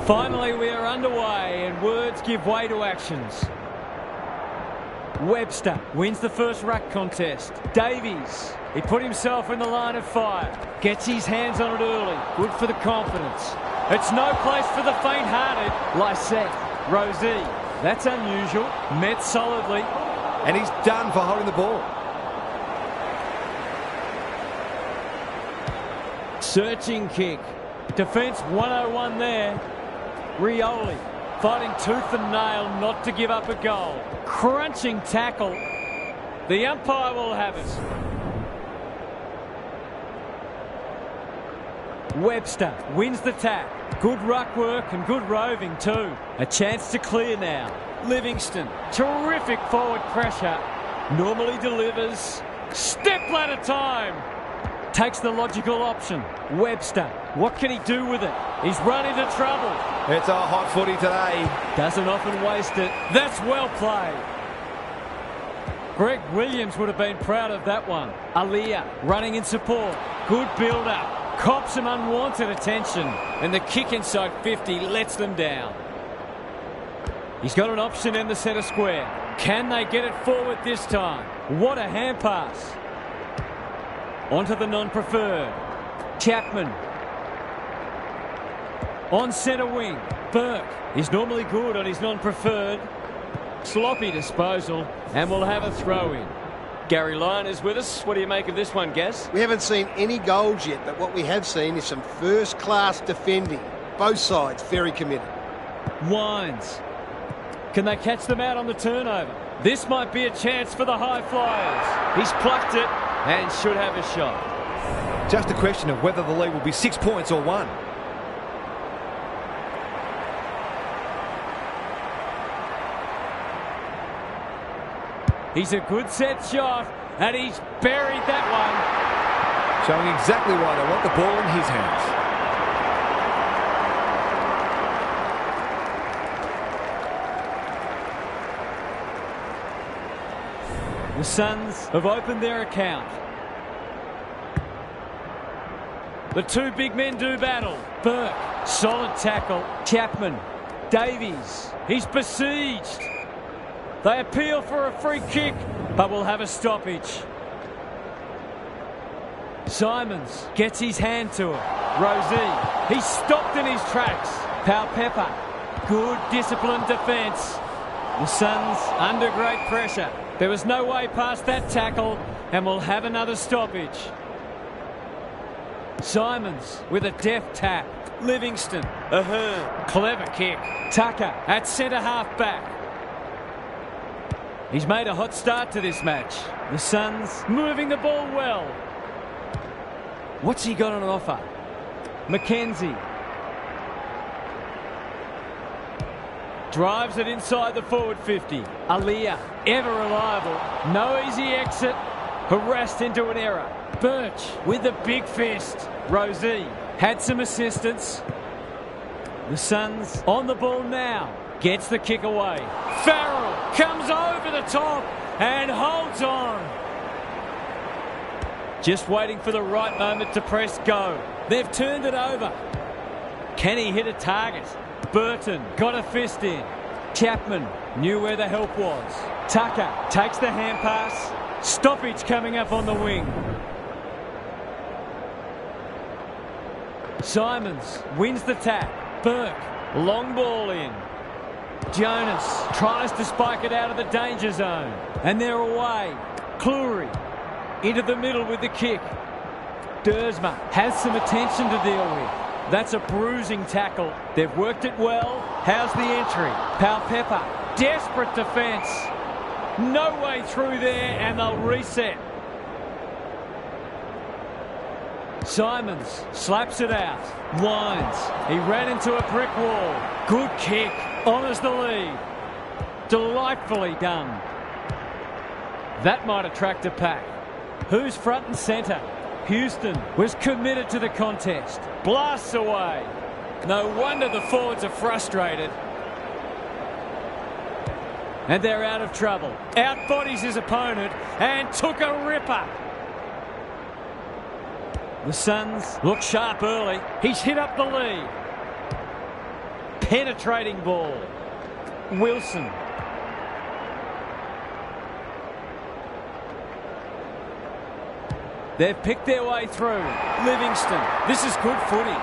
Finally, we are underway and words give way to actions. Webster wins the first ruck contest. Davies, he put himself in the line of fire. Gets his hands on it early. Good for the confidence. It's no place for the faint-hearted. Lysette, Rosie. That's unusual. Met solidly. And he's done for holding the ball. Searching kick. Defence 101 there. Rioli fighting tooth and nail not to give up a goal. Crunching tackle. The umpire will have it. Webster wins the tap. Good ruck work and good roving too. A chance to clear now. Livingston, terrific forward pressure. Normally delivers. Step ladder time. Takes the logical option. Webster, what can he do with it? He's run into trouble. It's a hot footy today. Doesn't often waste it. That's well played. Greg Williams would have been proud of that one. Aliyah running in support. Good build-up. Cops some unwanted attention. And the kick inside 50 lets them down. He's got an option in the centre square. Can they get it forward this time? What a hand pass. Onto the non-preferred. Chapman. On centre wing. Burke is normally good on his non-preferred. Sloppy disposal, and we'll have a throw-in. Gary Lyon is with us. What do you make of this one, Gaz? We haven't seen any goals yet, but what we have seen is some first-class defending. Both sides very committed. Wines. Can they catch them out on the turnover? This might be a chance for the high flyers. He's plucked it and should have a shot. Just a question of whether the lead will be 6 points or 1. He's a good set shot, and he's buried that one. Showing exactly why they want the ball in his hands. The Suns have opened their account. The two big men do battle. Burke, solid tackle. Chapman, Davies, he's besieged. They appeal for a free kick, but will have a stoppage. Simons gets his hand to it. Rosie, he's stopped in his tracks. Powell-Pepper, good disciplined defence. The Suns under great pressure. There was no way past that tackle, and we'll have another stoppage. Simons with a deft tap. Livingston, Ahern, clever kick. Tucker at centre half back. He's made a hot start to this match. The Suns moving the ball well. What's he got on offer? McKenzie. Drives it inside the forward 50. Aliyah, ever reliable. No easy exit. Harassed into an error. Birch with the big fist. Rosie had some assistance. The Suns on the ball now. Gets the kick away. Farrell comes over the top and holds on. Just waiting for the right moment to press go. They've turned it over. Can he hit a target? Burton got a fist in. Chapman knew where the help was. Tucker takes the hand pass. Stoppage coming up on the wing. Simons wins the tap. Burke, long ball in. Jonas tries to spike it out of the danger zone. And they're away. Cleary into the middle with the kick. Dersma has some attention to deal with. That's a bruising tackle. They've worked it well. How's the entry? Powell-Pepper, desperate defence. No way through there, and they'll reset. Simons slaps it out. Wines. He ran into a brick wall. Good kick. Honours the lead. Delightfully done. That might attract a pack. Who's front and centre? Houston was committed to the contest. Blasts away. No wonder the forwards are frustrated. And they're out of trouble. Outbodies his opponent and took a ripper. The Suns look sharp early. He's hit up the lead. Penetrating ball. Wilson. They've picked their way through. Livingston. This is good footy.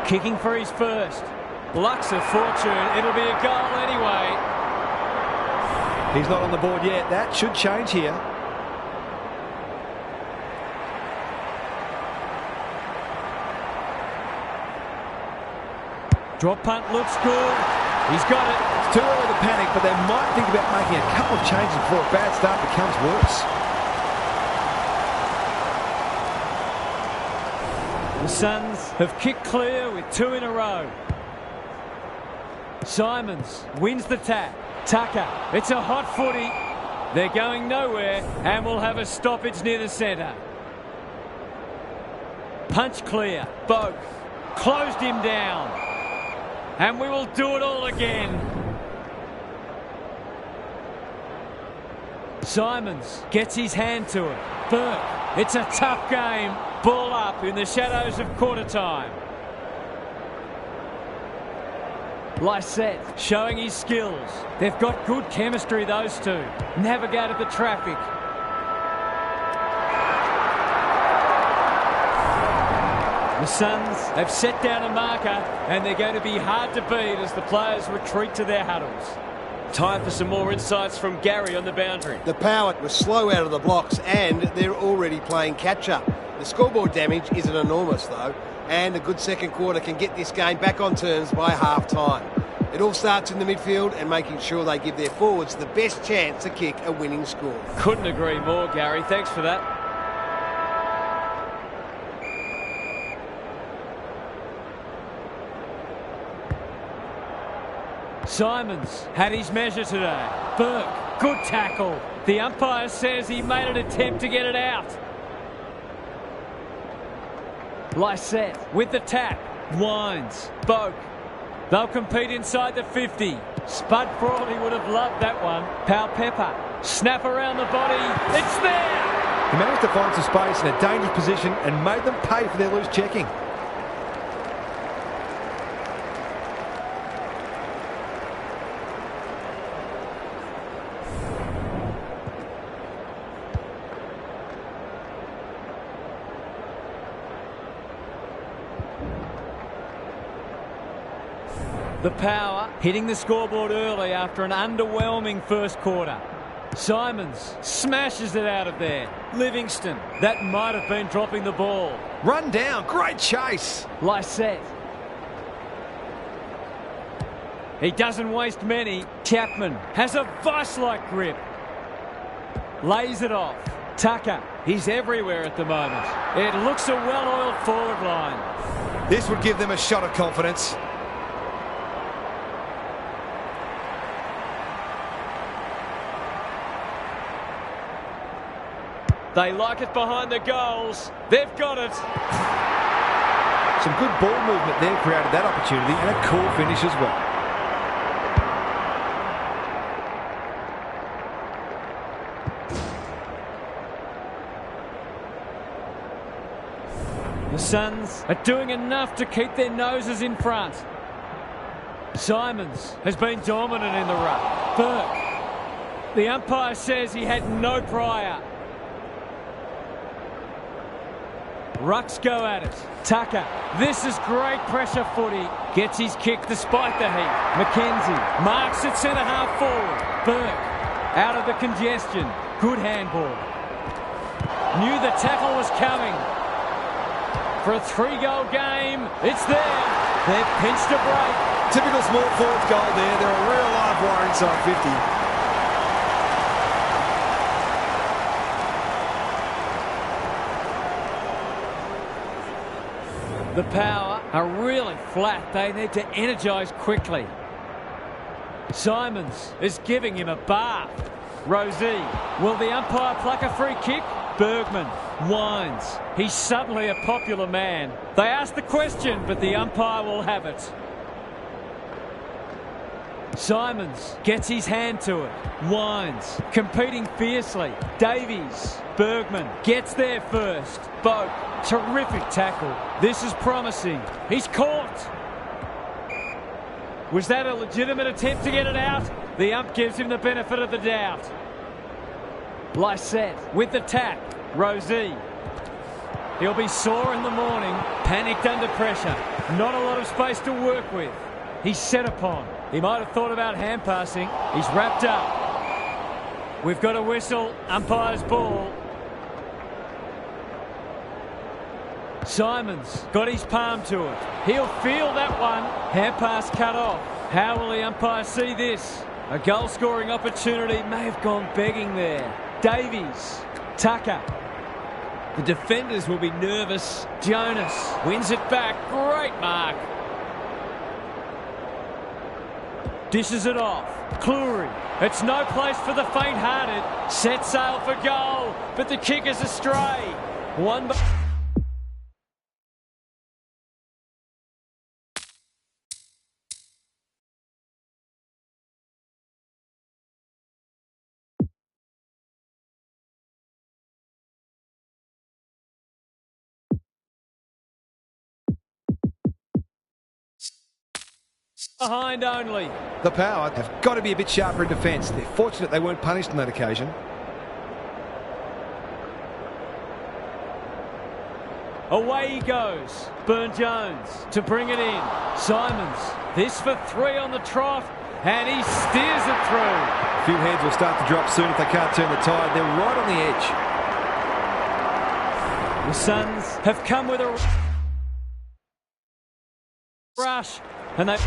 Kicking for his first. Luck's of fortune. It'll be a goal anyway. He's not on the board yet. That should change here. Drop punt looks good. He's got it. It's too early to panic, but they might think about making a couple of changes before a bad start becomes worse. The Suns have kicked clear with 2 in a row. Simons wins the tap. Tucker, it's a hot footy. They're going nowhere and will have a stoppage near the centre. Punch clear. Both closed him down. And we will do it all again. Simons gets his hand to it. Burke, it's a tough game. Ball up in the shadows of quarter time. Lysette showing his skills. They've got good chemistry, those two. Navigated the traffic. The Suns have set down a marker and they're going to be hard to beat as the players retreat to their huddles. Time for some more insights from Gary on the boundary. The Power was slow out of the blocks and they're already playing catch-up. The scoreboard damage isn't enormous though, and a good second quarter can get this game back on terms by half-time. It all starts in the midfield and making sure they give their forwards the best chance to kick a winning score. Couldn't agree more, Gary. Thanks for that. Simons had his measure today. Burke, good tackle. The umpire says he made an attempt to get it out. Lysette with the tap. Winds. Boak. They'll compete inside the 50. Spud Frawley would have loved that one. Powell-Pepper. Snap around the body. It's there! He managed to find some space in a dangerous position and made them pay for their loose checking. The Power hitting the scoreboard early after an underwhelming first quarter. Simons smashes it out of there. Livingston, that might have been dropping the ball. Run down, great chase. Lysette. He doesn't waste many. Chapman has a vice-like grip. Lays it off. Tucker, he's everywhere at the moment. It looks a well-oiled forward line. This would give them a shot of confidence. They like it behind the goals. They've got it. Some good ball movement there created that opportunity and a cool finish as well. The Suns are doing enough to keep their noses in front. Simons has been dominant in the ruck. Burke. The umpire says he had no prior. Rucks go at it. Tucker. This is great pressure footy. Gets his kick despite the heat. McKenzie marks it centre half forward. Burke out of the congestion. Good handball. Knew the tackle was coming. For a 3-goal game, it's there. They've pinched a break. Typical small forwards goal there. They're a real live wire inside 50. The Power are really flat. They need to energise quickly. Simons is giving him a bath. Rosie. Will the umpire pluck a free kick? Bergman winds. He's suddenly a popular man. They ask the question, but the umpire will have it. Simons gets his hand to it. Wines, competing fiercely. Davies. Bergman gets there first. Boak, terrific tackle. This is promising. He's caught. Was that a legitimate attempt to get it out? The ump gives him the benefit of the doubt. Lysette with the tap. Rosie. He'll be sore in the morning. Panicked under pressure. Not a lot of space to work with. He's set upon. He might have thought about hand passing. He's wrapped up. We've got a whistle. Umpire's ball. Simons got his palm to it. He'll feel that one. Hand pass cut off. How will the umpire see this? A goal-scoring opportunity may have gone begging there. Davies. Tucker. The defenders will be nervous. Jonas wins it back. Great mark. Dishes it off. Cleary. It's no place for the faint-hearted. Set sail for goal, but the kick is astray. One behind only. The Power have got to be a bit sharper in defence. They're fortunate they weren't punished on that occasion. Away he goes. Burne-Jones to bring it in. Simons. This for 3 on the trot. And he steers it through. A few heads will start to drop soon if they can't turn the tide. They're right on the edge. The Suns have come with a rush. And they...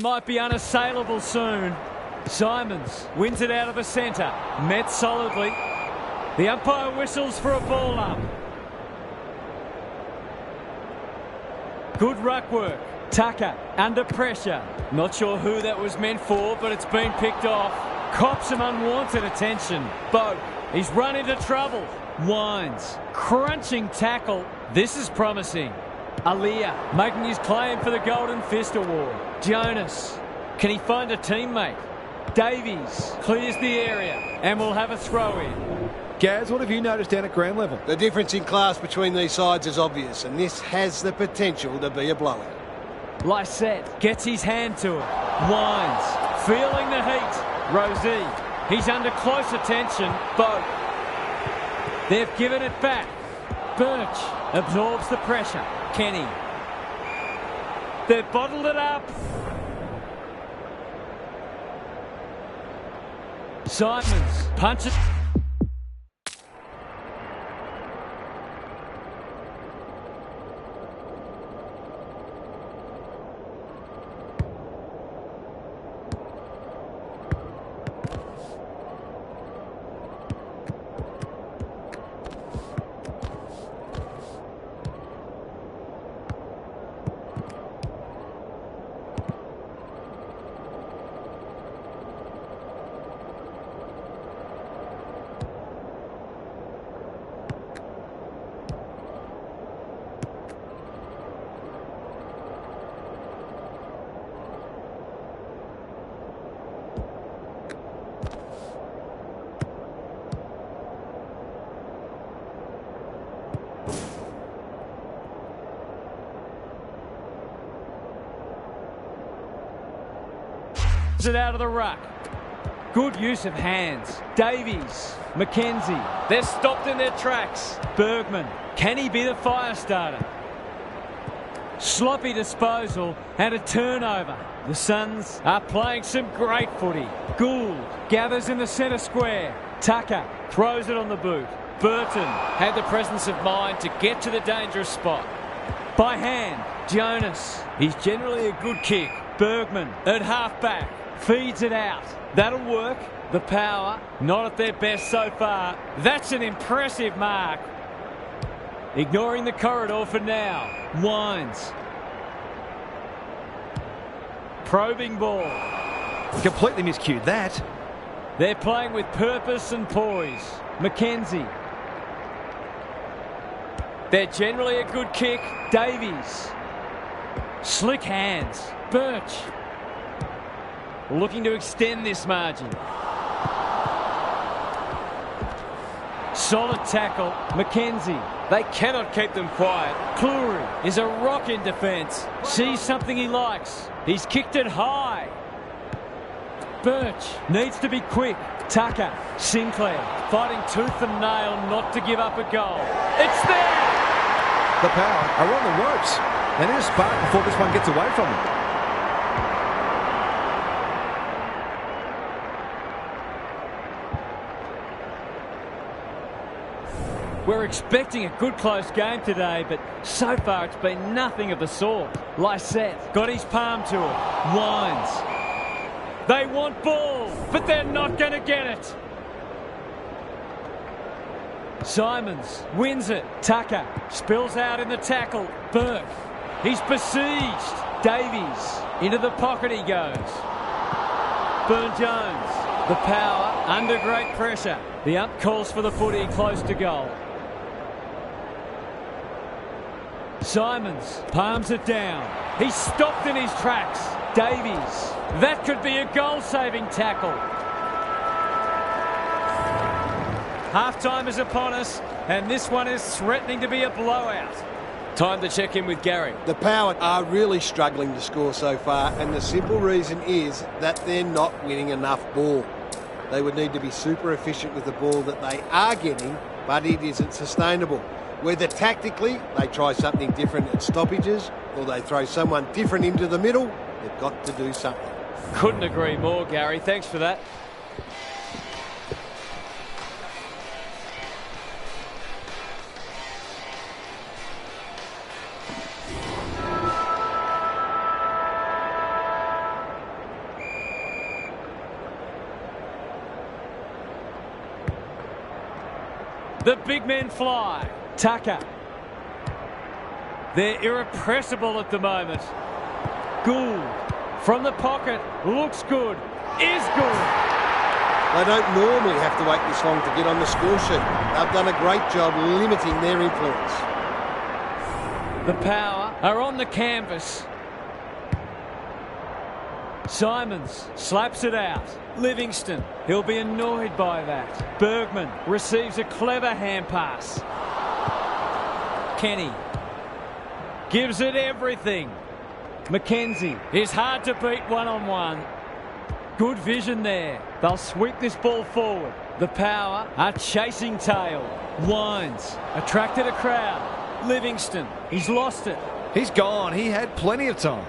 Might be unassailable soon. Simons wins it out of the centre. Met solidly. The umpire whistles for a ball up. Good ruck work. Tucker under pressure. Not sure who that was meant for, but it's been picked off. Cops some unwanted attention. Boak, he's run into trouble. Wines, crunching tackle. This is promising. Aaliyah making his claim for the Golden Fist Award. Jonas, can he find a teammate? Davies clears the area and will have a throw in. Gaz, what have you noticed down at ground level? The difference in class between these sides is obvious, and this has the potential to be a blowout. Lysette gets his hand to it. Wines, feeling the heat. Rosie, he's under close attention. Boak, they've given it back. Birch absorbs the pressure. Kenny, they've bottled it up. Simons punches. It out of the ruck. Good use of hands. Davies, McKenzie, they're stopped in their tracks. Bergman, can he be the fire starter? Sloppy disposal and a turnover. The Suns are playing some great footy. Gould gathers in the centre square. Tucker throws it on the boot. Burton had the presence of mind to get to the dangerous spot. By hand, Jonas. He's generally a good kick. Bergman at half-back. Feeds it out. That'll work. The power, not at their best so far. That's an impressive mark. Ignoring the corridor for now. Wines. Probing ball. Completely miscued that. They're playing with purpose and poise. McKenzie. They're generally a good kick. Davies. Slick hands. Birch. Looking to extend this margin. Solid tackle. McKenzie. They cannot keep them quiet. Cleary is a rock in defence. Sees something he likes. He's kicked it high. Birch needs to be quick. Tucker. Sinclair fighting tooth and nail not to give up a goal. It's there! The Power are on the ropes. They need a spark before this one gets away from them. We're expecting a good close game today, but so far it's been nothing of the sort. Lysette got his palm to it. Wines. They want ball, but they're not going to get it. Simons wins it. Tucker spills out in the tackle. Burke. He's besieged. Davies. Into the pocket he goes. Burn-Jones. The Power under great pressure. The ump calls for the footy close to goal. Simons palms it down. He's stopped in his tracks. Davies. That could be a goal-saving tackle. Half-time is upon us, and this one is threatening to be a blowout. Time to check in with Gary. The Power are really struggling to score so far, and the simple reason is that they're not winning enough ball. They would need to be super efficient with the ball that they are getting, but it isn't sustainable. Whether tactically they try something different at stoppages or they throw someone different into the middle, they've got to do something. Couldn't agree more, Gary. Thanks for that. The big men fly. Tucker. They're irrepressible at the moment. Gould from the pocket. Looks good. Is good. They don't normally have to wait this long to get on the score sheet. They've done a great job limiting their influence. The Power are on the canvas. Simons slaps it out. Livingston, he'll be annoyed by that. Bergman receives a clever hand pass. Kenny gives it everything. McKenzie is hard to beat one-on-one. Good vision there. They'll sweep this ball forward. The Power are chasing tail. Wines attracted a crowd. Livingston, he's lost it. He's gone. He had plenty of time.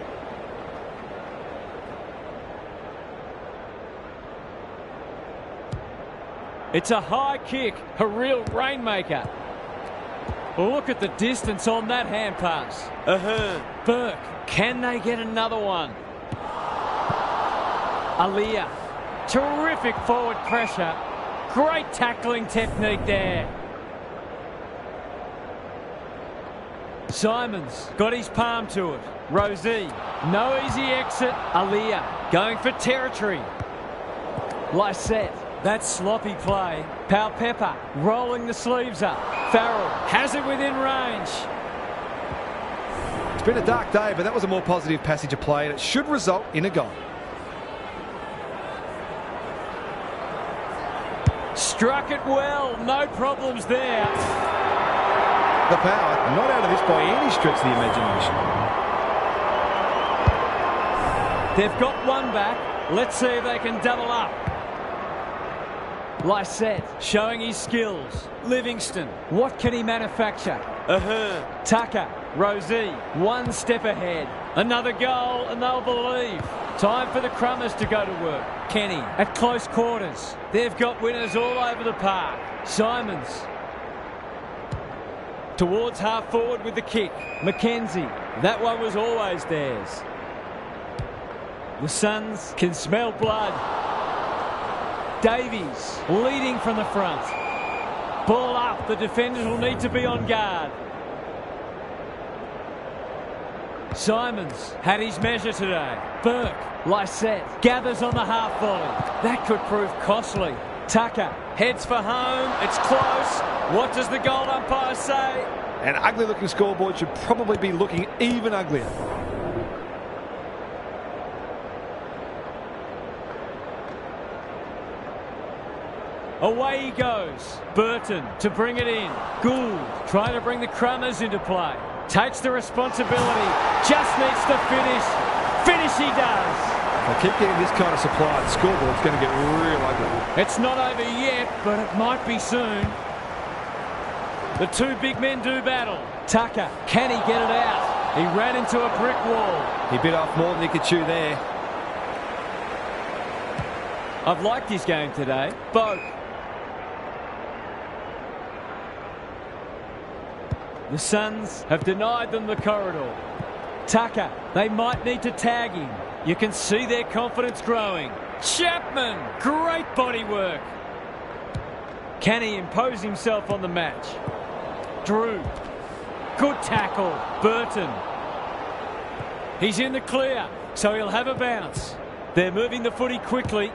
It's a high kick, a real rainmaker. Look at the distance on that hand pass. Burke, can they get another one? Aliyah, terrific forward pressure. Great tackling technique there. Simons got his palm to it. Rosie, no easy exit. Aliyah going for territory. Lysette, that sloppy play. Powell-Pepper rolling the sleeves up. Farrell has it within range. It's been a dark day, but that was a more positive passage of play, and it should result in a goal. Struck it well, no problems there. The Power not out of this by any stretch of the imagination. They've got one back. Let's see if they can double up. Lysette showing his skills. Livingston, what can he manufacture? Tucker, Rosie, one step ahead. Another goal and they'll believe. Time for the Crummers to go to work. Kenny at close quarters. They've got winners all over the park. Simons towards half forward with the kick. McKenzie, that one was always theirs. The Suns can smell blood. Davies leading from the front. Ball up, the defenders will need to be on guard. Simons had his measure today. Burke, Lysette gathers on the half volley. That could prove costly. Tucker heads for home. It's close. What does the goal umpire say? An ugly looking scoreboard should probably be looking even uglier. Away he goes. Burton to bring it in. Gould trying to bring the Crummers into play. Takes the responsibility. Just needs to finish. Finish he does. If they keep getting this kind of supply, the scoreboard's going to get real ugly. It's not over yet, but it might be soon. The two big men do battle. Tucker, can he get it out? He ran into a brick wall. He bit off more than he could chew there. I've liked his game today. Both. The Suns have denied them the corridor. Tucker, they might need to tag him. You can see their confidence growing. Chapman, great body work. Can he impose himself on the match? Drew, good tackle. Burton. He's in the clear, so he'll have a bounce. They're moving the footy quickly.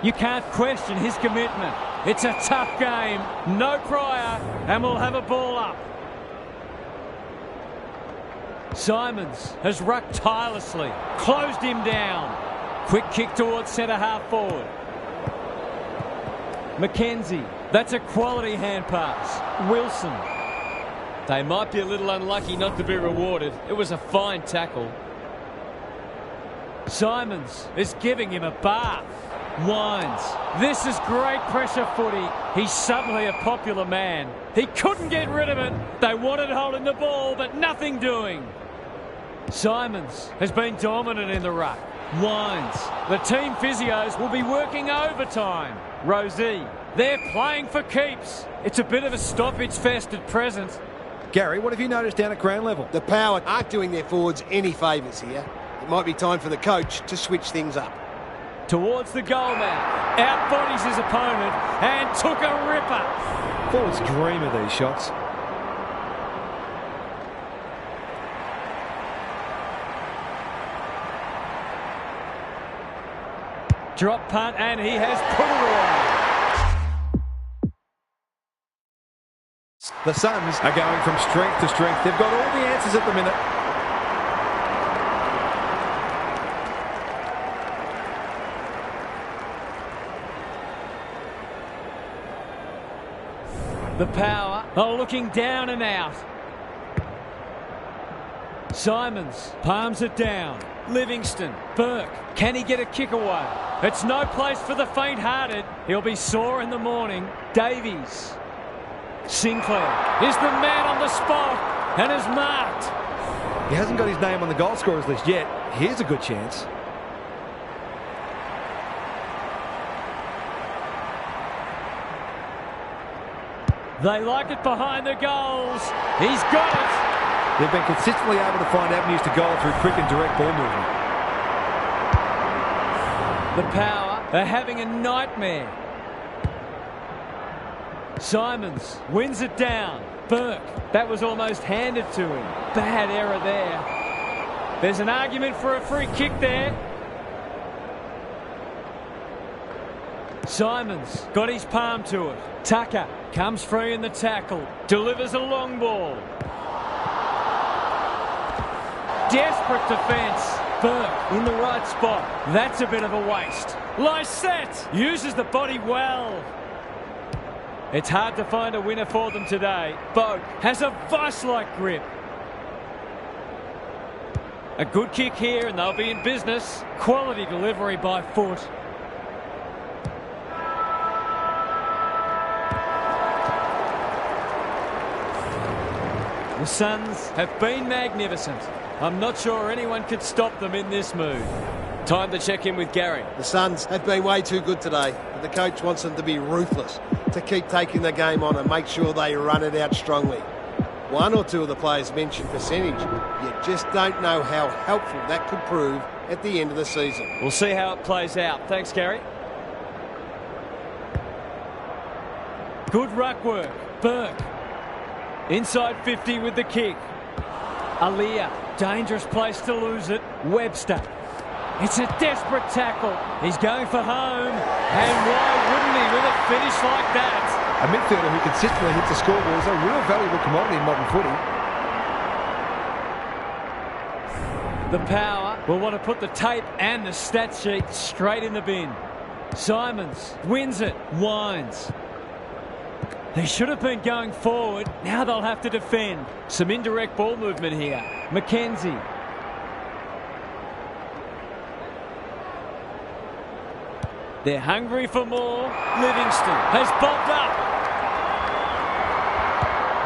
You can't question his commitment. It's a tough game. No Pryor, and we'll have a ball up. Simons has rucked tirelessly, closed him down. Quick kick towards centre half forward. McKenzie, that's a quality hand pass. Wilson. They might be a little unlucky not to be rewarded. It was a fine tackle. Simons is giving him a bath. Wines. This is great pressure footy. He's suddenly a popular man. He couldn't get rid of it. They wanted holding the ball, but nothing doing. Simons has been dominant in the ruck. Wines. The team physios will be working overtime. Rosie. They're playing for keeps. It's a bit of a stoppage fest at present. Gary, what have you noticed down at ground level? The Power aren't doing their forwards any favours here. It might be time for the coach to switch things up. Towards the goal mouth. Outbodies his opponent and took a ripper. Forwards dream of these shots. Drop punt, and he has put it away. The Suns are going from strength to strength. They've got all the answers at the minute. The Power are looking down and out. Simons palms it down. Livingston, Burke, can he get a kick away? It's no place for the faint-hearted. He'll be sore in the morning. Davies. Sinclair is the man on the spot and is marked. He hasn't got his name on the goal scorers list yet. Here's a good chance. They like it behind the goals. He's got it. They've been consistently able to find avenues to goal through quick and direct ball movement. The Power are having a nightmare. Simons wins it down. Burke, that was almost handed to him. Bad error there. There's an argument for a free kick there. Simons got his palm to it. Tucker comes free in the tackle. Delivers a long ball. Desperate defence. Burke in the right spot. That's a bit of a waste. Lysette uses the body well. It's hard to find a winner for them today. Boak has a vice-like grip. A good kick here and they'll be in business. Quality delivery by foot. The Suns have been magnificent. I'm not sure anyone could stop them in this mood. Time to check in with Gary. The Suns have been way too good today. The coach wants them to be ruthless, to keep taking the game on and make sure they run it out strongly. One or two of the players mentioned percentage. You just don't know how helpful that could prove at the end of the season. We'll see how it plays out. Thanks, Gary. Good ruck work. Burke. Inside 50 with the kick. Aliyah. Dangerous place to lose it. Webster. It's a desperate tackle. He's going for home. And why wouldn't he with a finish like that? A midfielder who consistently hits the scoreboard is a real valuable commodity in modern footy. The Power will want to put the tape and the stat sheet straight in the bin. Simons wins it. Wines. They should have been going forward. Now they'll have to defend. Some indirect ball movement here. McKenzie. They're hungry for more. Livingston has bobbed up.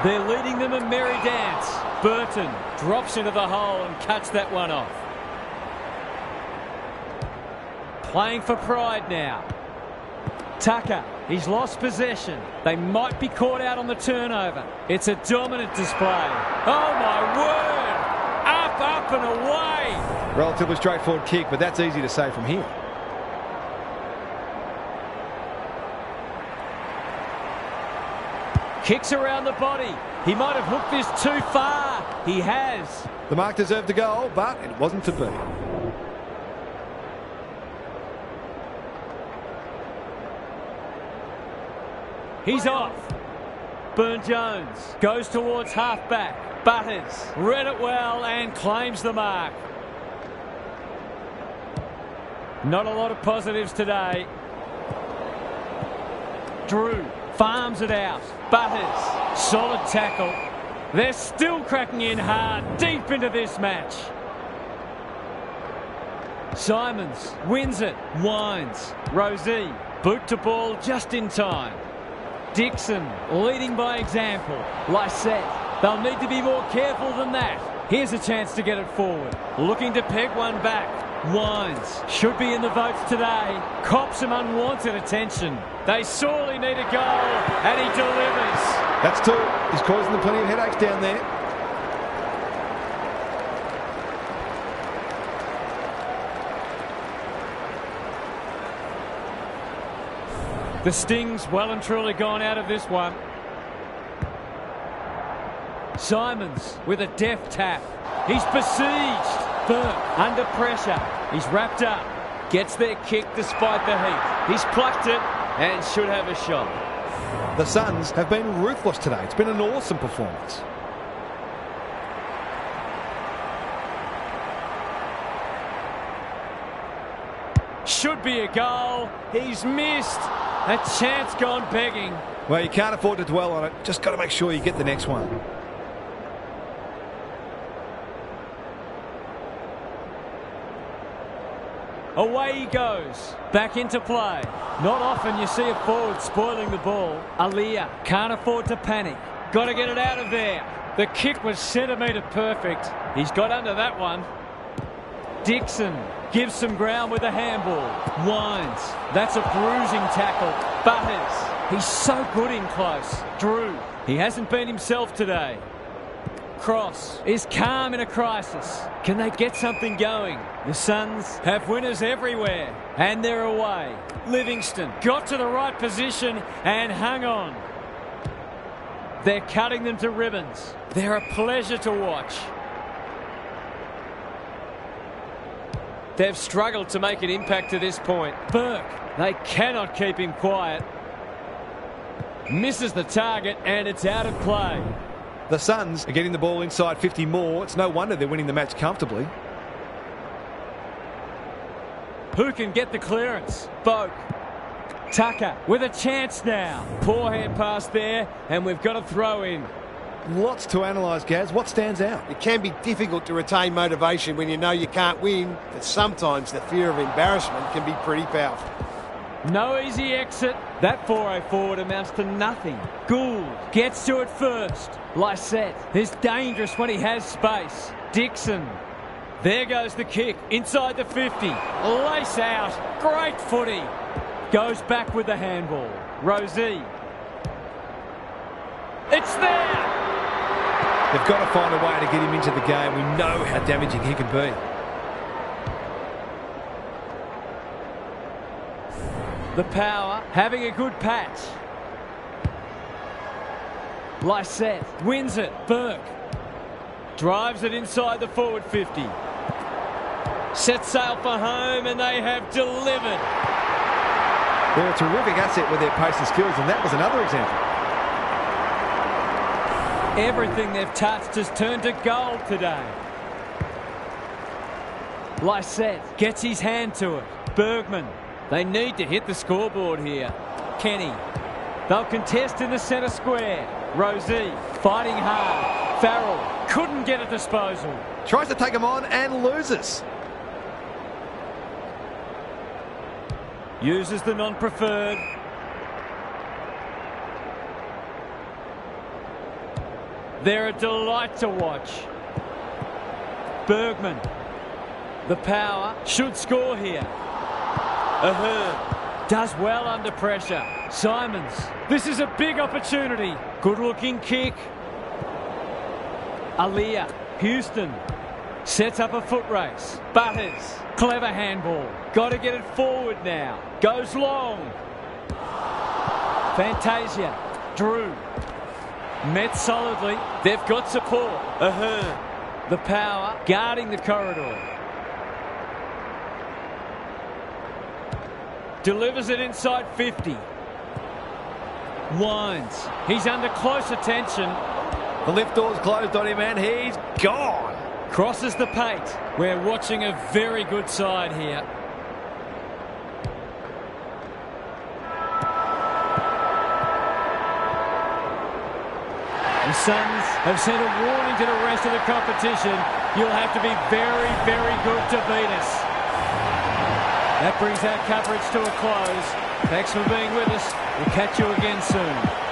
They're leading them a merry dance. Burton drops into the hole and cuts that one off. Playing for pride now. Tucker, he's lost possession. They might be caught out on the turnover. It's a dominant display. Oh my word! Up, up and away! Relatively straightforward kick, but that's easy to say from here. Kicks around the body. He might have hooked this too far. He has. The mark deserved the goal, but it wasn't to be. He's off. Burne-Jones goes towards half-back. Butters read it well and claims the mark. Not a lot of positives today. Drew farms it out. Butters, solid tackle. They're still cracking in hard, deep into this match. Simons wins it. Wines. Rosie, boot to ball just in time. Dixon leading by example. Lysette, they'll need to be more careful than that. Here's a chance to get it forward. Looking to peg one back. Wines should be in the votes today. Cops some unwanted attention. They sorely need a goal, and he delivers. That's two. He's causing them plenty of headaches down there. The sting's well and truly gone out of this one. Simons with a deft tap. He's besieged. Burke under pressure. He's wrapped up. Gets their kick despite the heat. He's plucked it and should have a shot. The Suns have been ruthless today. It's been an awesome performance. Should be a goal. He's missed. A chance gone begging. Well, you can't afford to dwell on it. Just got to make sure you get the next one. Away he goes. Back into play. Not often you see a forward spoiling the ball. Aaliyah can't afford to panic. Got to get it out of there. The kick was centimetre perfect. He's got under that one. Dixon gives some ground with a handball. Wines. That's a bruising tackle. Butters. He's so good in close. Drew. He hasn't been himself today. Cross is calm in a crisis. Can they get something going? The Suns have winners everywhere, and they're away. Livingston got to the right position and hung on. They're cutting them to ribbons. They're a pleasure to watch. They've struggled to make an impact to this point. Burke, they cannot keep him quiet. Misses the target, and it's out of play. The Suns are getting the ball inside 50 more. It's no wonder they're winning the match comfortably. Who can get the clearance? Boak. Tucker with a chance now. Poor hand pass there, and we've got a throw in. Lots to analyse, Gaz. What stands out? It can be difficult to retain motivation when you know you can't win, but sometimes the fear of embarrassment can be pretty powerful. No easy exit. That 4-0 forward amounts to nothing. Gould gets to it first. Lysette is dangerous when he has space. Dixon. There goes the kick. Inside the 50. Lace out. Great footy. Goes back with the handball. Rosie. It's there. They've got to find a way to get him into the game. We know how damaging he can be. The Power having a good patch. Lysette wins it. Burke drives it inside the forward 50. Sets sail for home, and they have delivered. They're a terrific asset with their pace and skills, and that was another example. Everything they've touched has turned to gold today. Lysette gets his hand to it. Bergman. They need to hit the scoreboard here. Kenny. They'll contest in the centre square. Rosie fighting hard. Farrell couldn't get a disposal. Tries to take him on and loses. Uses the non-preferred. They're a delight to watch. Bergman. The Power should score here. Ahern does well under pressure. Simons. This is a big opportunity. Good-looking kick. Aaliyah. Houston. Sets up a foot race. Butters. Clever handball. Got to get it forward now. Goes long. Fantasia. Drew. Met solidly. They've got support. Ahern. The Power guarding the corridor. Delivers it inside 50. Wines. He's under close attention. The lift door's closed on him and he's gone. Crosses the pate. We're watching a very good side here. The Suns have sent a warning to the rest of the competition. You'll have to be very, very good to beat us. That brings our coverage to a close. Thanks for being with us. We'll catch you again soon.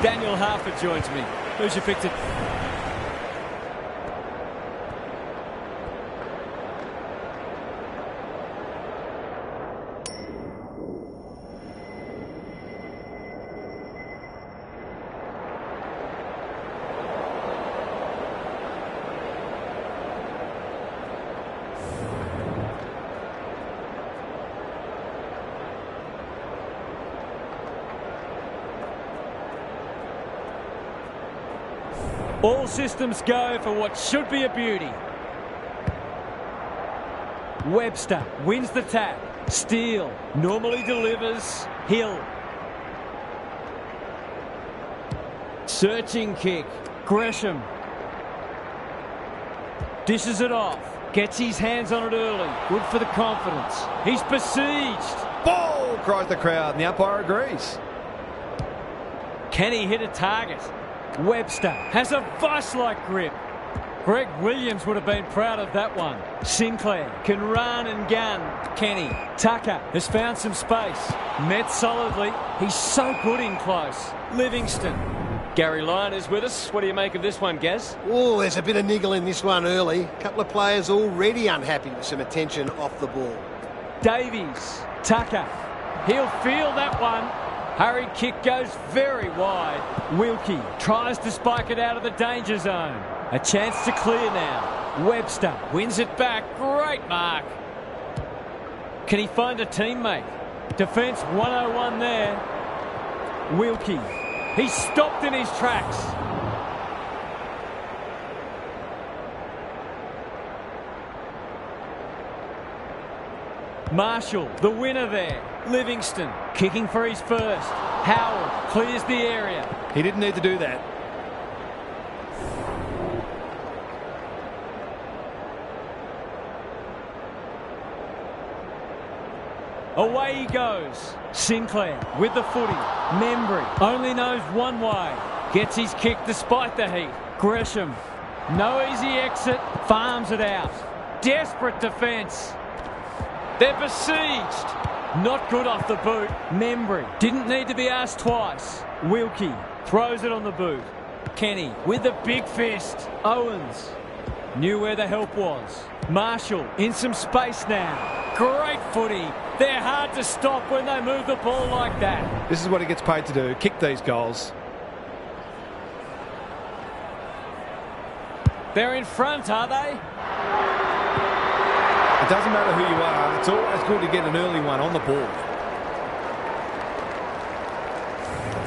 Daniel Harford joins me. Who's your pick to... All systems go for what should be a beauty. Webster wins the tap. Steele normally delivers. Hill. Searching kick. Gresham. Dishes it off. Gets his hands on it early. Good for the confidence. He's besieged. Ball, cries the crowd, and the umpire agrees. Can he hit a target? Webster has a vice-like grip. Greg Williams would have been proud of that one. Sinclair can run and gun. Kenny. Tucker has found some space. Met solidly. He's so good in close. Livingston. Gary Lyon is with us. What do you make of this one, Gaz? Oh, there's a bit of niggle in this one early. A couple of players already unhappy with some attention off the ball. Davies. Tucker. He'll feel that one. Hurried kick goes very wide. Wilkie tries to spike it out of the danger zone. A chance to clear now. Webster wins it back. Great mark. Can he find a teammate? Defence 101 there. Wilkie. He's stopped in his tracks. Marshall, the winner there. Livingston, kicking for his first. Howard clears the area. He didn't need to do that. Away he goes. Sinclair with the footy. Membry only knows one way. Gets his kick despite the heat. Gresham, no easy exit. Farms it out. Desperate defence. They're besieged. Not good off the boot. Membry didn't need to be asked twice. Wilkie throws it on the boot. Kenny with the big fist. Owens knew where the help was. Marshall in some space now. Great footy. They're hard to stop when they move the ball like that. This is what he gets paid to do, kick these goals. They're in front, are they? It doesn't matter who you are, it's always good to get an early one on the board.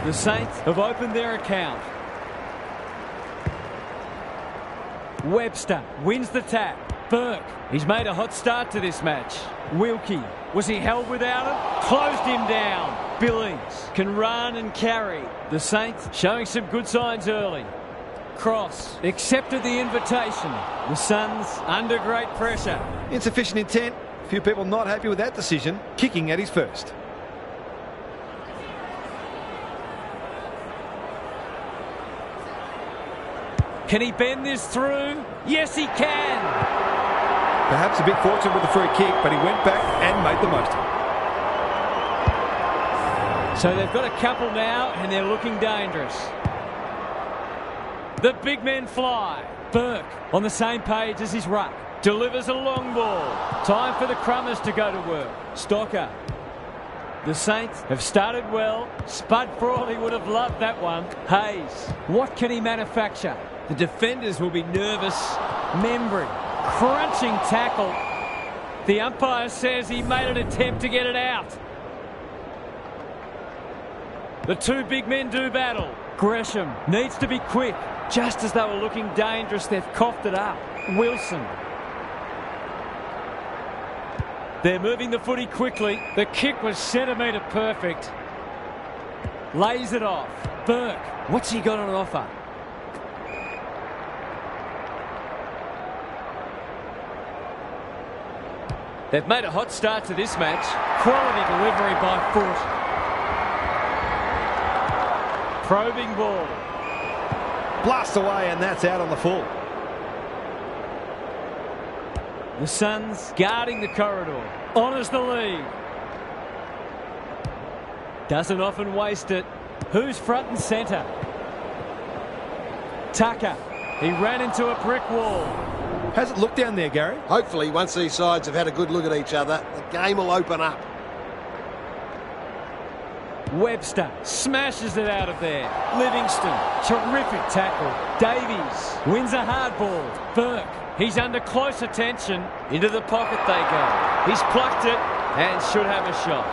The Saints have opened their account. Webster wins the tap. Burke, he's made a hot start to this match. Wilkie, was he held without it? Closed him down. Billings can run and carry. The Saints showing some good signs early. Cross accepted the invitation. The Suns under great pressure. Insufficient intent. A few people not happy with that decision. Kicking at his first. Can he bend this through? Yes, he can. Perhaps a bit fortunate with the free kick, but he went back and made the most of it. So they've got a couple now, and they're looking dangerous. The big men fly. Burke on the same page as his ruck. Delivers a long ball. Time for the Crummers to go to work. Stocker. The Saints have started well. Spud Frawley would have loved that one. Hayes. What can he manufacture? The defenders will be nervous. Membry. Crunching tackle. The umpire says he made an attempt to get it out. The two big men do battle. Gresham needs to be quick. Just as they were looking dangerous, they've coughed it up. Wilson. They're moving the footy quickly. The kick was centimetre perfect. Lays it off. Burke. What's he got on offer? They've made a hot start to this match. Quality delivery by foot. Probing ball. Blast away, and that's out on the full. The Suns guarding the corridor. Honours the lead. Doesn't often waste it. Who's front and centre? Tucker. He ran into a brick wall. How's it look down there, Gary? Hopefully, once these sides have had a good look at each other, the game will open up. Webster smashes it out of there. Livingston, terrific tackle. Davies wins a hard ball. Burke, he's under close attention. Into the pocket they go. He's plucked it and should have a shot.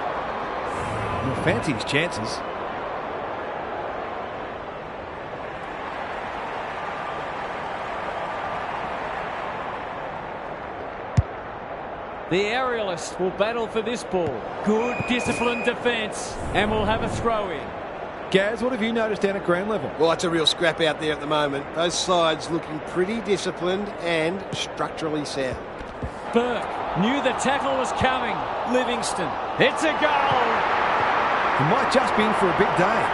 Well, fancy his chances. The aerialist will battle for this ball. Good, disciplined defence. And we'll have a throw-in. Gaz, what have you noticed down at ground level? Well, it's a real scrap out there at the moment. Both sides looking pretty disciplined and structurally sound. Burke knew the tackle was coming. Livingston. It's a goal. He might just be in for a big day.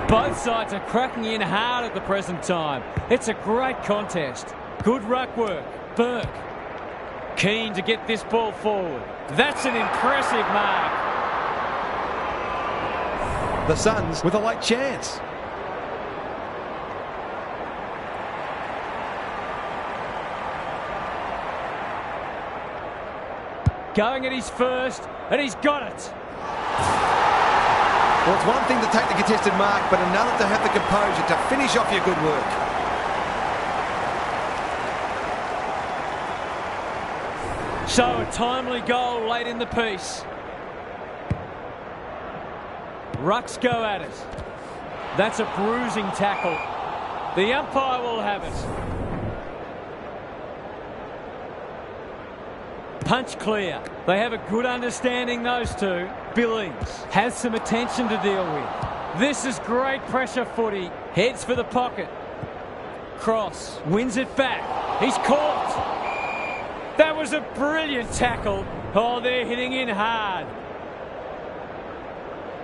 Both sides are cracking in hard at the present time. It's a great contest. Good ruck work. Burke. Keen to get this ball forward. That's an impressive mark. The Suns with a late chance. Going at his first, and he's got it. Well, it's one thing to take the contested mark, but another to have the composure to finish off your good work. So a timely goal late in the piece. Rucks go at it. That's a bruising tackle. The umpire will have it. Punch clear. They have a good understanding, those two. Billings has some attention to deal with. This is great pressure footy. Heads for the pocket. Cross. Wins it back. He's caught. That was a brilliant tackle. Oh, they're hitting in hard.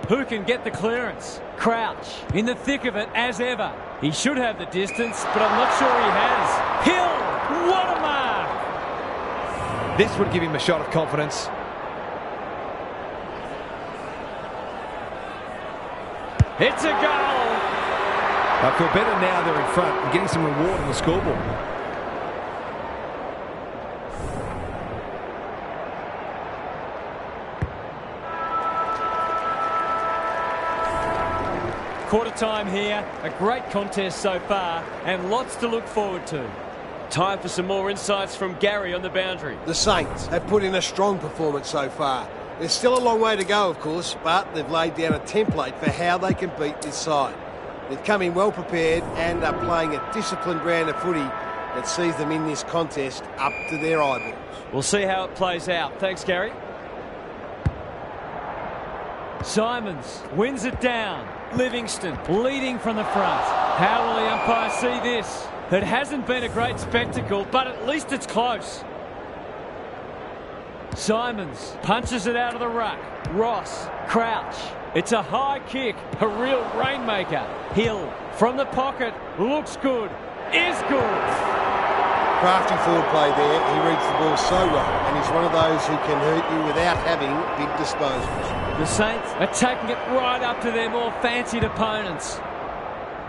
Who can get the clearance? Crouch in the thick of it as ever. He should have the distance, but I'm not sure he has. Hill, what a mark! This would give him a shot of confidence. It's a goal. I feel better now they're in front and getting some reward on the scoreboard. Quarter time here, a great contest so far, and lots to look forward to. Time for some more insights from Gary on the boundary. The Saints have put in a strong performance so far. There's still a long way to go, of course, but they've laid down a template for how they can beat this side. They've come in well prepared and are playing a disciplined brand of footy that sees them in this contest up to their eyeballs. We'll see how it plays out. Thanks, Gary. Simons wins it down. Livingston leading from the front. How will the umpire see this? It hasn't been a great spectacle, but at least it's close. Simons punches it out of the ruck. Ross, crouch. It's a high kick, a real rainmaker. Hill from the pocket, looks good, is good. Crafty forward play there. He reads the ball so well, and he's one of those who can hurt you without having big disposals. The Saints are taking it right up to their more fancied opponents.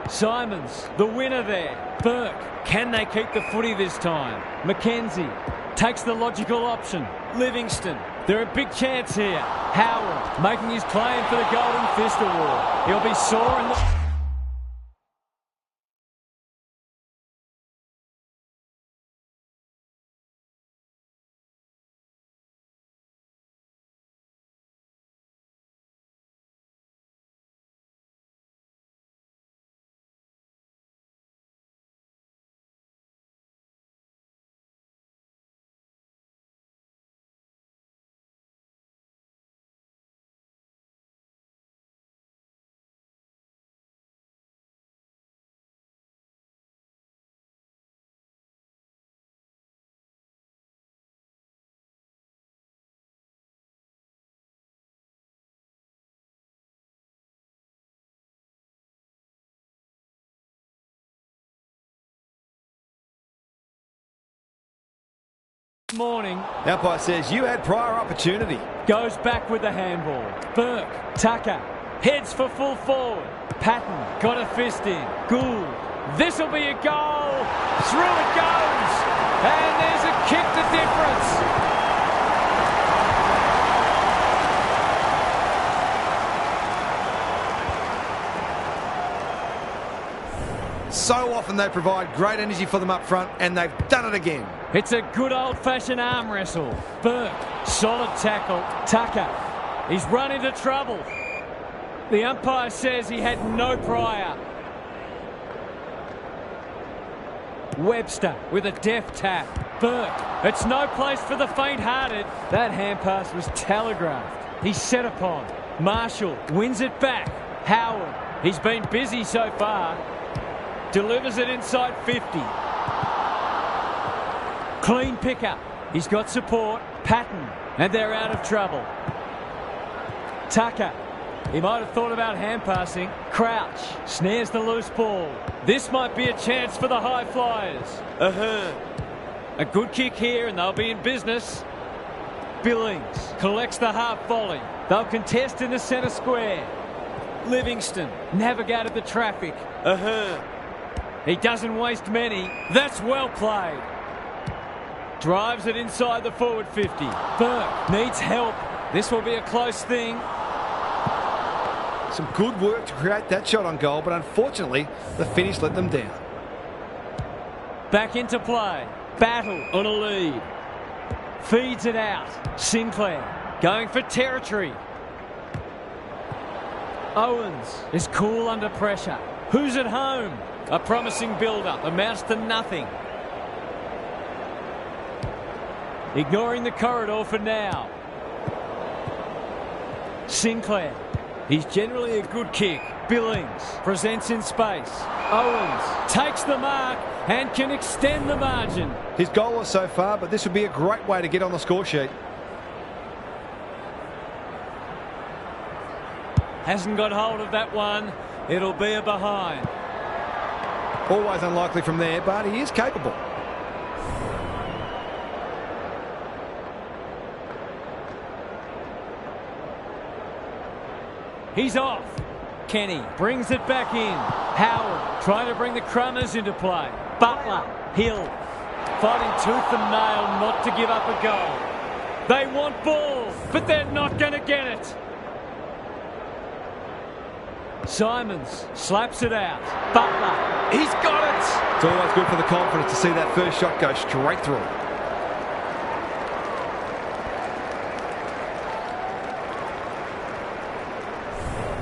Simons, the winner there. Burke, can they keep the footy this time? Mackenzie takes the logical option. Livingston, they're a big chance here. Howard making his claim for the Golden Fist Award. He'll be sore in the... this morning. The umpire says you had prior opportunity. Goes back with the handball. Burke, Tucker, heads for full forward. Patton got a fist in. Gould. This'll be a goal. Through it goes. And there's a kick to difference. So often they provide great energy for them up front, and they've done it again. It's a good old-fashioned arm wrestle. Burke, solid tackle. Tucker, he's run into trouble. The umpire says he had no prior. Webster with a deft tap. Burke, it's no place for the faint-hearted. That hand pass was telegraphed. He's set upon. Marshall wins it back. Howard, he's been busy so far. Delivers it inside 50. Clean pickup. He's got support. Patton. And they're out of trouble. Tucker. He might have thought about hand passing. Crouch. Snares the loose ball. This might be a chance for the high flyers. A good kick here and they'll be in business. Billings collects the half volley. They'll contest in the centre square. Livingston navigated the traffic. He doesn't waste many. That's well played. Drives it inside the forward 50. Burke needs help. This will be a close thing. Some good work to create that shot on goal, but unfortunately, the finish let them down. Back into play. Battle on a lead. Feeds it out. Sinclair going for territory. Owens is cool under pressure. Who's at home? A promising build-up amounts to nothing. Ignoring the corridor for now. Sinclair. He's generally a good kick. Billings presents in space. Owens takes the mark and can extend the margin. His goalless so far, but this would be a great way to get on the score sheet. Hasn't got hold of that one. It'll be a behind. Always unlikely from there, but he is capable. He's off. Kenny brings it back in. Howard trying to bring the Crummers into play. Butler, Hill, fighting tooth and nail not to give up a goal. They want ball, but they're not going to get it. Simons slaps it out. Butler, he's got it. It's always good for the confidence to see that first shot go straight through.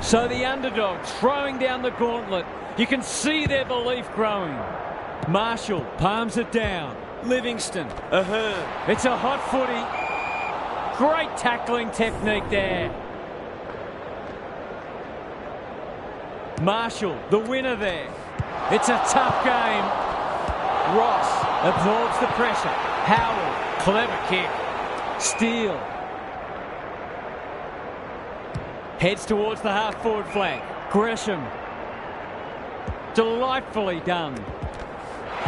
So the underdogs throwing down the gauntlet. You can see their belief growing. Marshall palms it down. Livingston. It's a hot footy. Great tackling technique there. Marshall, the winner there. It's a tough game. Ross absorbs the pressure. Howard, clever kick. Steele. Heads towards the half-forward flank. Gresham. Delightfully done.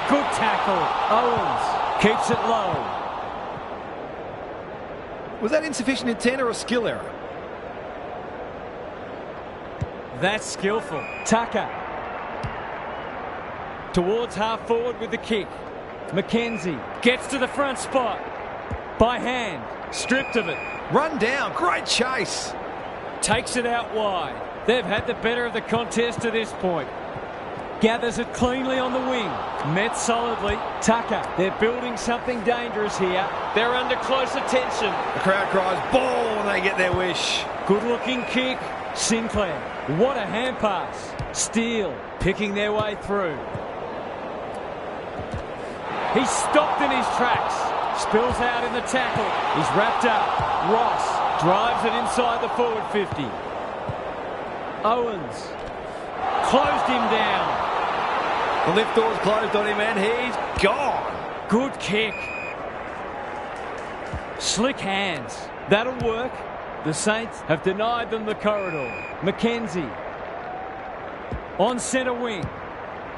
Good tackle. Owens keeps it low. Was that insufficient intent or a skill error? That's skillful. Tucker. Towards half-forward with the kick. McKenzie gets to the front spot. By hand. Stripped of it. Run down. Great chase. Takes it out wide. They've had the better of the contest to this point. Gathers it cleanly on the wing. Met solidly. Tucker. They're building something dangerous here. They're under close attention. The crowd cries ball when they get their wish. Good looking kick. Sinclair. What a hand pass. Steele picking their way through. He's stopped in his tracks. Spills out in the tackle. He's wrapped up. Ross drives it inside the forward 50. Owens closed him down. The lift door's closed on him and he's gone. Good kick. Slick hands. That'll work. The Saints have denied them the corridor. McKenzie on centre wing.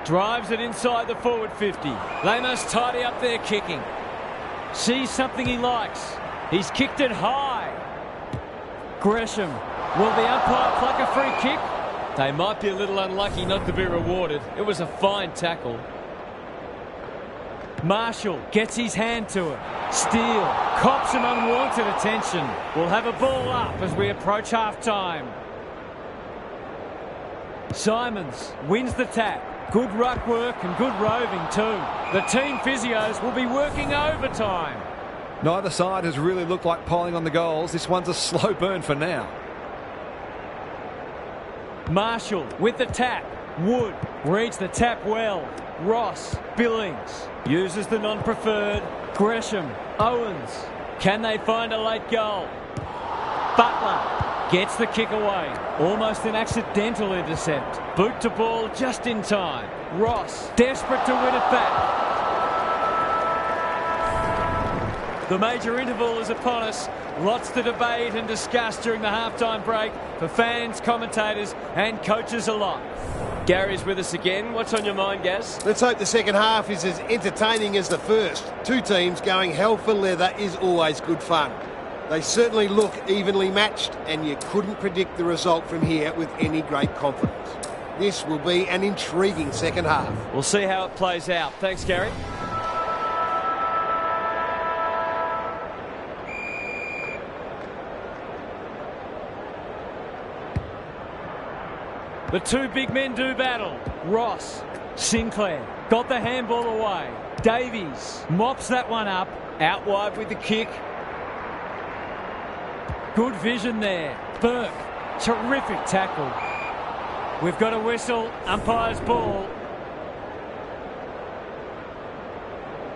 Drives it inside the forward 50. They must tidy up their kicking. Sees something he likes. He's kicked it high. Gresham. Will the umpire pluck a free kick? They might be a little unlucky not to be rewarded. It was a fine tackle. Marshall gets his hand to it. Steele cops some unwanted attention. We'll have a ball up as we approach half-time. Simons wins the tap. Good ruck work and good roving too. The team physios will be working overtime. Neither side has really looked like piling on the goals. This one's a slow burn for now. Marshall with the tap. Wood reads the tap well. Ross, Billings uses the non-preferred. Gresham, Owens. Can they find a late goal? Butler gets the kick away. Almost an accidental intercept. Boot to ball just in time. Ross desperate to win it back. The major interval is upon us. Lots to debate and discuss during the halftime break for fans, commentators and coaches alike. Gary's with us again. What's on your mind, Gaz? Let's hope the second half is as entertaining as the first. Two teams going hell for leather is always good fun. They certainly look evenly matched, and you couldn't predict the result from here with any great confidence. This will be an intriguing second half. We'll see how it plays out. Thanks, Gary. The two big men do battle. Ross, Sinclair, got the handball away. Davies mops that one up, out wide with the kick. Good vision there. Burke, terrific tackle. We've got a whistle, umpire's ball.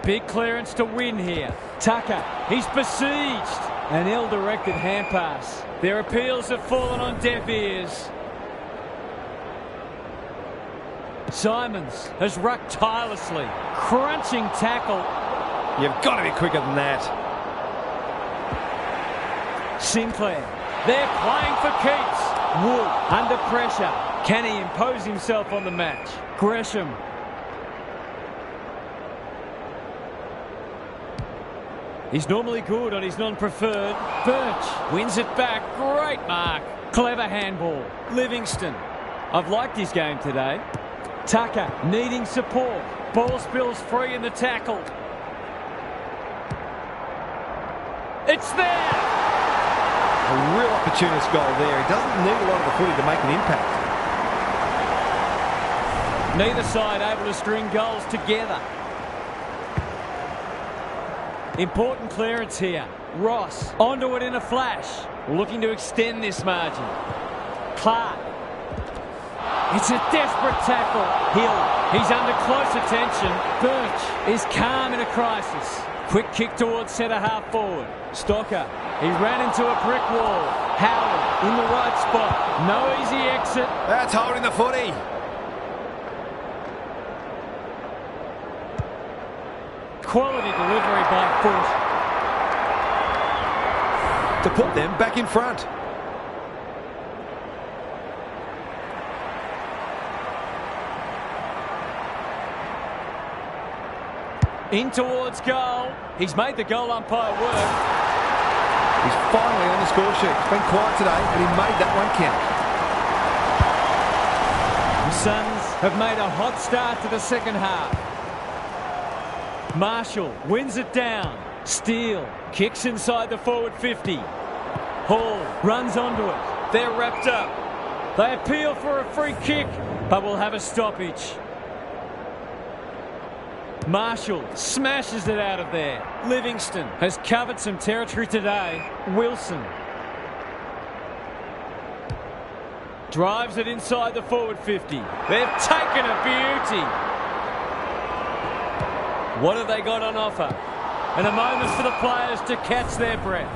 Big clearance to win here. Tucker, he's besieged. An ill-directed hand pass. Their appeals have fallen on deaf ears. Simons has rucked tirelessly. Crunching tackle. You've got to be quicker than that. Sinclair. They're playing for keeps. Wood under pressure. Can he impose himself on the match? Gresham. He's normally good on his non-preferred. Birch wins it back. Great mark. Clever handball. Livingston. I've liked his game today. Tucker needing support. Ball spills free in the tackle. It's there! A real opportunist goal there. He doesn't need a lot of the footy to make an impact. Neither side able to string goals together. Important clearance here. Ross onto it in a flash. Looking to extend this margin. Clark. It's a desperate tackle. Hill, he's under close attention. Birch is calm in a crisis. Quick kick towards centre half forward. Stocker, he ran into a brick wall. Howard in the right spot. No easy exit. That's holding the footy. Quality delivery by Foot. To put them back in front. In towards goal. He's made the goal umpire work. He's finally on the score sheet. It's been quiet today, but he made that one count. The Suns have made a hot start to the second half. Marshall wins it down. Steele kicks inside the forward 50. Hall runs onto it. They're wrapped up. They appeal for a free kick, but will have a stoppage. Marshall smashes it out of there. Livingston has covered some territory today. Wilson drives it inside the forward 50. They've taken a beauty. What have they got on offer? And a moment for the players to catch their breath.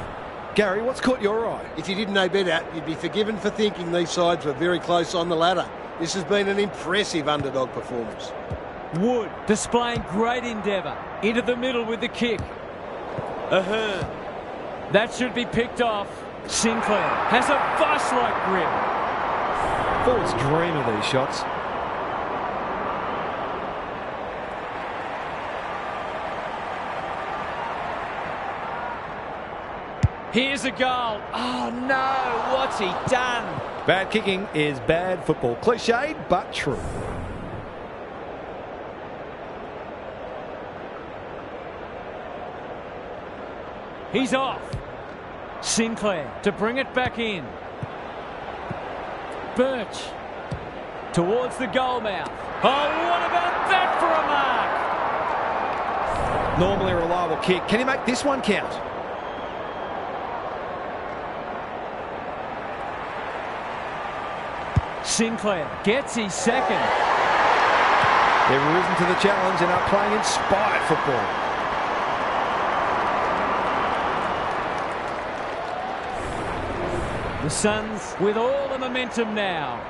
Gary, what's caught your eye? If you didn't know better, you'd be forgiven for thinking these sides were very close on the ladder. This has been an impressive underdog performance. Wood displaying great endeavour. Into the middle with the kick. Ahern. That should be picked off. Sinclair has a vice-like grip. Forwards dream of these shots. Here's a goal. Oh, no. What's he done? Bad kicking is bad football. Cliched, but true. He's off. Sinclair to bring it back in. Birch towards the goal mouth. Oh, what about that for a mark? Normally a reliable kick. Can he make this one count? Sinclair gets his second. They've risen to the challenge and are playing inspired football. The Suns with all the momentum now.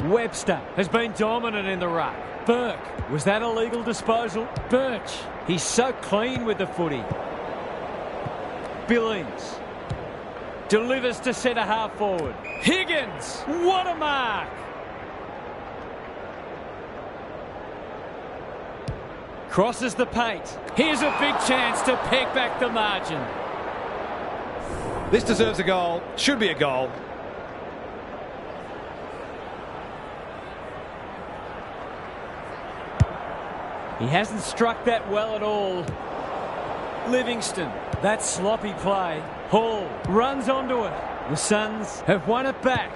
Webster has been dominant in the ruck. Burke, was that a legal disposal? Birch, he's so clean with the footy. Billings delivers to centre half forward. Higgins, what a mark! Crosses the paint. Here's a big chance to peg back the margin. This deserves a goal. Should be a goal. He hasn't struck that well at all. Livingston, that sloppy play. Hall runs onto it. The Suns have won it back.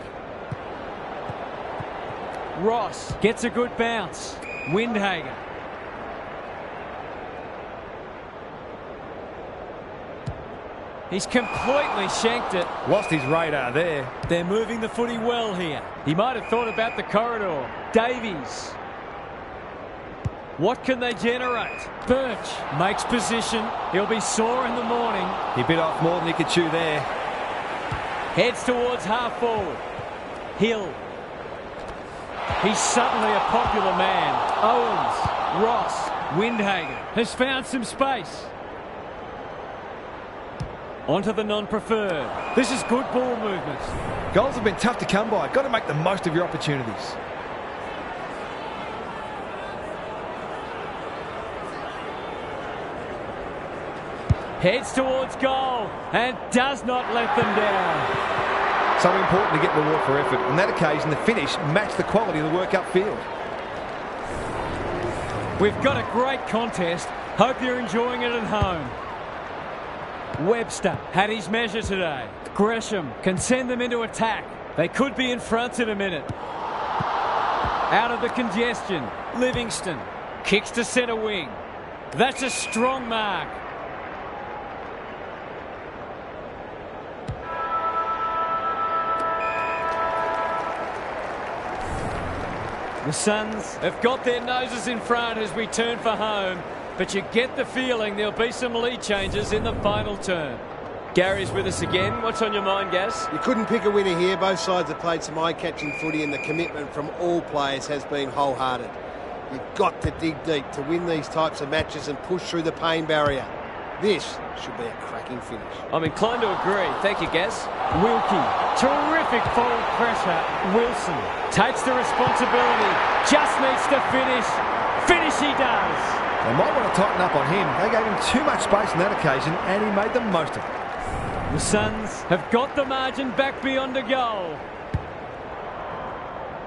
Ross gets a good bounce. Windhager. He's completely shanked it. Lost his radar there. They're moving the footy well here. He might have thought about the corridor. Davies. What can they generate? Birch makes position. He'll be sore in the morning. He bit off more than he could chew there. Heads towards half forward. Hill. He's suddenly a popular man. Owens. Ross. Windhager has found some space. Onto the non-preferred. This is good ball movement. Goals have been tough to come by. Got to make the most of your opportunities. Heads towards goal and does not let them down. So important to get reward for effort. On that occasion, the finish matched the quality of the work upfield. We've got a great contest. Hope you're enjoying it at home. Webster had his measure today. Gresham can send them into attack. They could be in front in a minute. Out of the congestion. Livingston kicks to centre wing. That's a strong mark. The Suns have got their noses in front as we turn for home, but you get the feeling there'll be some lead changes in the final turn. Gary's with us again. What's on your mind, Gaz? You couldn't pick a winner here. Both sides have played some eye-catching footy and the commitment from all players has been wholehearted. You've got to dig deep to win these types of matches and push through the pain barrier. This should be a cracking finish. I'm inclined to agree. Thank you, Gaz. Wilkie, terrific forward pressure. Wilson takes the responsibility. Just needs to finish. Finish he does. They might want to tighten up on him. They gave him too much space on that occasion and he made the most of it. The Suns have got the margin back beyond a goal.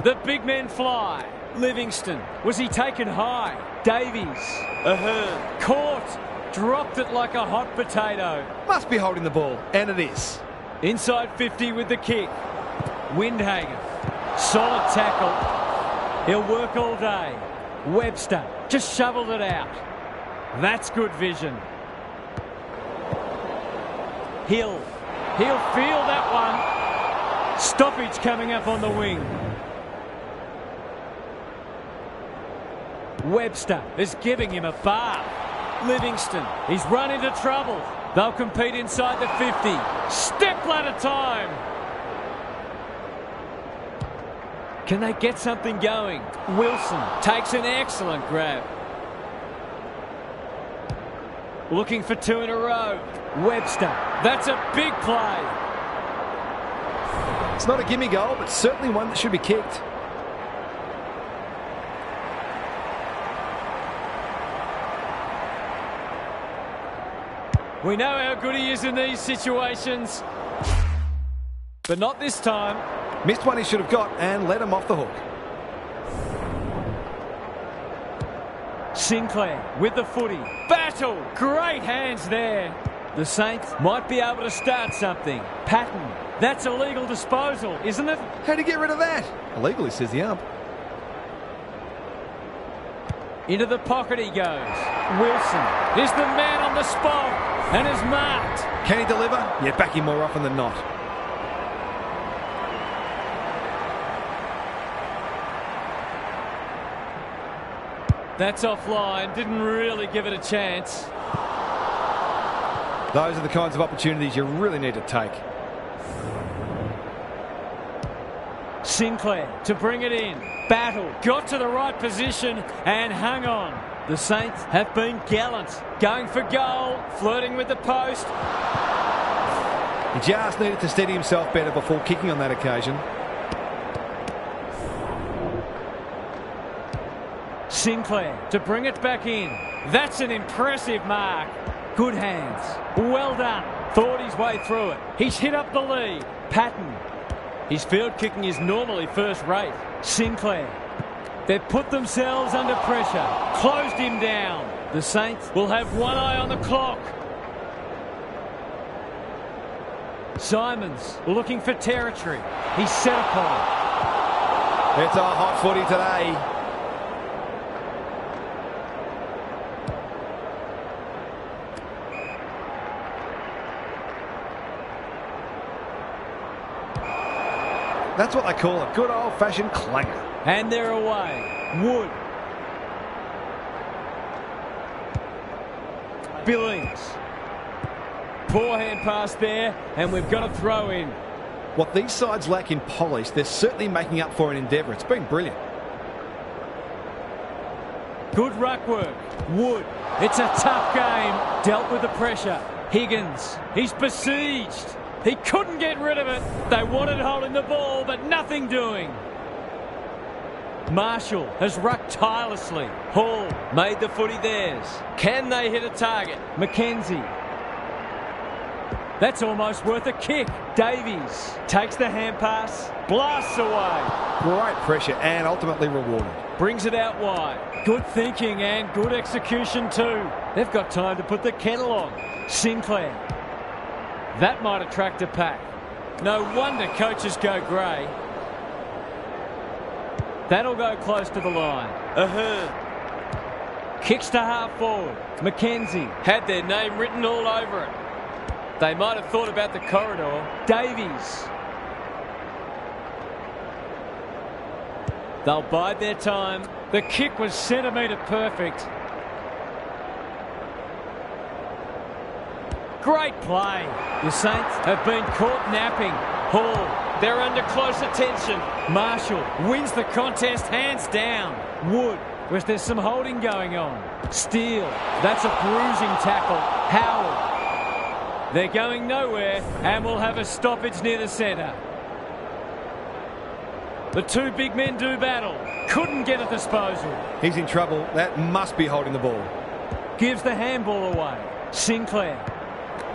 The big men fly. Livingston, was he taken high? Davies, Ahern, caught. Dropped it like a hot potato. Must be holding the ball, and it is. Inside 50 with the kick. Windhager, solid tackle. He'll work all day. Webster just shoveled it out. That's good vision. Hill, he'll feel that one. Stoppage coming up on the wing. Webster is giving him a bath. Livingston, he's run into trouble. They'll compete inside the 50. Step ladder time. Can they get something going? Wilson takes an excellent grab. Looking for two in a row. Webster, that's a big play. It's not a gimme goal, but certainly one that should be kicked. We know how good he is in these situations. But not this time. Missed one he should have got and let him off the hook. Sinclair with the footy. Battle! Great hands there. The Saints might be able to start something. Patton. That's a legal disposal, isn't it? How'd he get rid of that? Illegally, says the ump. Into the pocket he goes. Wilson is the man on the spot and is marked. Can he deliver? Yeah, back him more often than not. That's offline. Didn't really give it a chance. Those are the kinds of opportunities you really need to take. Sinclair to bring it in. Battle. Got to the right position and hung on. The Saints have been gallant. Going for goal. Flirting with the post. He just needed to steady himself better before kicking on that occasion. Sinclair to bring it back in. That's an impressive mark. Good hands. Well done. Thought his way through it. He's hit up the lead. Patton. His field kicking is normally first rate. Sinclair. They've put themselves under pressure. Closed him down. The Saints will have one eye on the clock. Simons looking for territory. He's set upon. It's a hot footy today. That's what they call a good old-fashioned clanger. And they're away. Wood. Billings. Poor hand pass there, and we've got a throw in. What these sides lack in polish, they're certainly making up for in endeavour. It's been brilliant. Good ruck work. Wood. It's a tough game. Dealt with the pressure. Higgins. He's besieged. He couldn't get rid of it. They wanted holding the ball, but nothing doing. Marshall has rucked tirelessly. Hall made the footy theirs. Can they hit a target? McKenzie. That's almost worth a kick. Davies takes the hand pass, blasts away. Great pressure and ultimately rewarded. Brings it out wide. Good thinking and good execution too. They've got time to put the kettle on. Sinclair. That might attract a pack. No wonder coaches go grey. That'll go close to the line. Ahern. Kicks to half forward. McKenzie had their name written all over it. They might have thought about the corridor. Davies. They'll bide their time. The kick was centimetre perfect. Great play. The Saints have been caught napping. Hall, they're under close attention. Marshall wins the contest hands down. Wood, was there some holding going on? Steele, that's a bruising tackle. Howard. They're going nowhere and will have a stoppage near the centre. The two big men do battle. Couldn't get a disposal. He's in trouble. That must be holding the ball. Gives the handball away. Sinclair.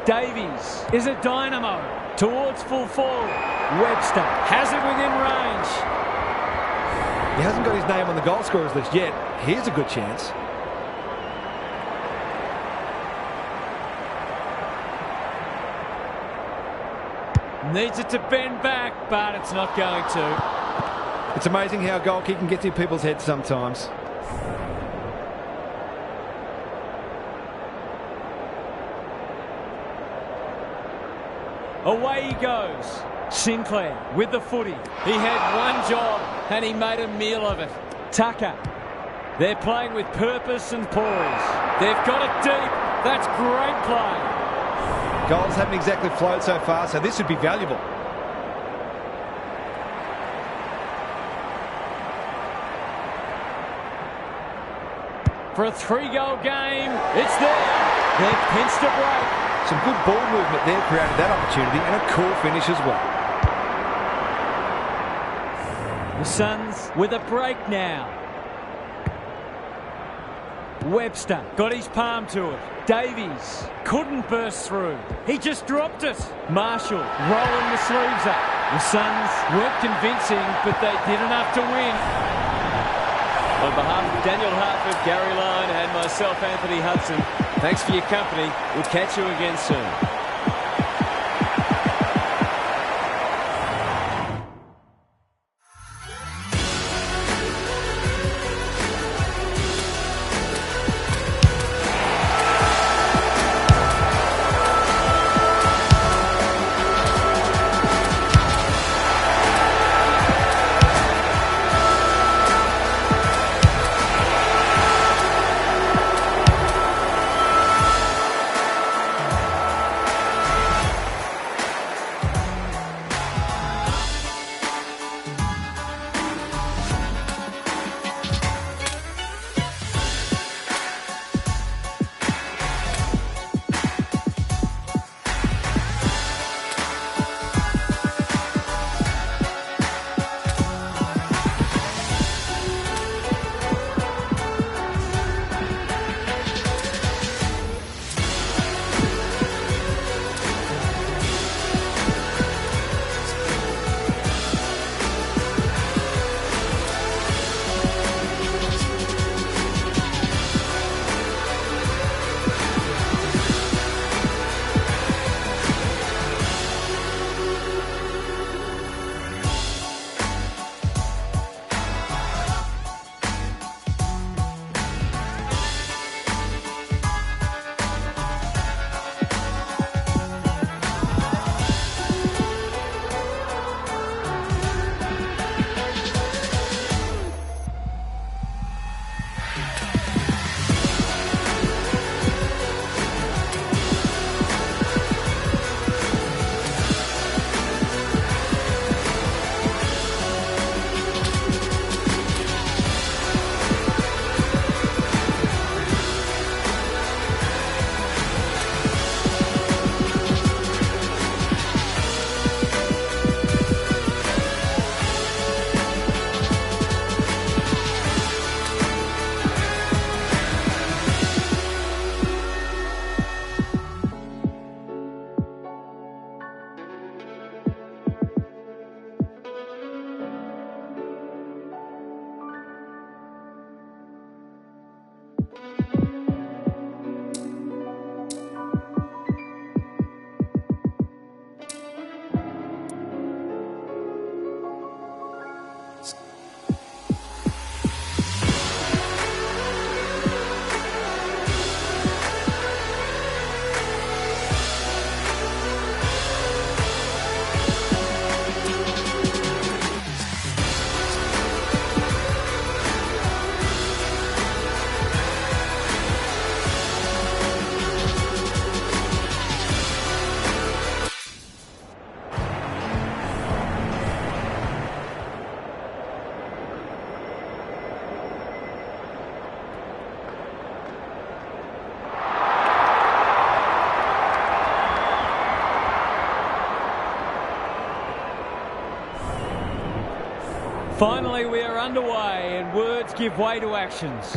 Davies is a dynamo. Towards full forward. Webster has it within range. He hasn't got his name on the goal scorers list yet. Here's a good chance. Needs it to bend back, but it's not going to. It's amazing how goal kicking gets in people's heads sometimes. Away he goes. Sinclair with the footy. He had one job and he made a meal of it. Tucker. They're playing with purpose and poise. They've got it deep. That's great play. Goals haven't exactly flowed so far, so this would be valuable. For a 3-goal game, it's there. They've pinched a break. Some good ball movement there created that opportunity and a cool finish as well. The Suns with a break now. Webster got his palm to it. Davies couldn't burst through. He just dropped it. Marshall rolling the sleeves up. The Suns weren't convincing, but they did enough to win. On behalf of Daniel Hartford, Gary Lyon and myself, Anthony Hudson, thanks for your company. We'll catch you again soon. Finally, we are underway and words give way to actions.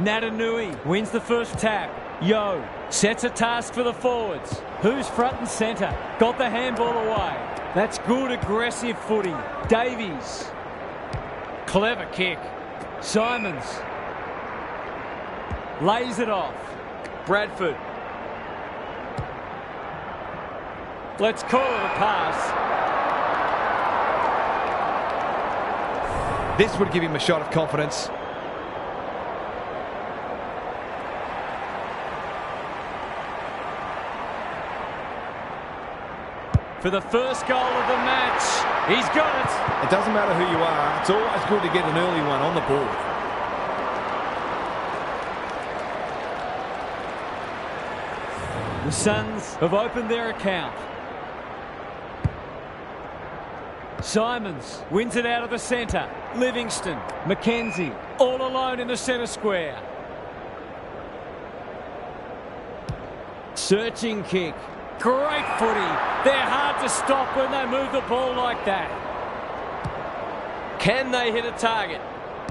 Natanui wins the first tap. Yo sets a task for the forwards. Who's front and centre? Got the handball away. That's good, aggressive footy. Davies. Clever kick. Simons. Lays it off. Bradford. Let's call it a pass. This would give him a shot of confidence. For the first goal of the match, he's got it. It doesn't matter who you are, it's always good to get an early one on the board. The Suns have opened their account. Simons wins it out of the centre. Livingston, McKenzie, all alone in the centre square. Searching kick. Great footy. They're hard to stop when they move the ball like that. Can they hit a target?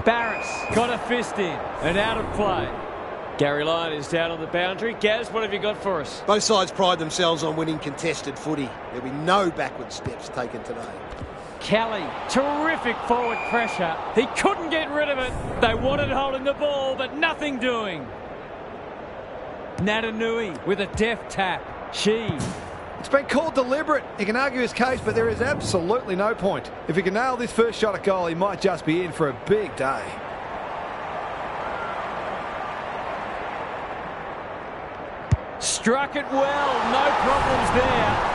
Barris got a fist in and out of play. Gary Lyon is down on the boundary. Gaz, what have you got for us? Both sides pride themselves on winning contested footy. There'll be no backward steps taken today. Kelly, terrific forward pressure. He couldn't get rid of it. They wanted holding the ball, but nothing doing. Natanui with a deft tap. It's been called deliberate. He can argue his case, but there is absolutely no point. If he can nail this first shot at goal, he might just be in for a big day. Struck it well. No problems there.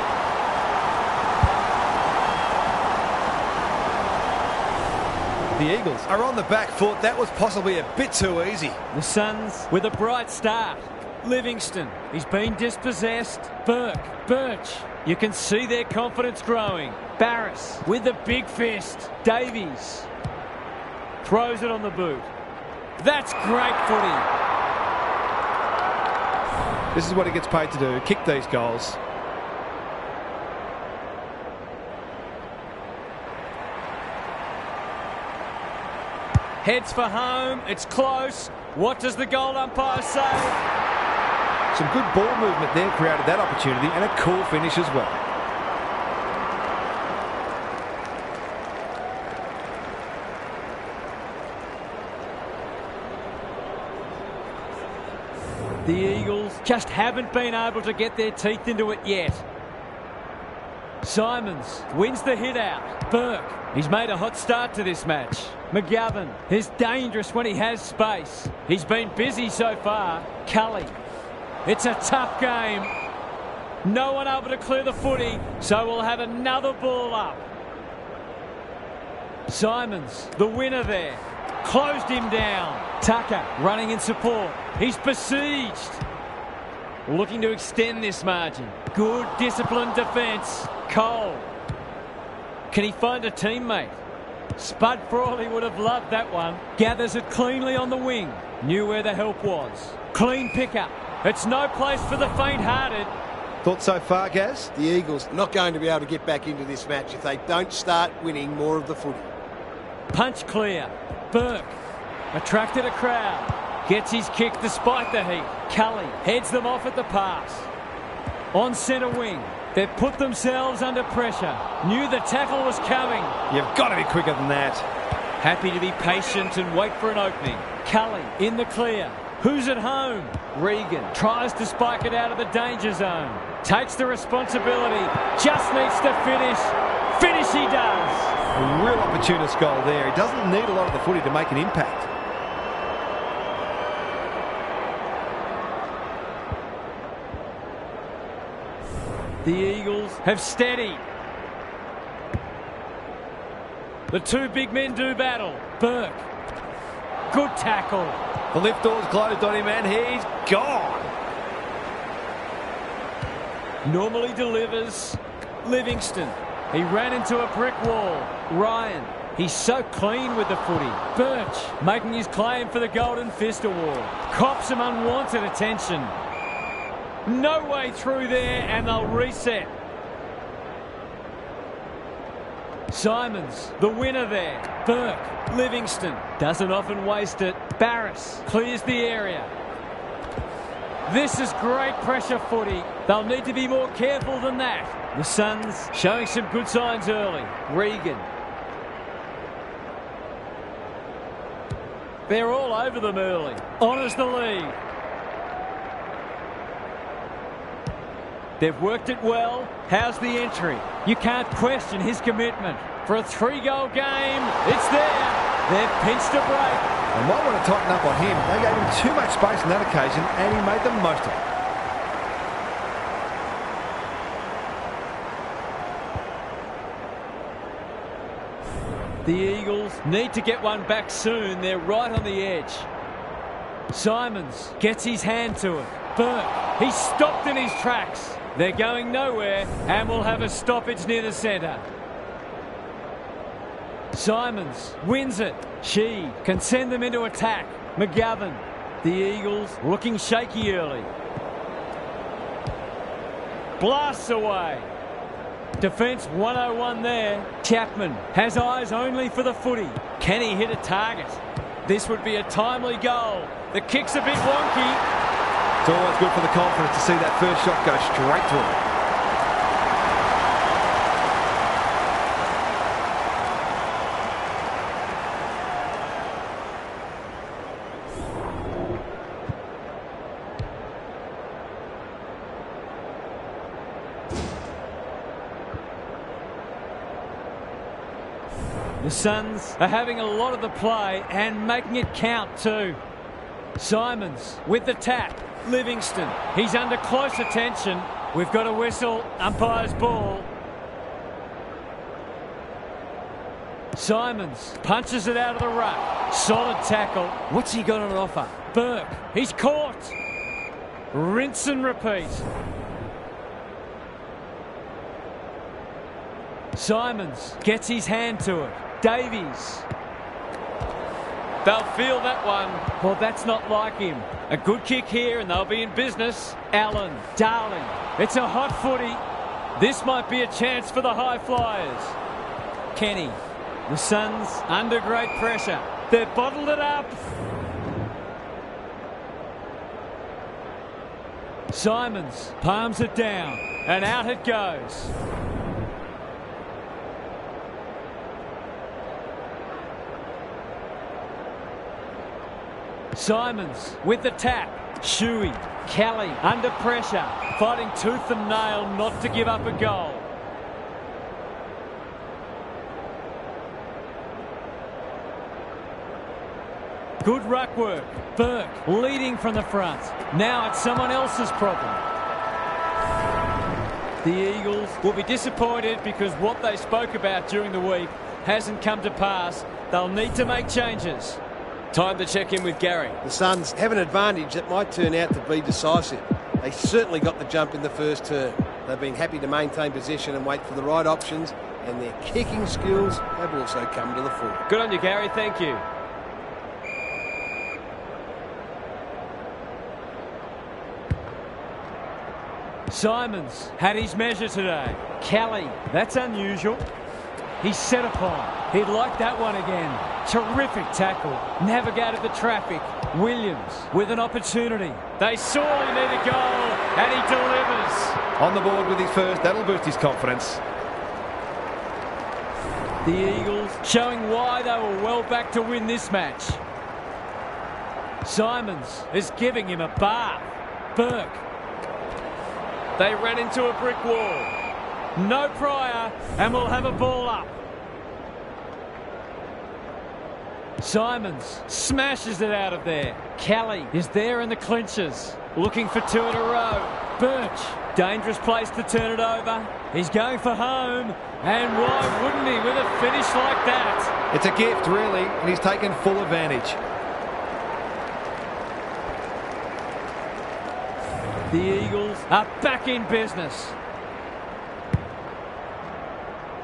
The Eagles are on the back foot. That was possibly a bit too easy. The Suns with a bright start. Livingston, he's been dispossessed. Birch, you can see their confidence growing. Barris with the big fist. Davies throws it on the boot. That's great footy. This is what he gets paid to do, kick these goals. Heads for home. It's close. What does the goal umpire say? Some good ball movement there created that opportunity, and a cool finish as well. The Eagles just haven't been able to get their teeth into it yet. Simons wins the hit out. Burke, he's made a hot start to this match. McGovern is dangerous when he has space. He's been busy so far. Cully, it's a tough game. No one able to clear the footy, so we'll have another ball up. Simons, the winner there. Closed him down. Tucker running in support. He's besieged. Looking to extend this margin. Good disciplined defence. Cole. Can he find a teammate? Spud Frawley would have loved that one. Gathers it cleanly on the wing. Knew where the help was. Clean pickup. It's no place for the faint-hearted. Thoughts so far, Gaz? The Eagles not going to be able to get back into this match if they don't start winning more of the footy. Punch clear. Burke attracted a crowd. Gets his kick despite the heat. Cully heads them off at the pass. On centre wing. They've put themselves under pressure. Knew the tackle was coming. You've got to be quicker than that. Happy to be patient and wait for an opening. Cully in the clear. Who's at home? Regan tries to spike it out of the danger zone. Takes the responsibility. Just needs to finish. Finish he does. A real opportunist goal there. He doesn't need a lot of the footy to make an impact. The Eagles have steadied. The two big men do battle. Burke. Good tackle. The lift door's closed on him and he's gone. Normally delivers. Livingston. He ran into a brick wall. Ryan. He's so clean with the footy. Birch making his claim for the Golden Fist Award. Cops some unwanted attention. No way through there, and they'll reset. Simons, the winner there. Burke, Livingston, doesn't often waste it. Barris clears the area. This is great pressure footy. They'll need to be more careful than that. The Suns showing some good signs early. Regan. They're all over them early. Honours the lead. They've worked it well. How's the entry? You can't question his commitment. For a 3-goal game, it's there. They've pinched a break. They might want to tighten up on him. They gave him too much space on that occasion, and he made the most of it. The Eagles need to get one back soon. They're right on the edge. Simons gets his hand to it. Burke, he's stopped in his tracks. They're going nowhere, and will have a stoppage near the centre. Simons wins it. She can send them into attack. McGovern. The Eagles looking shaky early. Blasts away. Defence 101 there. Chapman has eyes only for the footy. Can he hit a target? This would be a timely goal. The kick's a bit wonky. It's always good for the confidence to see that first shot go straight through. The Suns are having a lot of the play and making it count too. Simons with the tap. Livingston, he's under close attention. We've got a whistle, umpire's ball. Simons punches it out of the ruck. Solid tackle. What's he got on offer? Burke, he's caught. Rinse and repeat. Simons gets his hand to it. Davies. They'll feel that one. Well, that's not like him. A good kick here and they'll be in business. Allen, Darling. It's a hot footy. This might be a chance for the high flyers. Kenny. The Suns under great pressure. They've bottled it up. Simons palms it down and out it goes. Simons with the tap. Shuey. Kelly under pressure. Fighting tooth and nail not to give up a goal. Good ruck work. Burke leading from the front. Now it's someone else's problem. The Eagles will be disappointed because what they spoke about during the week hasn't come to pass. They'll need to make changes. Time to check in with Gary. The Suns have an advantage that might turn out to be decisive. They certainly got the jump in the first term. They've been happy to maintain possession and wait for the right options, and their kicking skills have also come to the fore. Good on you, Gary. Thank you. Simons had his measure today. Kelly, that's unusual. He's set upon. He'd like that one again. Terrific tackle. Navigated the traffic. Williams with an opportunity. They sorely need a goal, and he delivers. On the board with his first, that'll boost his confidence. The Eagles showing why they were well back to win this match. Simons is giving him a bath. Burke. They ran into a brick wall. No prior, and we'll have a ball up. Simons smashes it out of there. Kelly is there in the clinches, looking for two in a row. Birch, dangerous place to turn it over. He's going for home, and why wouldn't he with a finish like that? It's a gift, really, and he's taken full advantage. The Eagles are back in business.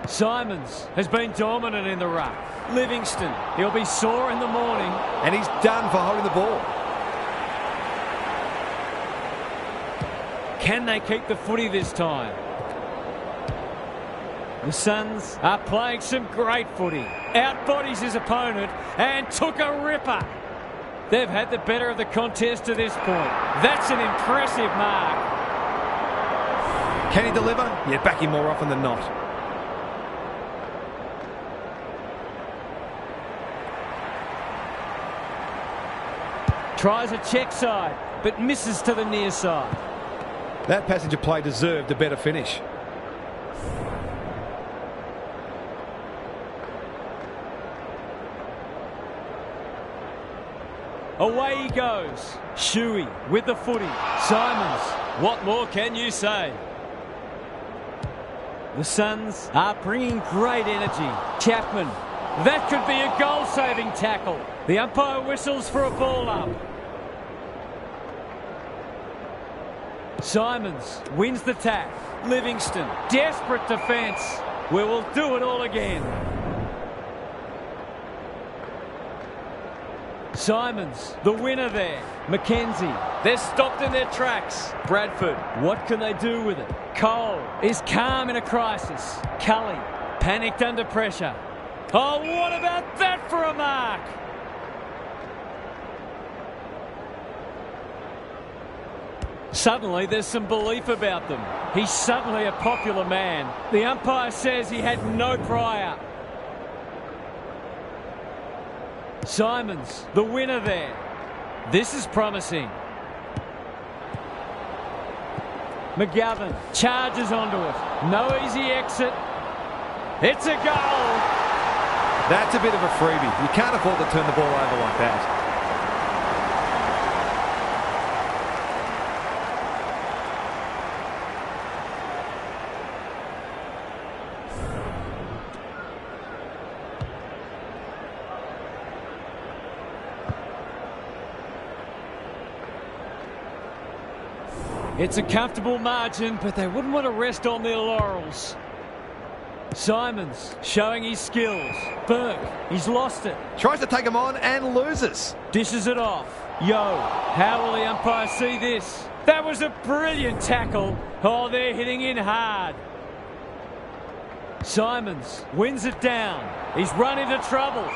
Simons has been dominant in the ruck. Livingston, he'll be sore in the morning. And he's done for holding the ball. Can they keep the footy this time? The Suns are playing some great footy. Outbodies his opponent and took a ripper. They've had the better of the contest to this point. That's an impressive mark. Can he deliver? Yeah, back him more often than not. Tries a check side, but misses to the near side. That passage of play deserved a better finish. Away he goes. Shuey with the footy. Simons, what more can you say? The Suns are bringing great energy. Chapman, that could be a goal-saving tackle. The umpire whistles for a ball up. Simons wins the tap. Livingston, desperate defence. We will do it all again. Simons, the winner there. McKenzie, they're stopped in their tracks. Bradford, what can they do with it? Cole is calm in a crisis. Cully, panicked under pressure. Oh, what about that for a mark? Suddenly there's some belief about them. He's suddenly a popular man. The umpire says he had no prior. Simons, the winner there. This is promising. McGovern charges onto it. No easy exit. It's a goal. That's a bit of a freebie. You can't afford to turn the ball over like that. It's a comfortable margin, but they wouldn't want to rest on their laurels. Simons showing his skills. Burke, he's lost it. Tries to take him on and loses. Dishes it off. Yo, how will the umpire see this? That was a brilliant tackle. Oh, they're hitting in hard. Simons wins it down. He's run into trouble.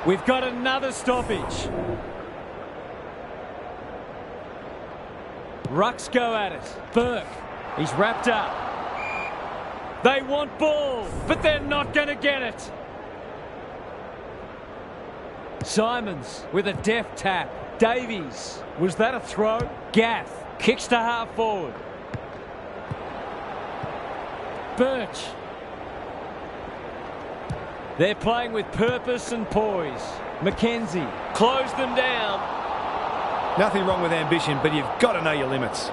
We've got another stoppage. Rucks go at it. Burke, he's wrapped up. They want ball, but they're not going to get it. Simons with a deft tap. Davies, was that a throw? Gaff kicks to half forward. Birch. They're playing with purpose and poise. McKenzie closed them down. Nothing wrong with ambition, but you've got to know your limits.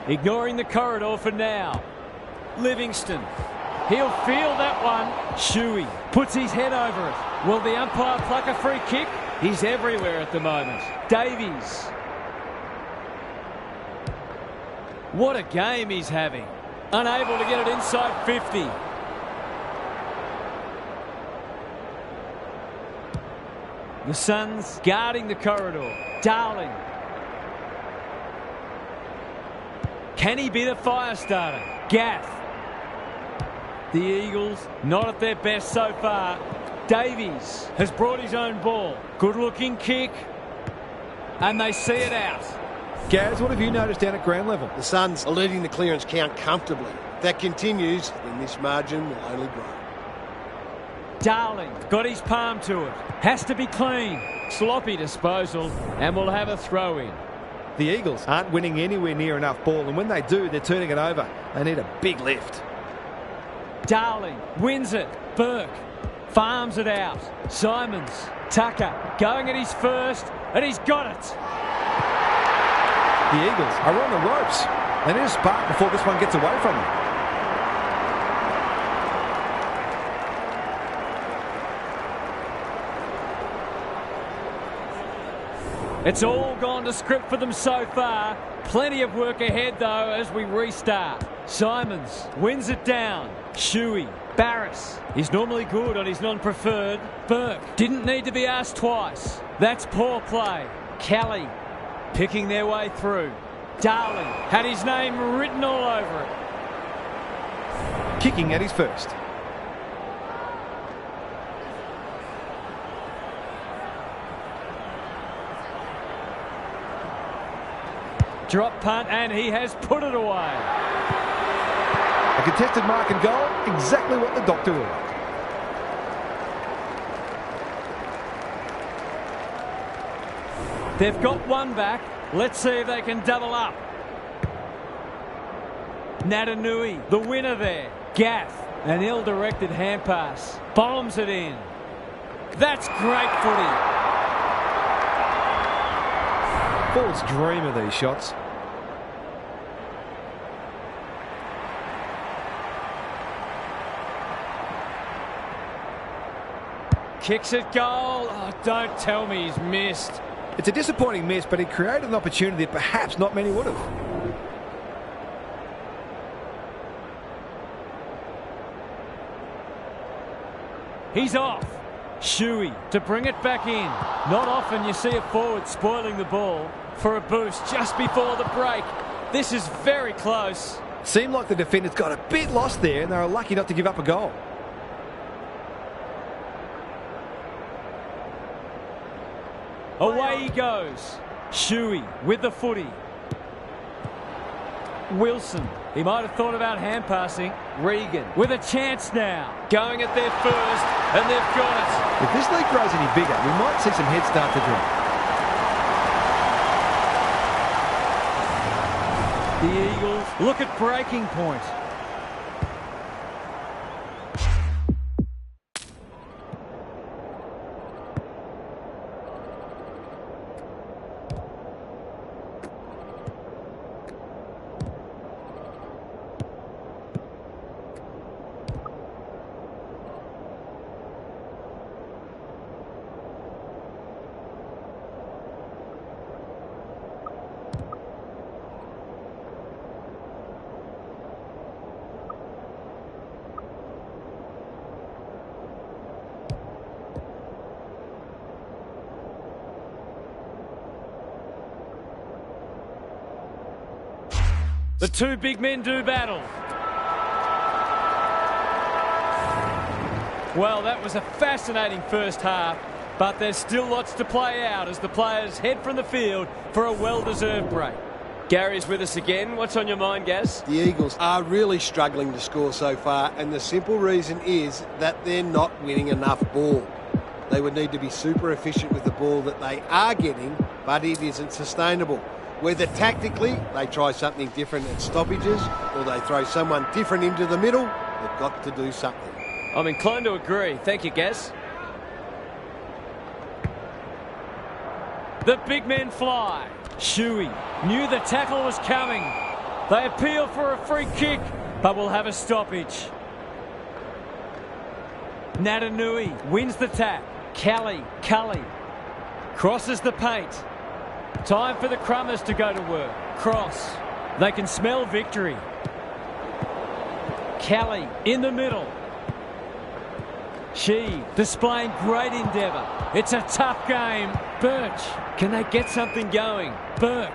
Ignoring the corridor for now. Livingston. He'll feel that one. Shuey puts his head over it. Will the umpire pluck a free kick? He's everywhere at the moment. Davies. What a game he's having. Unable to get it inside 50. The Suns guarding the corridor. Darling. Can he be the fire starter? Gaff. The Eagles not at their best so far. Davies has brought his own ball. Good looking kick. And they see it out. Gaz, what have you noticed down at ground level? The Suns are leading the clearance count comfortably. If that continues, then this margin will only grow. Darling got his palm to it. Has to be clean. Sloppy disposal, and we'll have a throw in. The Eagles aren't winning anywhere near enough ball, and when they do, they're turning it over. They need a big lift. Darling wins it. Burke farms it out. Simons, Tucker going at his first, and he's got it. The Eagles are on the ropes. They need a spark before this one gets away from them. It's all gone to script for them so far. Plenty of work ahead, though, as we restart. Simons wins it down. Shuey. Barris is normally good on his non-preferred. Burke didn't need to be asked twice. That's poor play. Kelly picking their way through. Darling had his name written all over it. Kicking at his first. Drop punt, and he has put it away. A contested mark and goal, exactly what the doctor ordered. They've got one back. Let's see if they can double up. Natanui, the winner there. Gaff, an ill-directed hand pass. Bombs it in. That's great footy. Bulls dream of these shots. Kicks it goal. Oh, don't tell me he's missed. It's a disappointing miss, but he created an opportunity that perhaps not many would have. He's off. Shuey to bring it back in. Not often you see a forward spoiling the ball for a boost just before the break. This is very close. Seemed like the defenders got a bit lost there, and they were lucky not to give up a goal. Away he goes. Shuey with the footy. Wilson. He might have thought about hand passing. Regan with a chance now. Going at their first, and they've got it. If this league grows any bigger, we might see some heads start to drop. The Eagles look at breaking point. The two big men do battle. Well, that was a fascinating first half, but there's still lots to play out as the players head from the field for a well-deserved break. Gary's with us again. What's on your mind, Gaz? The Eagles are really struggling to score so far, and the simple reason is that they're not winning enough ball. They would need to be super efficient with the ball that they are getting, but it isn't sustainable. Whether tactically they try something different at stoppages or they throw someone different into the middle, they've got to do something. I'm inclined to agree. Thank you, Gaz. The big men fly. Shuey knew the tackle was coming. They appeal for a free kick, but will have a stoppage. Natanui wins the tap. Cully crosses the paint. Time for the Crummers to go to work. Cross. They can smell victory. Kelly in the middle. She displaying great endeavour. It's a tough game. Birch. Can they get something going? Burke.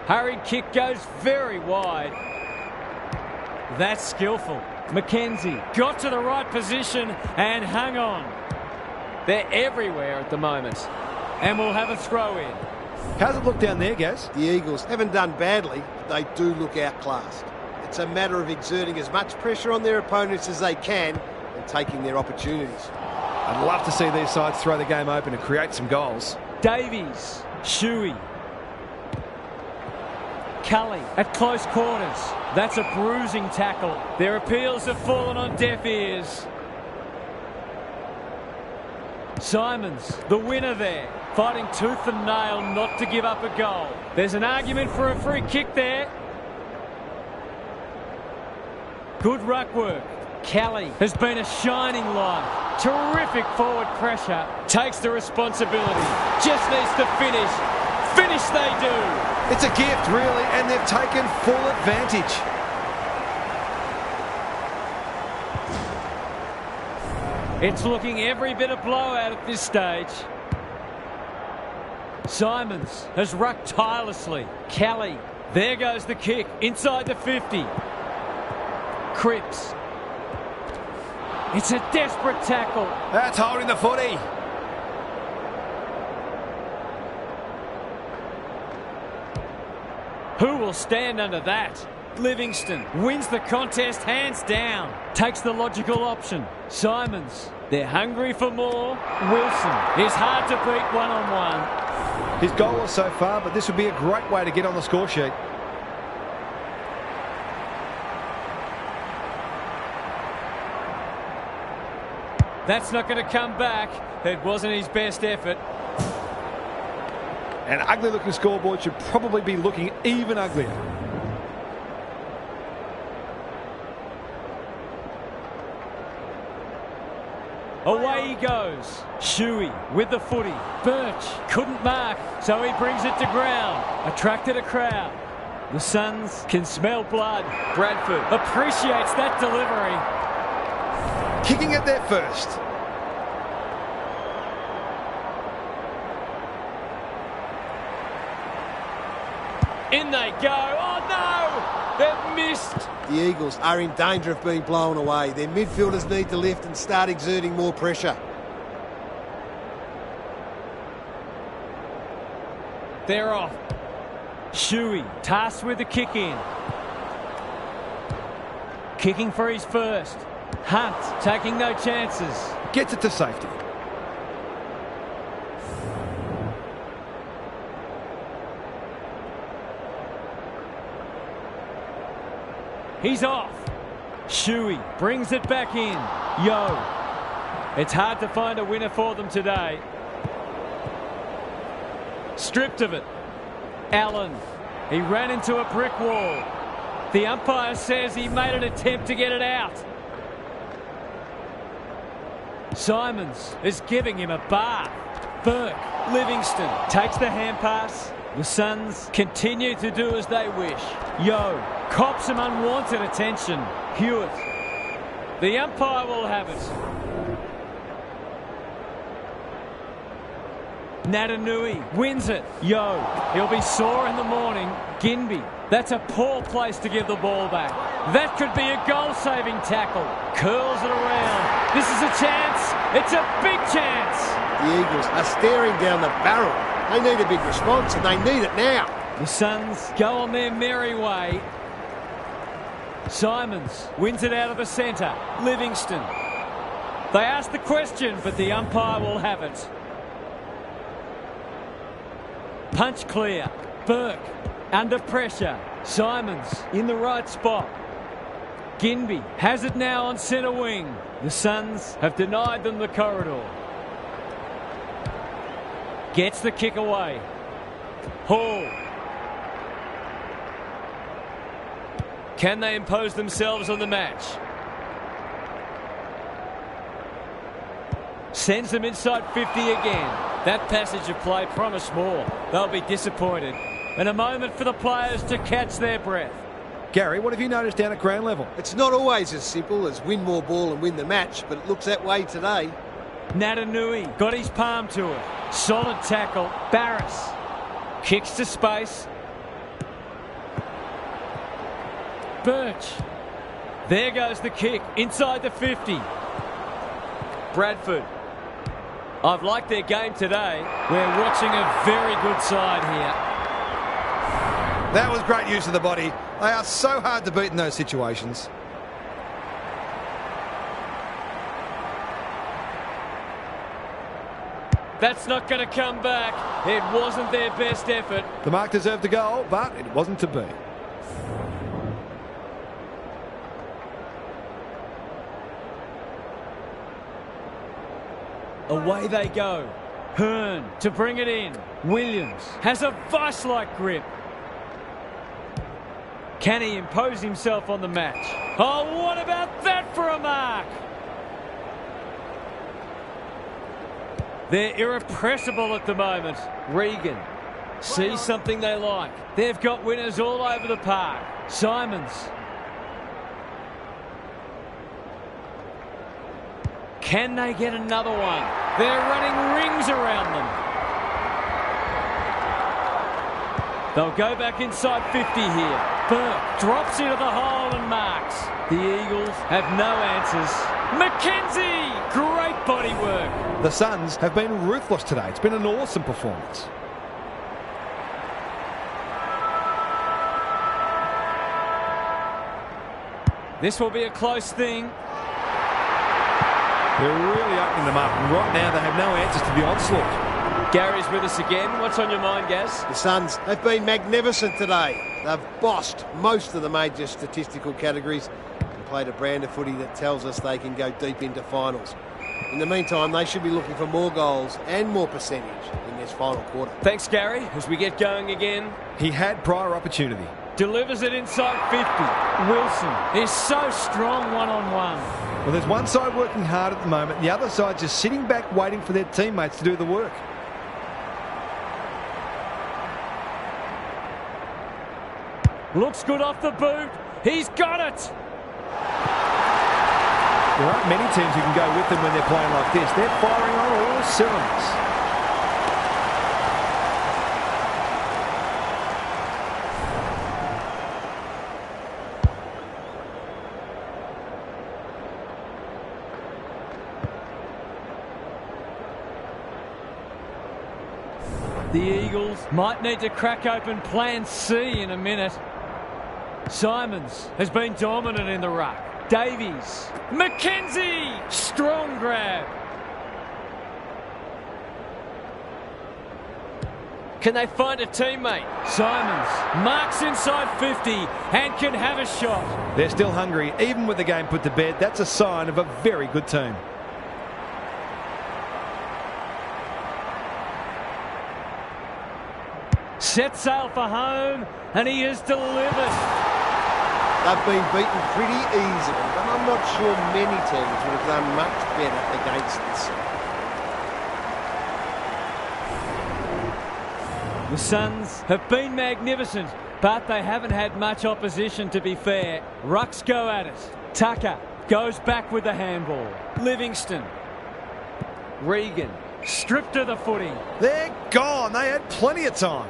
Hurried kick goes very wide. That's skillful. Mackenzie got to the right position and hung on. They're everywhere at the moment. And we'll have a throw in. How's it look down there, Gaz? The Eagles haven't done badly, but they do look outclassed. It's a matter of exerting as much pressure on their opponents as they can and taking their opportunities. I'd love to see these sides throw the game open and create some goals. Davies, Shuey. Cully at close quarters. That's a bruising tackle. Their appeals have fallen on deaf ears. Simons, the winner there, fighting tooth and nail not to give up a goal. There's an argument for a free kick there. Good ruck work. Kelly has been a shining light. Terrific forward pressure. Takes the responsibility. Just needs to finish. Finish they do. It's a gift, really, and they've taken full advantage. It's looking every bit a blowout at this stage. Simons has rucked tirelessly. Kelly, there goes the kick, inside the 50. Cripps. It's a desperate tackle. That's holding the footy. Who will stand under that? Livingston wins the contest hands down. Takes the logical option. Simons, they're hungry for more. Wilson is hard to beat one-on-one. His goal was so far, but this would be a great way to get on the score sheet. That's not going to come back. It wasn't his best effort. An ugly-looking scoreboard should probably be looking even uglier. Away he goes. Shuey with the footy. Birch couldn't mark, so he brings it to ground. Attracted a crowd. The Suns can smell blood. Bradford appreciates that delivery. Kicking it there first. In they go. Oh, no! They've missed. The Eagles are in danger of being blown away. Their midfielders need to lift and start exerting more pressure. They're off. Shuey tasked with the kick in. Kicking for his first. Hunt taking no chances. Gets it to safety. He's off. Shuey brings it back in. Yo. It's hard to find a winner for them today. Stripped of it. Allen. He ran into a brick wall. The umpire says he made an attempt to get it out. Simons is giving him a bath. Burke. Livingston takes the hand pass. The Suns continue to do as they wish. Yo cops some unwanted attention. Hewitt. The umpire will have it. Natanui wins it. Yo, he'll be sore in the morning. Ginby. That's a poor place to give the ball back. That could be a goal-saving tackle. Curls it around. This is a chance. It's a big chance. The Eagles are staring down the barrel. They need a big response, and they need it now. The Suns go on their merry way. Simons wins it out of the centre. Livingston. They ask the question, but the umpire will have it. Punch clear. Burke under pressure. Simons in the right spot. Ginby has it now on centre wing. The Suns have denied them the corridor. Gets the kick away. Hall. Can they impose themselves on the match? Sends them inside 50 again. That passage of play promised more. They'll be disappointed. And a moment for the players to catch their breath. Gary, what have you noticed down at ground level? It's not always as simple as win more ball and win the match, but it looks that way today. Natanui got his palm to it. Solid tackle. Barris kicks to space. Birch. There goes the kick inside the 50. Bradford. I've liked their game today. We're watching a very good side here. That was great use of the body. They are so hard to beat in those situations. That's not going to come back. It wasn't their best effort. The mark deserved a goal, but it wasn't to be. Away they go. Hearn to bring it in. Williams has a vice-like grip. Can he impose himself on the match? Oh, what about that for a mark? They're irrepressible at the moment. Regan sees something they like. They've got winners all over the park. Simons. Can they get another one? They're running rings around them. They'll go back inside 50 here. Burke drops into the hole and marks. The Eagles have no answers. McKenzie! Great body work. The Suns have been ruthless today. It's been an awesome performance. This will be a close thing. They're really opening them up. And right now they have no answers to the onslaught. Gary's with us again. What's on your mind, Gaz? The Suns have been magnificent today. They've bossed most of the major statistical categories and played a brand of footy that tells us they can go deep into finals. In the meantime, they should be looking for more goals and more percentage in this final quarter. Thanks, Gary. As we get going again. He had prior opportunity. Delivers it inside 50. Wilson is so strong one-on-one. Well, there's one side working hard at the moment. The other side just sitting back waiting for their teammates to do the work. Looks good off the boot. He's got it. There aren't many teams who can go with them when they're playing like this. They're firing on all cylinders. The Eagles might need to crack open plan C in a minute. Simons has been dominant in the ruck. Davies. McKenzie! Strong grab. Can they find a teammate? Simons marks inside 50 and can have a shot. They're still hungry, even with the game put to bed. That's a sign of a very good team. Set sail for home, and he has delivered. They've been beaten pretty easily, but I'm not sure many teams would have done much better against this. The Suns have been magnificent, but they haven't had much opposition, to be fair. Rucks go at it. Tucker goes back with the handball. Livingston. Regan stripped of the footing. They're gone. They had plenty of time.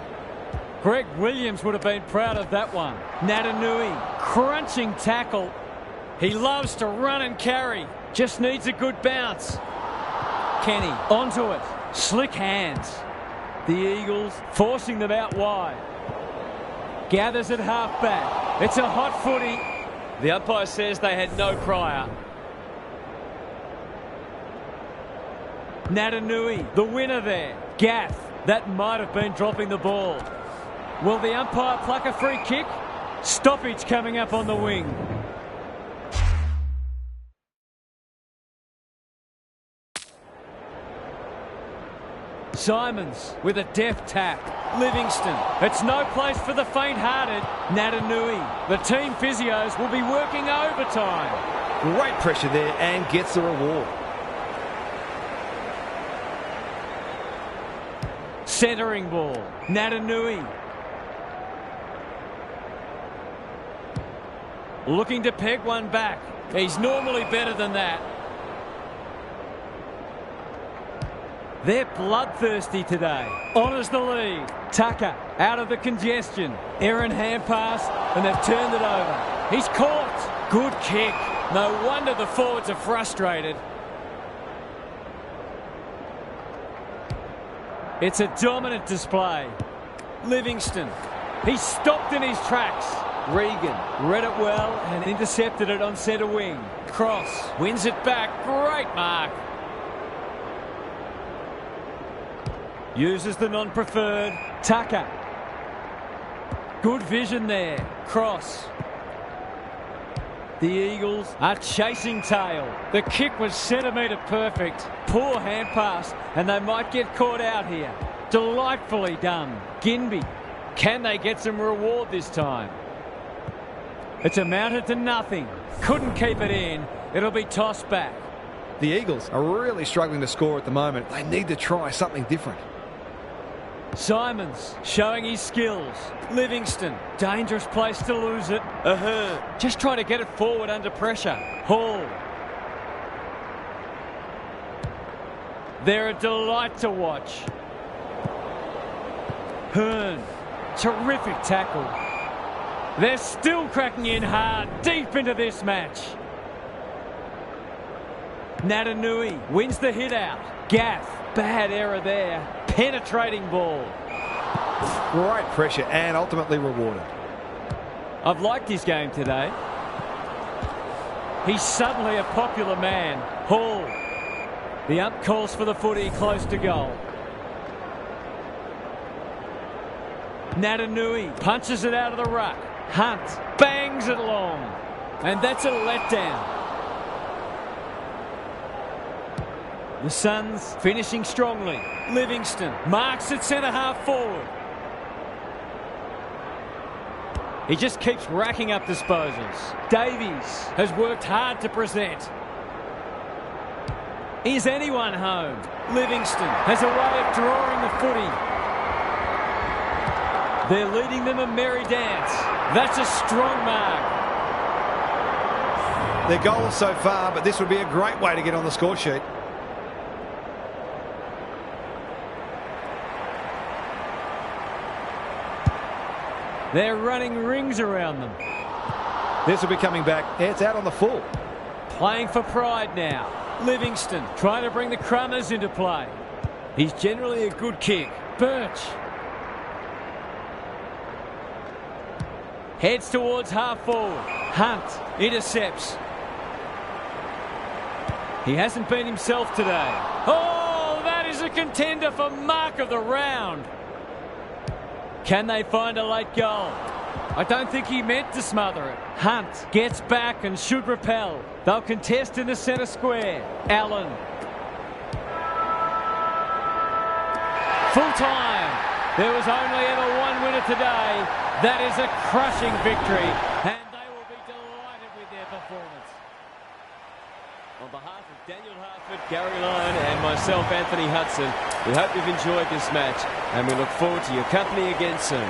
Greg Williams would have been proud of that one. Natanui, crunching tackle. He loves to run and carry. Just needs a good bounce. Kenny onto it. Slick hands. The Eagles forcing them out wide. Gathers at half-back. It's a hot footy. The umpire says they had no prior. Natanui, the winner there. Gaff, that might have been dropping the ball. Will the umpire pluck a free kick? Stoppage coming up on the wing. Simons with a deft tap. Livingston. It's no place for the faint-hearted. Natanui. The team physios will be working overtime. Great pressure there and gets the reward. Centering ball. Natanui. Looking to peg one back. He's normally better than that. They're bloodthirsty today. Honours the lead. Tucker out of the congestion. Errant hand pass, and they've turned it over. He's caught. Good kick. No wonder the forwards are frustrated. It's a dominant display. Livingston. He's stopped in his tracks. Regan read it well and intercepted it on centre wing. Cross wins it back. Great mark. Uses the non-preferred. Tucker. Good vision there. Cross. The Eagles are chasing tail. The kick was centimetre perfect. Poor hand pass, and they might get caught out here. Delightfully done. Ginbey. Can they get some reward this time? It's amounted to nothing. Couldn't keep it in. It'll be tossed back. The Eagles are really struggling to score at the moment. They need to try something different. Simons showing his skills. Livingston, dangerous place to lose it. Ahern just trying to get it forward under pressure. Hall. They're a delight to watch. Hearn, terrific tackle. They're still cracking in hard, deep into this match. Natanui wins the hit out. Gaff, bad error there. Penetrating ball. Great pressure and ultimately rewarded. I've liked his game today. He's suddenly a popular man. Hall. The ump calls for the footy close to goal. Natanui punches it out of the ruck. Hunt bangs it long. And that's a letdown. The Suns finishing strongly. Livingston marks at centre-half forward. He just keeps racking up disposals. Davies has worked hard to present. Is anyone home? Livingston has a way of drawing the footy. They're leading them a merry dance. That's a strong mark. Their goal is so far, but this would be a great way to get on the score sheet. They're running rings around them. This will be coming back. It's out on the full. Playing for pride now. Livingston trying to bring the Crummers into play. He's generally a good kick. Birch. Heads towards half forward. Hunt intercepts. He hasn't been himself today. Oh, that is a contender for mark of the round. Can they find a late goal? I don't think he meant to smother it. Hunt gets back and should repel. They'll contest in the centre square. Allen. Full time. There was only ever one winner today. That is a crushing victory. And they will be delighted with their performance. On behalf of Daniel Hartford, Gary Lyon and myself, Anthony Hudson, we hope you've enjoyed this match and we look forward to your company again soon.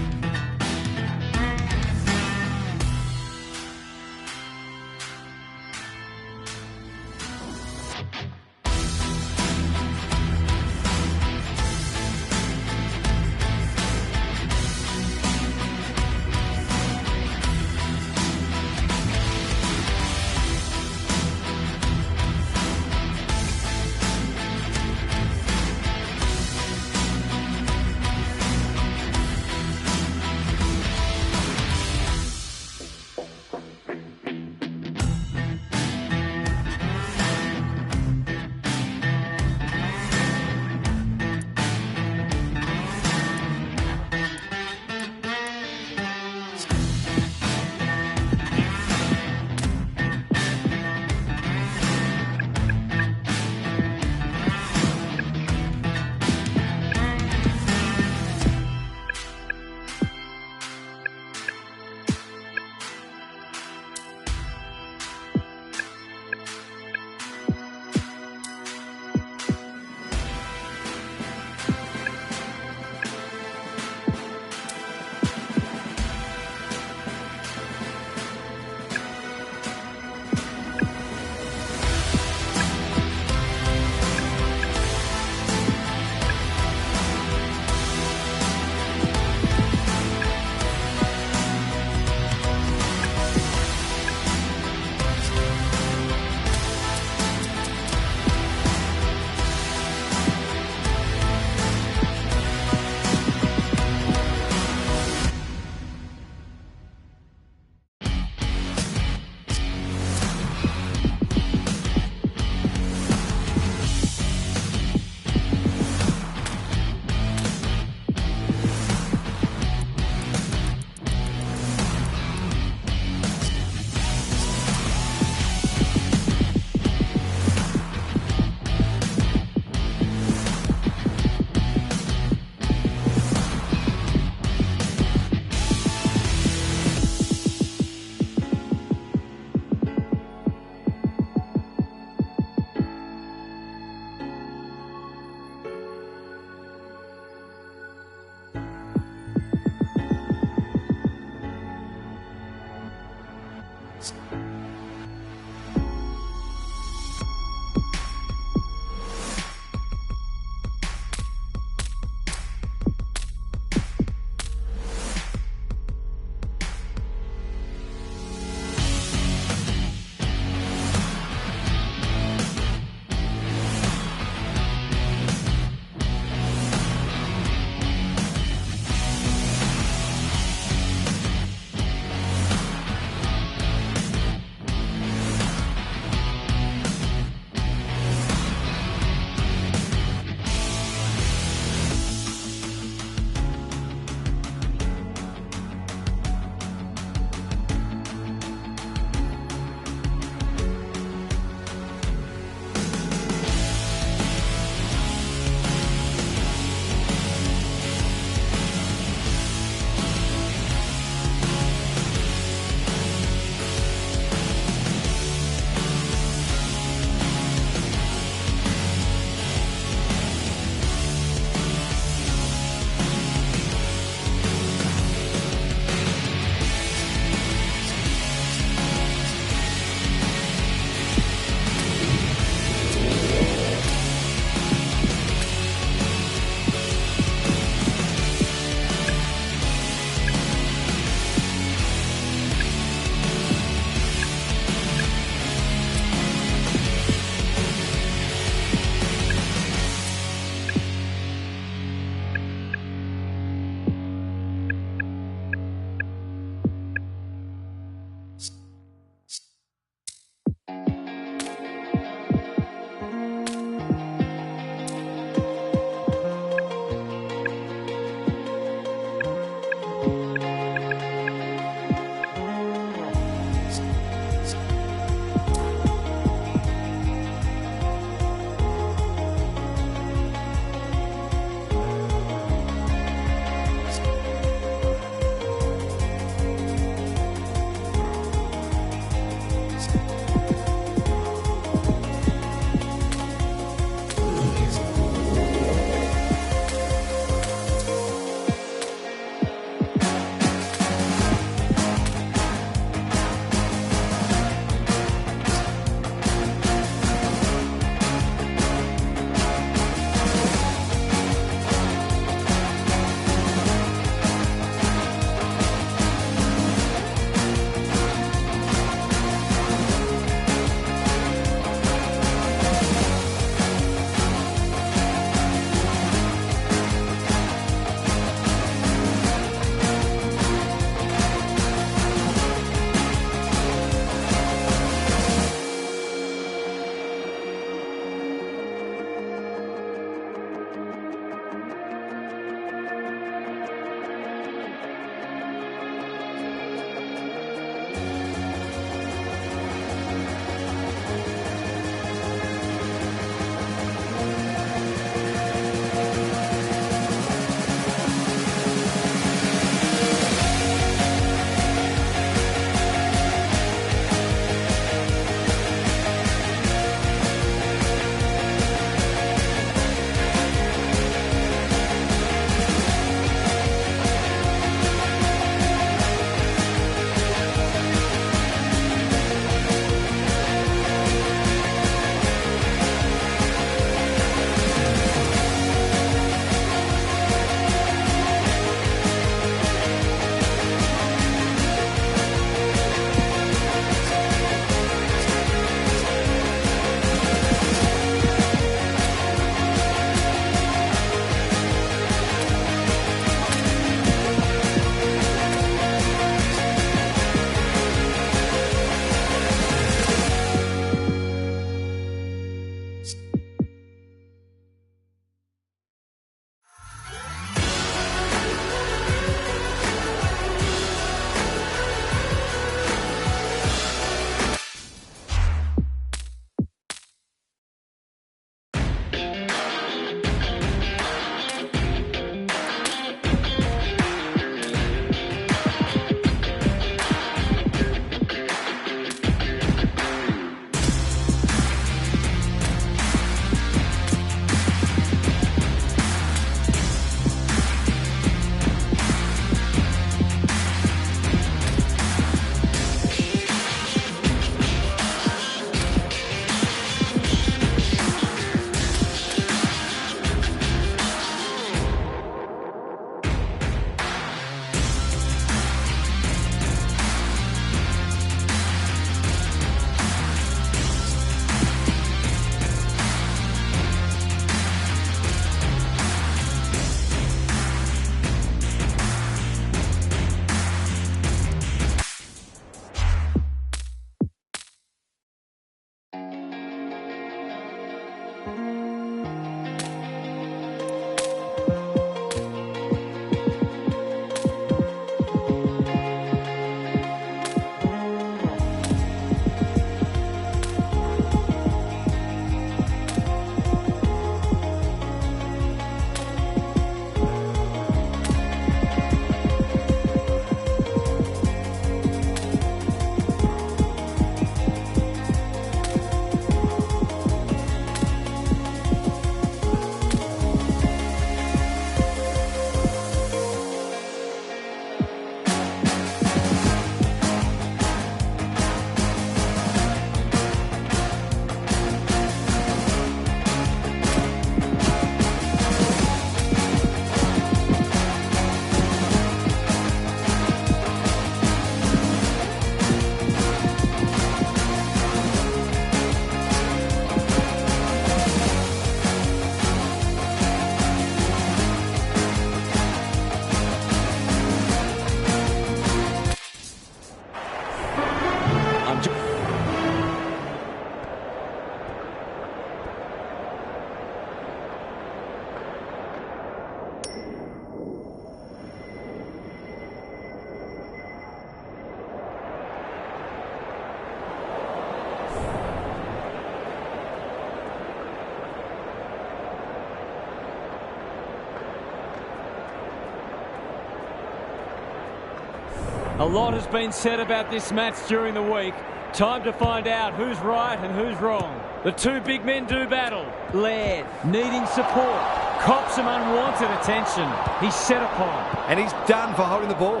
A lot has been said about this match during the week. Time to find out who's right and who's wrong. The two big men do battle. Laird needing support. Cops some unwanted attention. He's set upon. And he's done for holding the ball.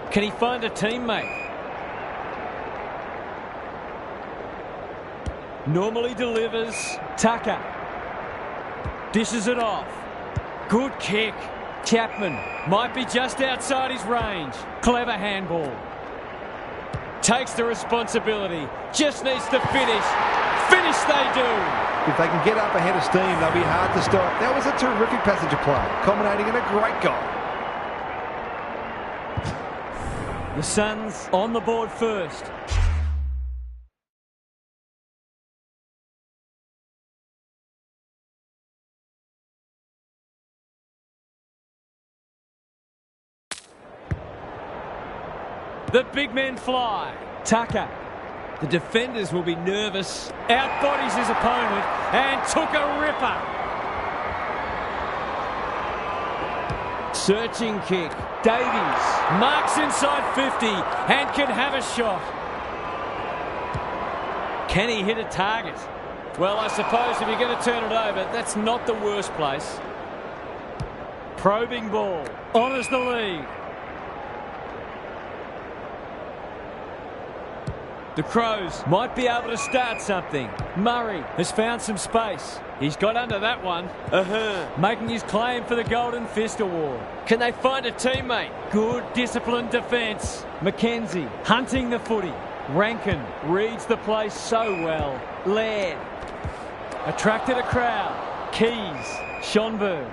Can he find a teammate? Normally delivers. Tucker. Dishes it off. Good kick. Chapman might be just outside his range. Clever handball. Takes the responsibility. Just needs to finish. Finish they do. If they can get up ahead of steam, they'll be hard to stop. That was a terrific passage of play, culminating in a great goal. The Suns on the board first. The big men fly. Tucker. The defenders will be nervous. Outbodies his opponent and took a ripper. Searching kick. Davies marks inside 50 and can have a shot. Can he hit a target? Well, I suppose if you're going to turn it over, that's not the worst place. Probing ball. Honours the lead. The Crows might be able to start something. Murray has found some space. He's got under that one. Making his claim for the Golden Fist Award. Can they find a teammate? Good disciplined defence. McKenzie hunting the footy. Rankin reads the play so well. Laird attracted a crowd. Keys. Schonberg.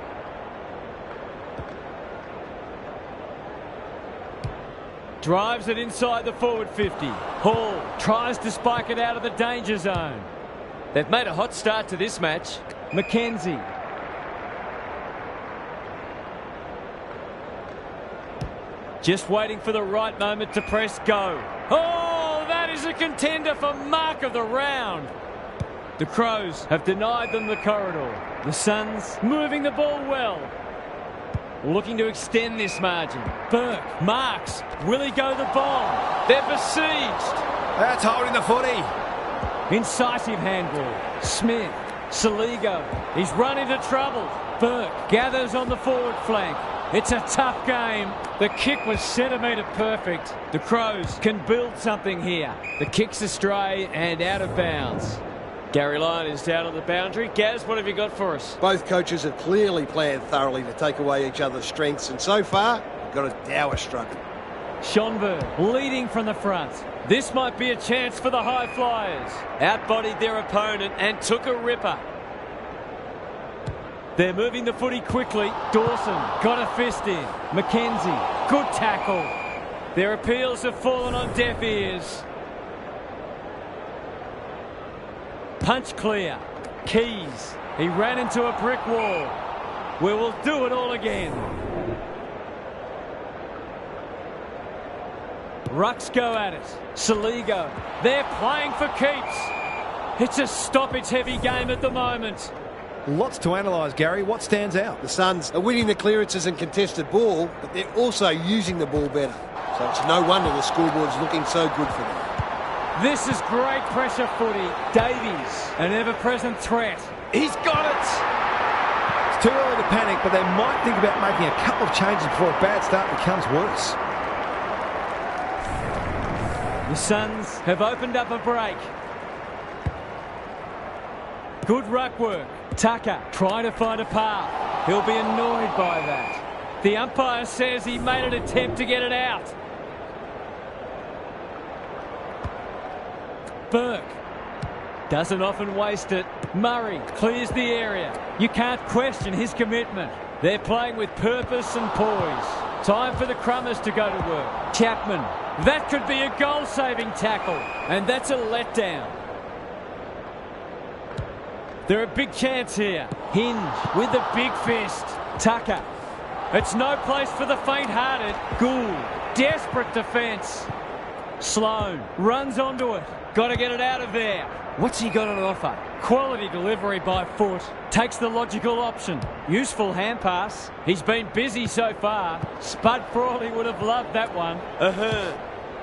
Drives it inside the forward 50. Hall tries to spike it out of the danger zone. They've made a hot start to this match. McKenzie. Just waiting for the right moment to press go. Oh, that is a contender for mark of the round. The Crows have denied them the corridor. The Suns moving the ball well. Looking to extend this margin. Burke marks. Will he go the bomb? They're besieged. That's holding the footy. Incisive handball. Smith. Saligo. He's run into trouble. Burke gathers on the forward flank. It's a tough game. The kick was centimetre perfect. The Crows can build something here. The kick's astray and out of bounds. Gary Lyon is down on the boundary. Gaz, what have you got for us? Both coaches have clearly planned thoroughly to take away each other's strengths, and so far, we've got a dour struggle. Schonberg leading from the front. This might be a chance for the High Flyers. Outbodied their opponent and took a ripper. They're moving the footy quickly. Dawson got a fist in. McKenzie, good tackle. Their appeals have fallen on deaf ears. Punch clear. Keys. He ran into a brick wall. We will do it all again. Rucks go at it. Saligo. They're playing for keeps. It's a stoppage-heavy game at the moment. Lots to analyse, Gary. What stands out? The Suns are winning the clearances and contested ball, but they're also using the ball better. So it's no wonder the scoreboard's looking so good for them. This is great pressure footy. Davies, an ever-present threat. He's got it! It's too early to panic, but they might think about making a couple of changes before a bad start becomes worse. The Suns have opened up a break. Good ruck work. Tucker trying to find a path. He'll be annoyed by that. The umpire says he made an attempt to get it out. Burke doesn't often waste it. Murray clears the area. You can't question his commitment. They're playing with purpose and poise. Time for the Crummers to go to work. Chapman, that could be a goal-saving tackle, and that's a letdown. They're a big chance here. Hinge with the big fist. Tucker. It's no place for the faint-hearted. Gould, desperate defence. Sloan runs onto it. Got to get it out of there. What's he got on offer? Quality delivery by foot. Takes the logical option. Useful hand pass. He's been busy so far. Spud Frawley would have loved that one.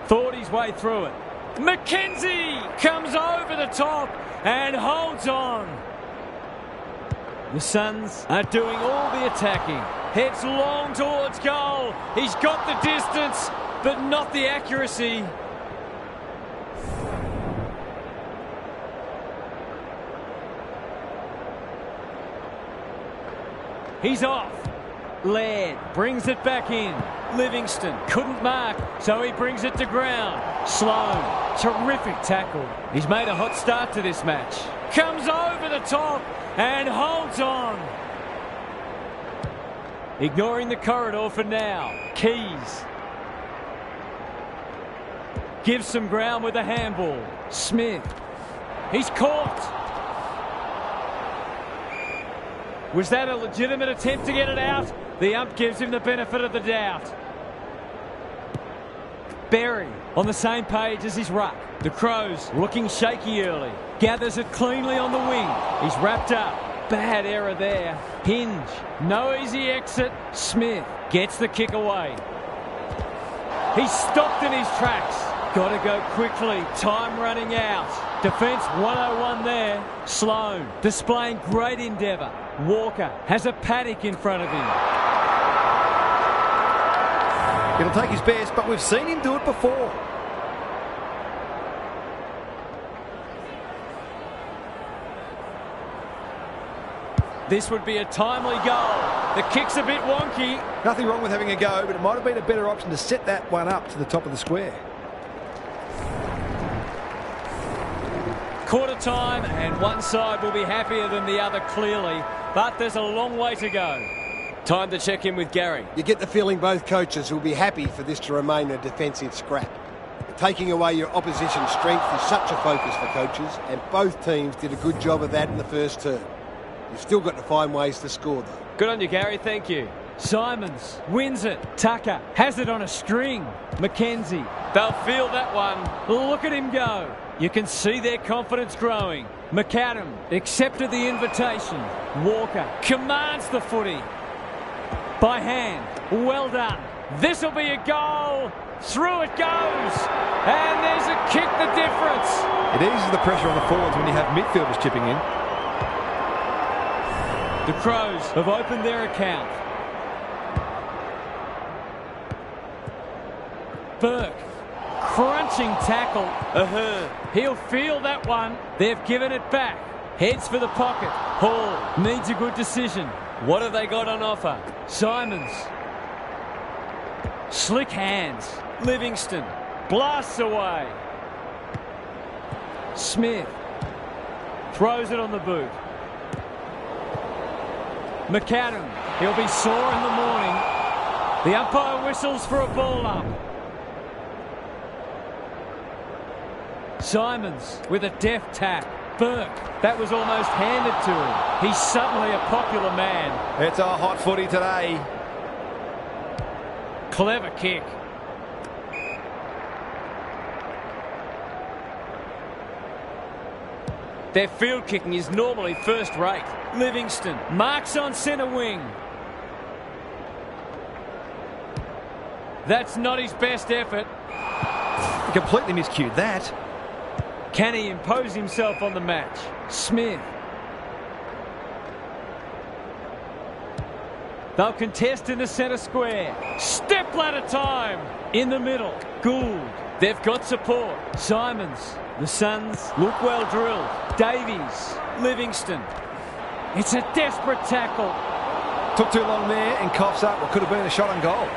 Thought his way through it. McKenzie comes over the top and holds on. The Suns are doing all the attacking. Heads long towards goal. He's got the distance, but not the accuracy. He's off. Laird brings it back in. Livingston couldn't mark, so he brings it to ground. Sloan, terrific tackle. He's made a hot start to this match. Comes over the top and holds on. Ignoring the corridor for now. Keys. Gives some ground with a handball. Smith. He's caught. Was that a legitimate attempt to get it out? The ump gives him the benefit of the doubt. Berry on the same page as his ruck. The Crows looking shaky early. Gathers it cleanly on the wing. He's wrapped up. Bad error there. Hinge. No easy exit. Smith gets the kick away. He's stopped in his tracks. Got to go quickly. Time running out. Defence 101 there. Sloan displaying great endeavour. Walker has a paddock in front of him. It'll take his best, but we've seen him do it before. This would be a timely goal. The kick's a bit wonky. Nothing wrong with having a go, but it might have been a better option to set that one up to the top of the square. Quarter time, and one side will be happier than the other clearly, but there's a long way to go. Time to check in with Gary. You get the feeling both coaches will be happy for this to remain a defensive scrap. Taking away your opposition's strength is such a focus for coaches, and both teams did a good job of that in the first term. You've still got to find ways to score, though. Good on you, Gary. Thank you. Simons wins it. Tucker has it on a string. McKenzie. They'll feel that one. Look at him go. You can see their confidence growing. McAdam accepted the invitation. Walker commands the footy. By hand. Well done. This'll be a goal. Through it goes. And there's a kick the difference. It eases the pressure on the forwards when you have midfielders chipping in. The Crows have opened their account. Burke. Crunching tackle. He'll feel that one. They've given it back. Heads for the pocket. Hall needs a good decision. What have they got on offer? Simons. Slick hands. Livingston blasts away. Smith throws it on the boot. McAdam. He'll be sore in the morning. The umpire whistles for a ball up. Simons with a deft tap. Burke. That was almost handed to him. He's suddenly a popular man. It's a hot footy today. Clever kick. Their field kicking is normally first rate. Livingston marks on centre wing. That's not his best effort. He completely miscued that. Can he impose himself on the match? Smith. They'll contest in the centre square. Step ladder time. In the middle. Gould. They've got support. Simons. The Suns look well drilled. Davies. Livingston. It's a desperate tackle. Took too long there and coughs up what could have been a shot on goal.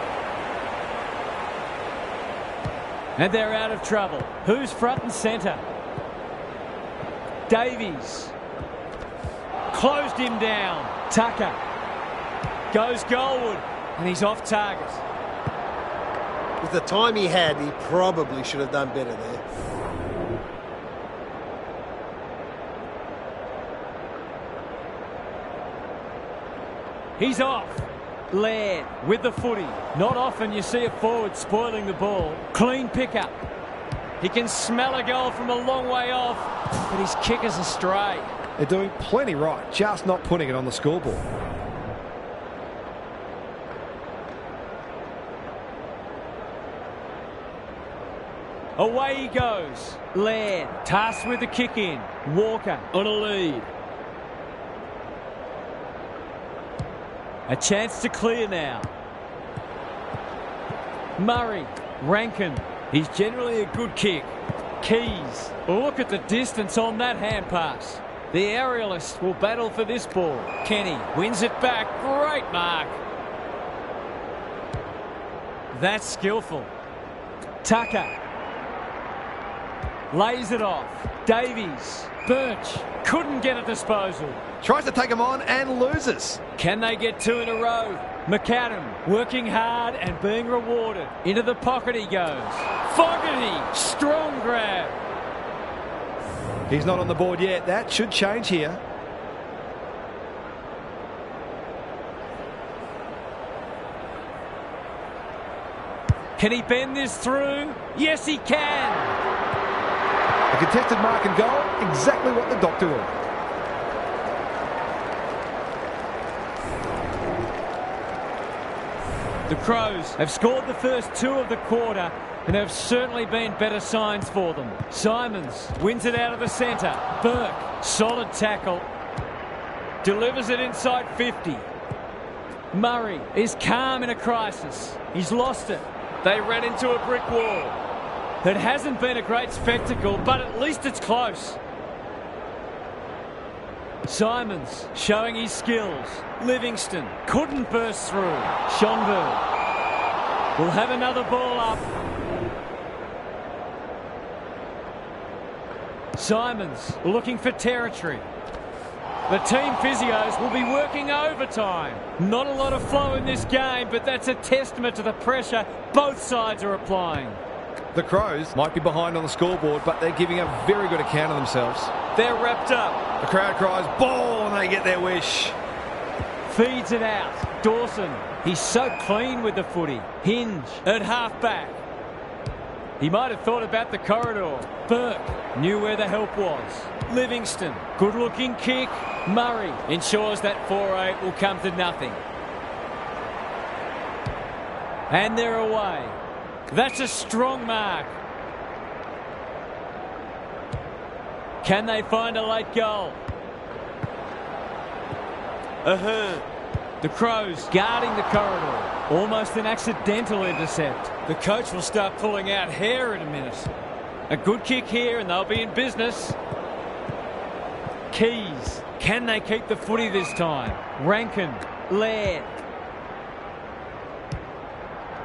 And they're out of trouble. Who's front and centre? Davies. Closed him down. Tucker. Goes goalward. And he's off target. With the time he had, he probably should have done better there. He's off. Laird with the footy. Not often you see a forward spoiling the ball. Clean pickup. He can smell a goal from a long way off, but his kick is astray. They're doing plenty right, just not putting it on the scoreboard. Away he goes. Laird, tasked with the kick in. Walker on a lead. A chance to clear now. Murray, Rankin. He's generally a good kick. Keys. Look at the distance on that hand pass. The aerialist will battle for this ball. Kenny wins it back. Great mark. That's skillful. Tucker. Lays it off. Davies. Birch. Couldn't get a disposal. Tries to take him on and loses. Can they get two in a row? McAdam working hard and being rewarded. Into the pocket he goes. Fogarty. Strong grab. He's not on the board yet. That should change here. Can he bend this through? Yes, he can. A contested mark and goal, exactly what the doctor ordered. The Crows have scored the first two of the quarter and have certainly been better signs for them. Simons wins it out of the centre. Burke, solid tackle. Delivers it inside 50. Murray is calm in a crisis. He's lost it. They ran into a brick wall. It hasn't been a great spectacle, but at least it's close. Simons showing his skills. Livingston couldn't burst through. Schonberg will have another ball up. Simons looking for territory. The team physios will be working overtime. Not a lot of flow in this game, but that's a testament to the pressure both sides are applying. The Crows might be behind on the scoreboard, but they're giving a very good account of themselves. They're wrapped up. The crowd cries, ball, and they get their wish. Feeds it out. Dawson, he's so clean with the footy. Hinge at half-back. He might have thought about the corridor. Burke knew where the help was. Livingston, good-looking kick. Murray ensures that 4-8 will come to nothing. And they're away. That's a strong mark. Can they find a late goal? The Crows guarding the corridor. Almost an accidental intercept. The coach will start pulling out hair in a minute. A good kick here and they'll be in business. Keys. Can they keep the footy this time? Rankin. Laird.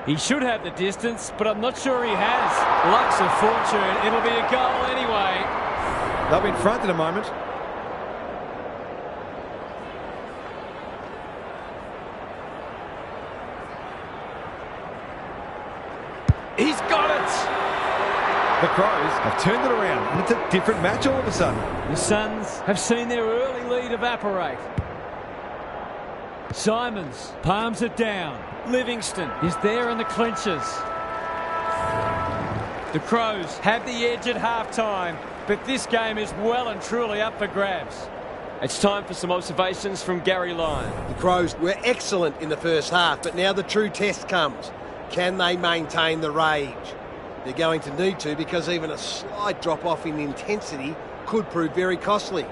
He should have the distance, but I'm not sure he has. Luck's of fortune. It'll be a goal anyway. They'll be in front in a moment. He's got it! The Crows have turned it around, and it's a different match all of a sudden. The Suns have seen their early lead evaporate. Simons palms it down. Livingston is there in the clinches. The Crows have the edge at half-time, but this game is well and truly up for grabs. It's time for some observations from Gary Lyon. The Crows were excellent in the first half, but now the true test comes. Can they maintain the rage? They're going to need to, because even a slight drop-off in intensity could prove very costly.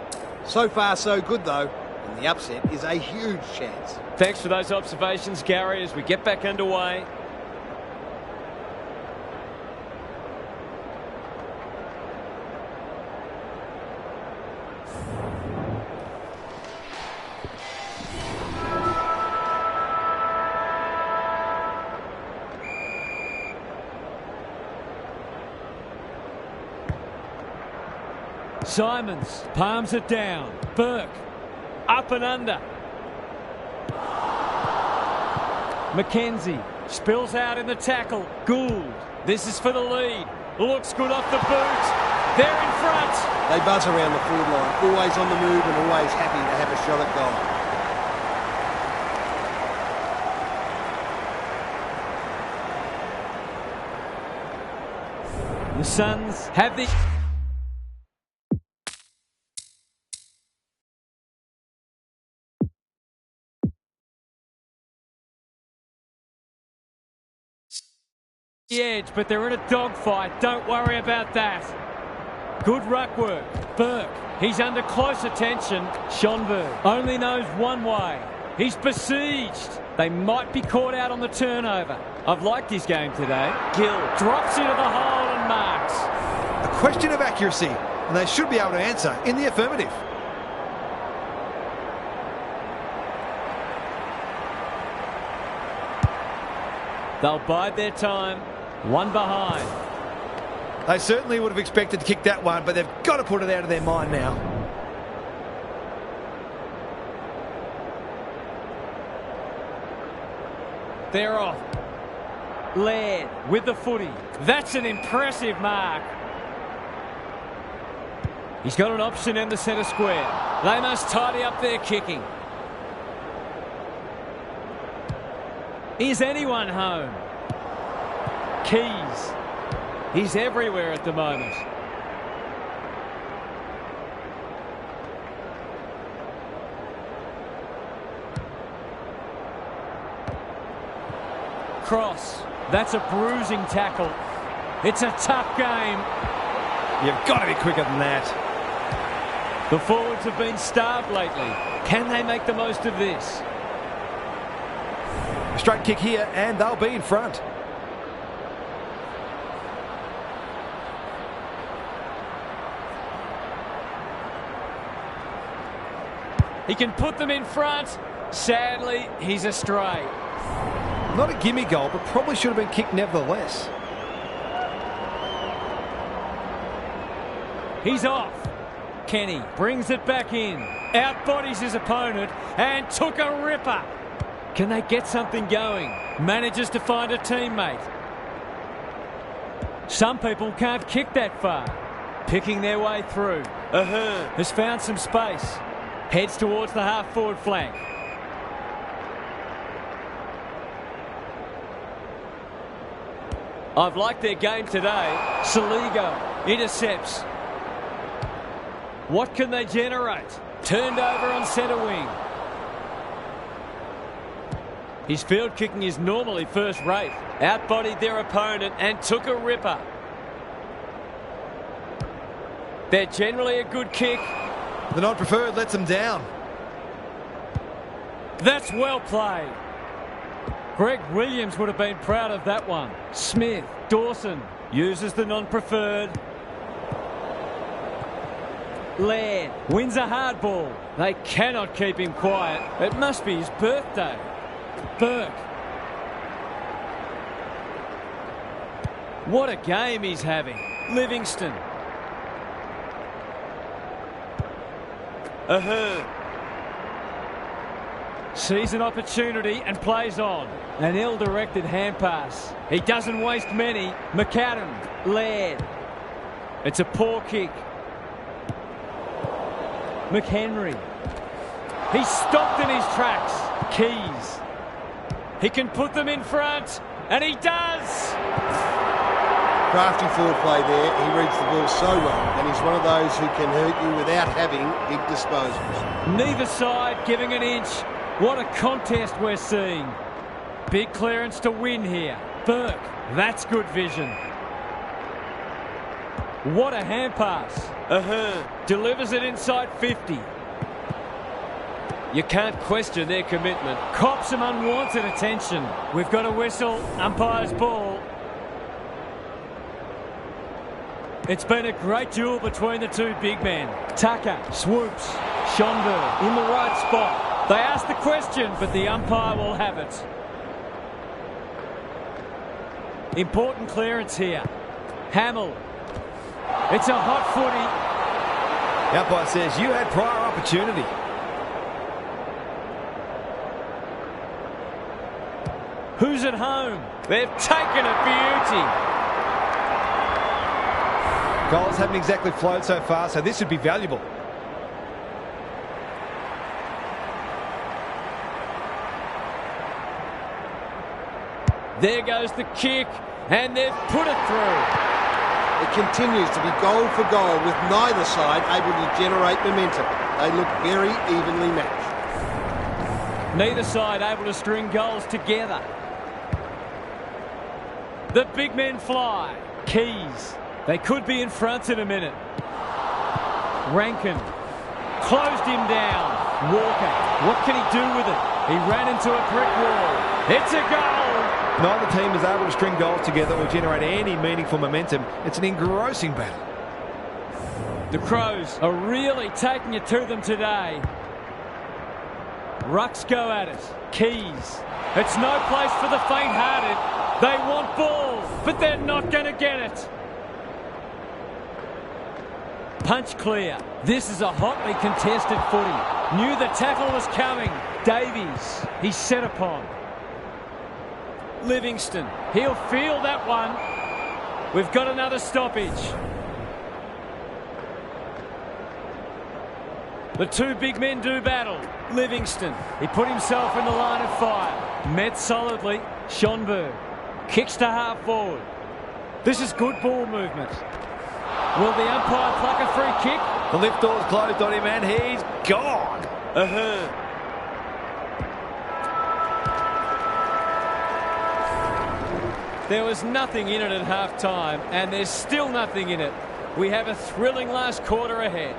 So far, so good, though, and the upset is a huge chance. Thanks for those observations, Gary, as we get back underway. Simons palms it down. Burke up and under. McKenzie spills out in the tackle. Gould, this is for the lead. Looks good off the boot. They're in front. They buzz around the forward line, always on the move and always happy to have a shot at goal. The Suns have the edge, but they're in a dogfight. Don't worry about that. Good ruck work. Burke, he's under close attention. Schonberg only knows one way. He's besieged. They might be caught out on the turnover. I've liked his game today. Gill drops into the hole and marks. A question of accuracy, and they should be able to answer in the affirmative. They'll bide their time. One behind. They certainly would have expected to kick that one, but they've got to put it out of their mind now. They're off. Laird with the footy. That's an impressive mark. He's got an option in the centre square. They must tidy up their kicking. Is anyone home? Keys. He's everywhere at the moment. Cross. That's a bruising tackle. It's a tough game. You've got to be quicker than that. The forwards have been starved lately. Can they make the most of this? A straight kick here, and they'll be in front. He can put them in front. Sadly, he's astray. Not a gimme goal, but probably should have been kicked nevertheless. He's off. Kenny brings it back in. Outbodies his opponent and took a ripper. Can they get something going? Manages to find a teammate. Some people can't kick that far. Picking their way through. Ahern has found some space. Heads towards the half-forward flank. I've liked their game today. Saligo intercepts. What can they generate? Turned over on centre wing. His field kicking is normally first rate. Outbodied their opponent and took a ripper. They're generally a good kick. The non-preferred lets them down. That's well played. Greg Williams would have been proud of that one. Smith, Dawson uses the non-preferred. Laird wins a hard ball. They cannot keep him quiet. It must be his birthday. Burke. What a game he's having. Livingston. Ahern. Sees an opportunity and plays on. An ill-directed hand pass. He doesn't waste many. McAdam. Laird. It's a poor kick. McHenry. He's stopped in his tracks. Keys. He can put them in front, and he does! Crafty forward play there. He reads the ball so well, and he's one of those who can hurt you without having big disposals. Neither side giving an inch. What a contest we're seeing. Big clearance to win here. Burke. That's good vision. What a hand pass. Ahern delivers it inside 50. You can't question their commitment. Cops some unwanted attention. We've got a whistle. Umpire's ball. It's been a great duel between the two big men. Tucker swoops. Schonberg in the right spot. They ask the question, but the umpire will have it. Important clearance here. Hamill. It's a hot footy. The umpire says you had prior opportunity. Who's at home? They've taken a beauty. Goals haven't exactly flowed so far, so this would be valuable. There goes the kick, and they've put it through. It continues to be goal for goal with neither side able to generate momentum. They look very evenly matched. Neither side able to string goals together. The big men fly. Keys. They could be in front in a minute. Rankin. Closed him down. Walker. What can he do with it? He ran into a brick wall. It's a goal. Neither team is able to string goals together or generate any meaningful momentum. It's an engrossing battle. The Crows are really taking it to them today. Rucks go at it. Keys. It's no place for the faint-hearted. They want ball, but they're not going to get it. Punch clear. This is a hotly contested footy. Knew the tackle was coming. Davies. He's set upon. Livingston. He'll feel that one. We've got another stoppage. The two big men do battle. Livingston. He put himself in the line of fire. Met solidly. Schonberg. Kicks to half forward. This is good ball movement. Will the umpire pluck a free kick? The lift door's closed on him and he's gone. There was nothing in it at half-time, and there's still nothing in it. We have a thrilling last quarter ahead.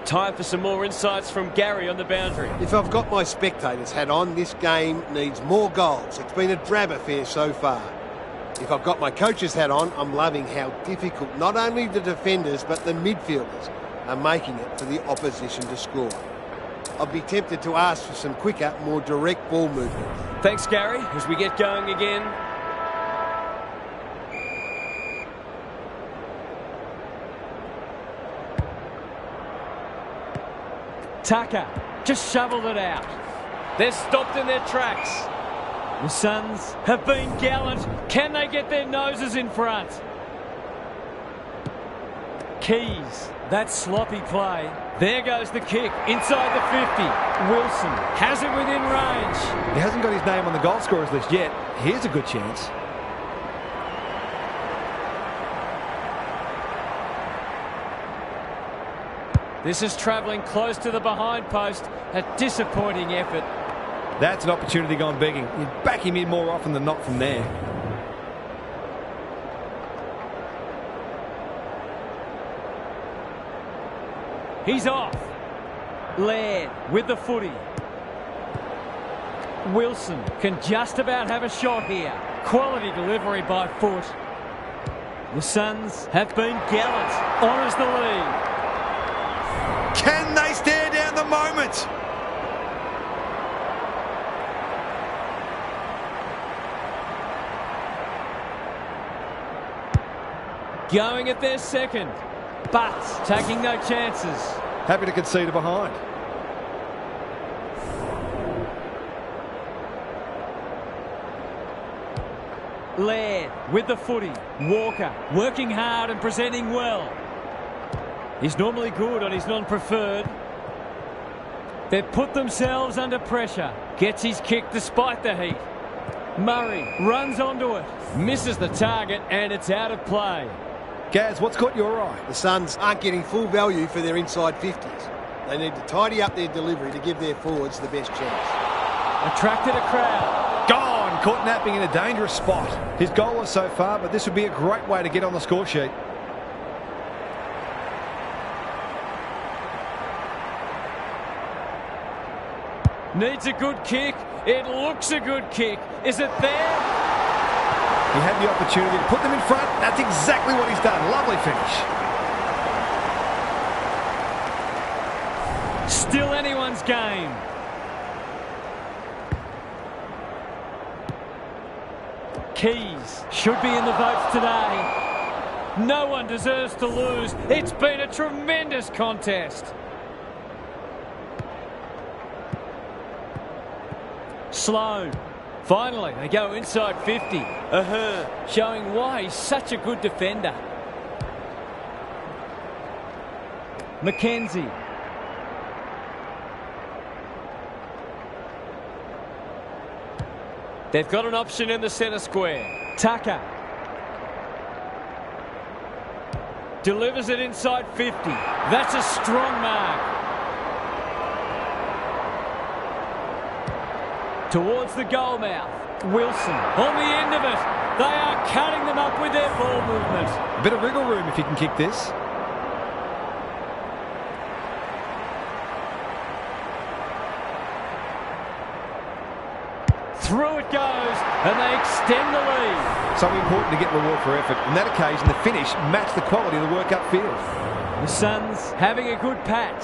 Time for some more insights from Gary on the boundary. If I've got my spectators hat on, this game needs more goals. It's been a drab affair so far. If I've got my coach's hat on, I'm loving how difficult not only the defenders but the midfielders are making it for the opposition to score. I'd be tempted to ask for some quicker, more direct ball movement. Thanks, Gary, as we get going again. Tucker just shoveled it out. They're stopped in their tracks. The Suns have been gallant. Can they get their noses in front? Keys. That sloppy play. There goes the kick inside the 50. Wilson has it within range. He hasn't got his name on the goal scorers list yet. Here's a good chance. This is travelling close to the behind post. A disappointing effort. That's an opportunity gone begging. You back him in more often than not from there. He's off. Laird with the footy. Wilson can just about have a shot here. Quality delivery by foot. The Suns have been gallant. Honours the lead. Can they stare down the moment? Going at their second, but taking no chances. Happy to concede a behind. Laird with the footy. Walker working hard and presenting well. He's normally good on his non-preferred. They've put themselves under pressure. Gets his kick despite the heat. Murray runs onto it. Misses the target and it's out of play. Gaz, what's caught your eye? The Suns aren't getting full value for their inside 50s. They need to tidy up their delivery to give their forwards the best chance. Attracted a crowd. Gone! Caught napping in a dangerous spot. His goal is so far, but this would be a great way to get on the score sheet. Needs a good kick. It looks a good kick. Is it there? He had the opportunity to put them in front. That's exactly what he's done. Lovely finish. Still anyone's game. Keys should be in the votes today. No one deserves to lose. It's been a tremendous contest. Sloan. Finally, they go inside 50. Showing why he's such a good defender. McKenzie. They've got an option in the centre square. Tucker. delivers it inside 50. That's a strong mark. Towards the goal mouth. Wilson on the end of it. They are cutting them up with their ball movement. A bit of wriggle room if you can kick this. Through it goes, and they extend the lead. So important to get reward for effort. On that occasion, the finish matched the quality of the work upfield. The Suns having a good patch.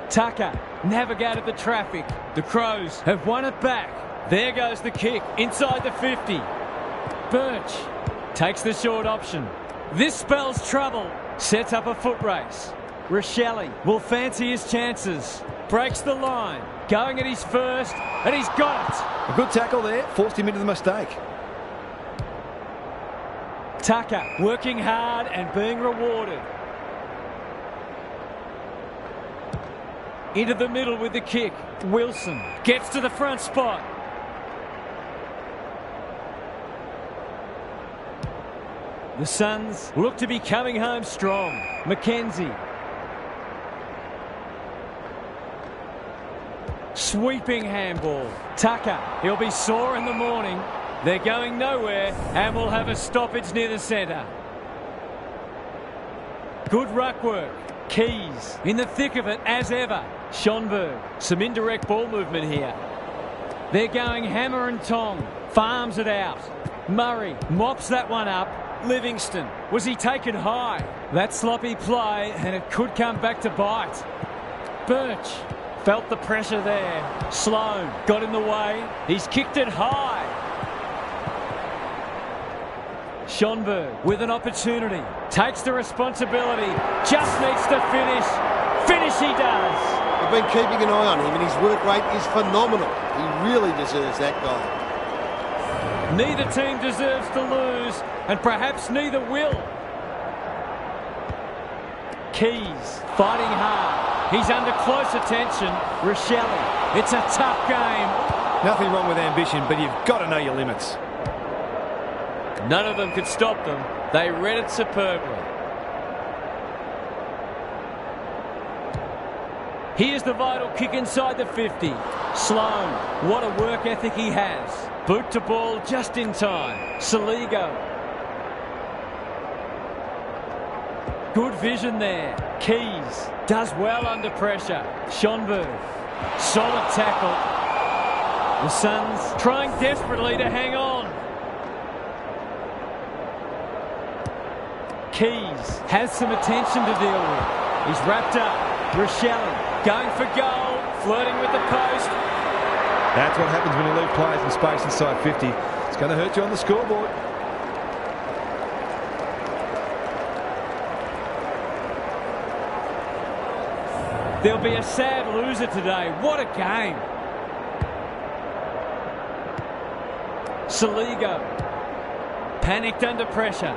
Tucker navigated the traffic. The Crows have won it back. There goes the kick inside the 50. Birch takes the short option. This spells trouble. Sets up a foot race. Rochelle will fancy his chances. Breaks the line. Going at his first, and he's got it. A good tackle there. Forced him into the mistake. Tucker working hard and being rewarded. Into the middle with the kick. Wilson gets to the front spot. The Suns look to be coming home strong. McKenzie. Sweeping handball. Tucker, he'll be sore in the morning. They're going nowhere and will have a stoppage near the centre. Good ruck work. Keys in the thick of it as ever. Schonberg, some indirect ball movement here. They're going hammer and tong. Farms it out. Murray mops that one up. Livingston, was he taken high? That sloppy play and it could come back to bite. Birch felt the pressure there. Sloan got in the way. He's kicked it high. Schonberg with an opportunity. Takes the responsibility. Just needs to finish. Finish he does. I've been keeping an eye on him and his work rate is phenomenal. He really deserves that goal. Neither team deserves to lose, and perhaps neither will. Keys fighting hard. He's under close attention. Rochelle, it's a tough game. Nothing wrong with ambition, but you've got to know your limits. None of them could stop them. They read it superbly. Here's the vital kick inside the 50. Sloan, what a work ethic he has. Boot to ball just in time. Saligo. Good vision there. Keys does well under pressure. Schonberg, solid tackle. The Suns trying desperately to hang on. Keys has some attention to deal with. He's wrapped up. Rochelle going for goal, flirting with the post. That's what happens when you leave players in space inside 50. It's going to hurt you on the scoreboard. There'll be a sad loser today. What a game. Saligo. Panicked under pressure.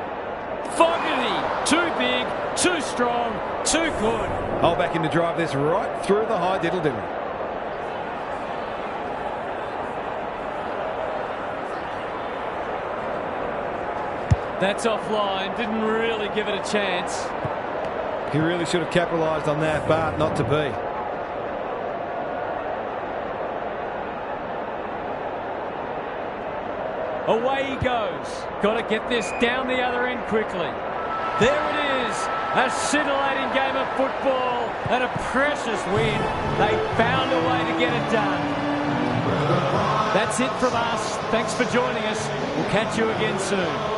Fogarty. Too big, too strong, too good. Hold back in to drive this right through the high diddle-diddle. That's offline. Didn't really give it a chance. He really should have capitalised on that, but not to be. Away he goes. Got to get this down the other end quickly. There it is. A scintillating game of football and a precious win. They found a way to get it done. That's it from us. Thanks for joining us. We'll catch you again soon.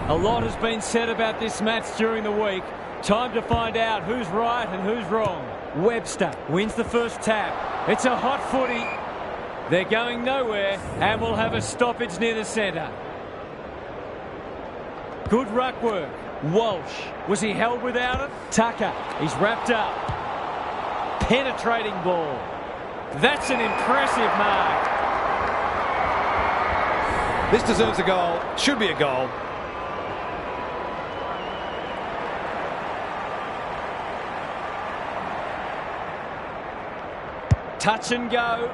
A lot has been said about this match during the week. Time to find out who's right and who's wrong. Webster wins the first tap. It's a hot footy. They're going nowhere and will have a stoppage near the centre. Good ruck work. Walsh. Was he held without it? Tucker. He's wrapped up. Penetrating ball. That's an impressive mark. This deserves a goal. Should be a goal. Touch and go.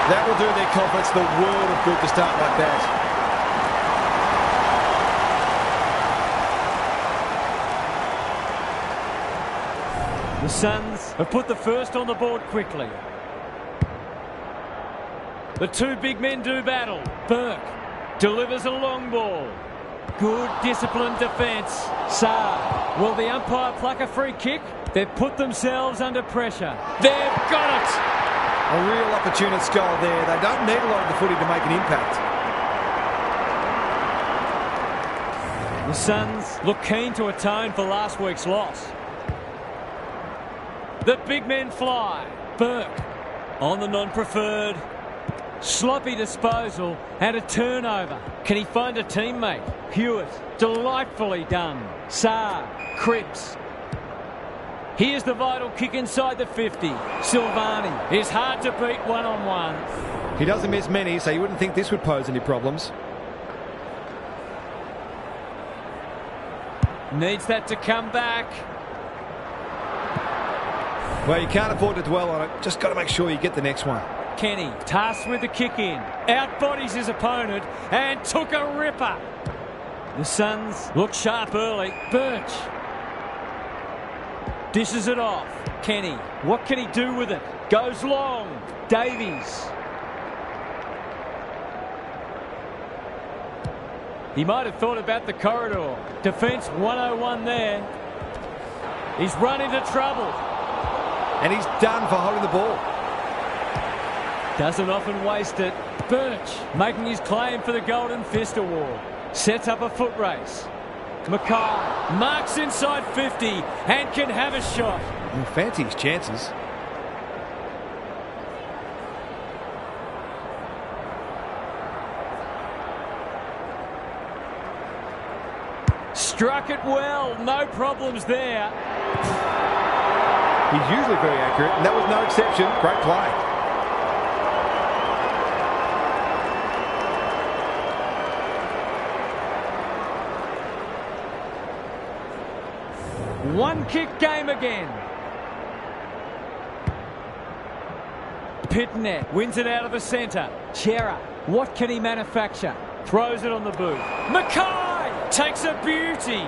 That will do their confidence the world of good to start like that. The Suns have put the first on the board quickly. The two big men do battle. Burke delivers a long ball. Good disciplined defence. Saar. Will the umpire pluck a free kick? They've put themselves under pressure. They've got it! A real opportunist goal there. They don't need a lot of the footy to make an impact. The Suns look keen to atone for last week's loss. The big men fly. Burke on the non-preferred. Sloppy disposal and a turnover. Can he find a teammate? Hewitt, delightfully done. Saar, Cripps. Here's the vital kick inside the 50. Silvani is hard to beat one-on-one. He doesn't miss many, so you wouldn't think this would pose any problems. Needs that to come back. Well, you can't afford to dwell on it. Just got to make sure you get the next one. Kenny tasked with the kick in. Outbodies his opponent and took a ripper. The Suns look sharp early. Birch dishes it off. Kenny, what can he do with it? Goes long. Davies. He might have thought about the corridor. Defence 101 there. He's run into trouble. And he's done for holding the ball. Doesn't often waste it. Birch making his claim for the Golden Fist Award. Sets up a foot race. Mackay marks inside 50 and can have a shot. He'll fancy his chances. Struck it well. No problems there. He's usually very accurate, and that was no exception. Great play. One kick game again. Pitnet wins it out of the centre. Chera, what can he manufacture? Throws it on the boot. Mackay takes a beauty.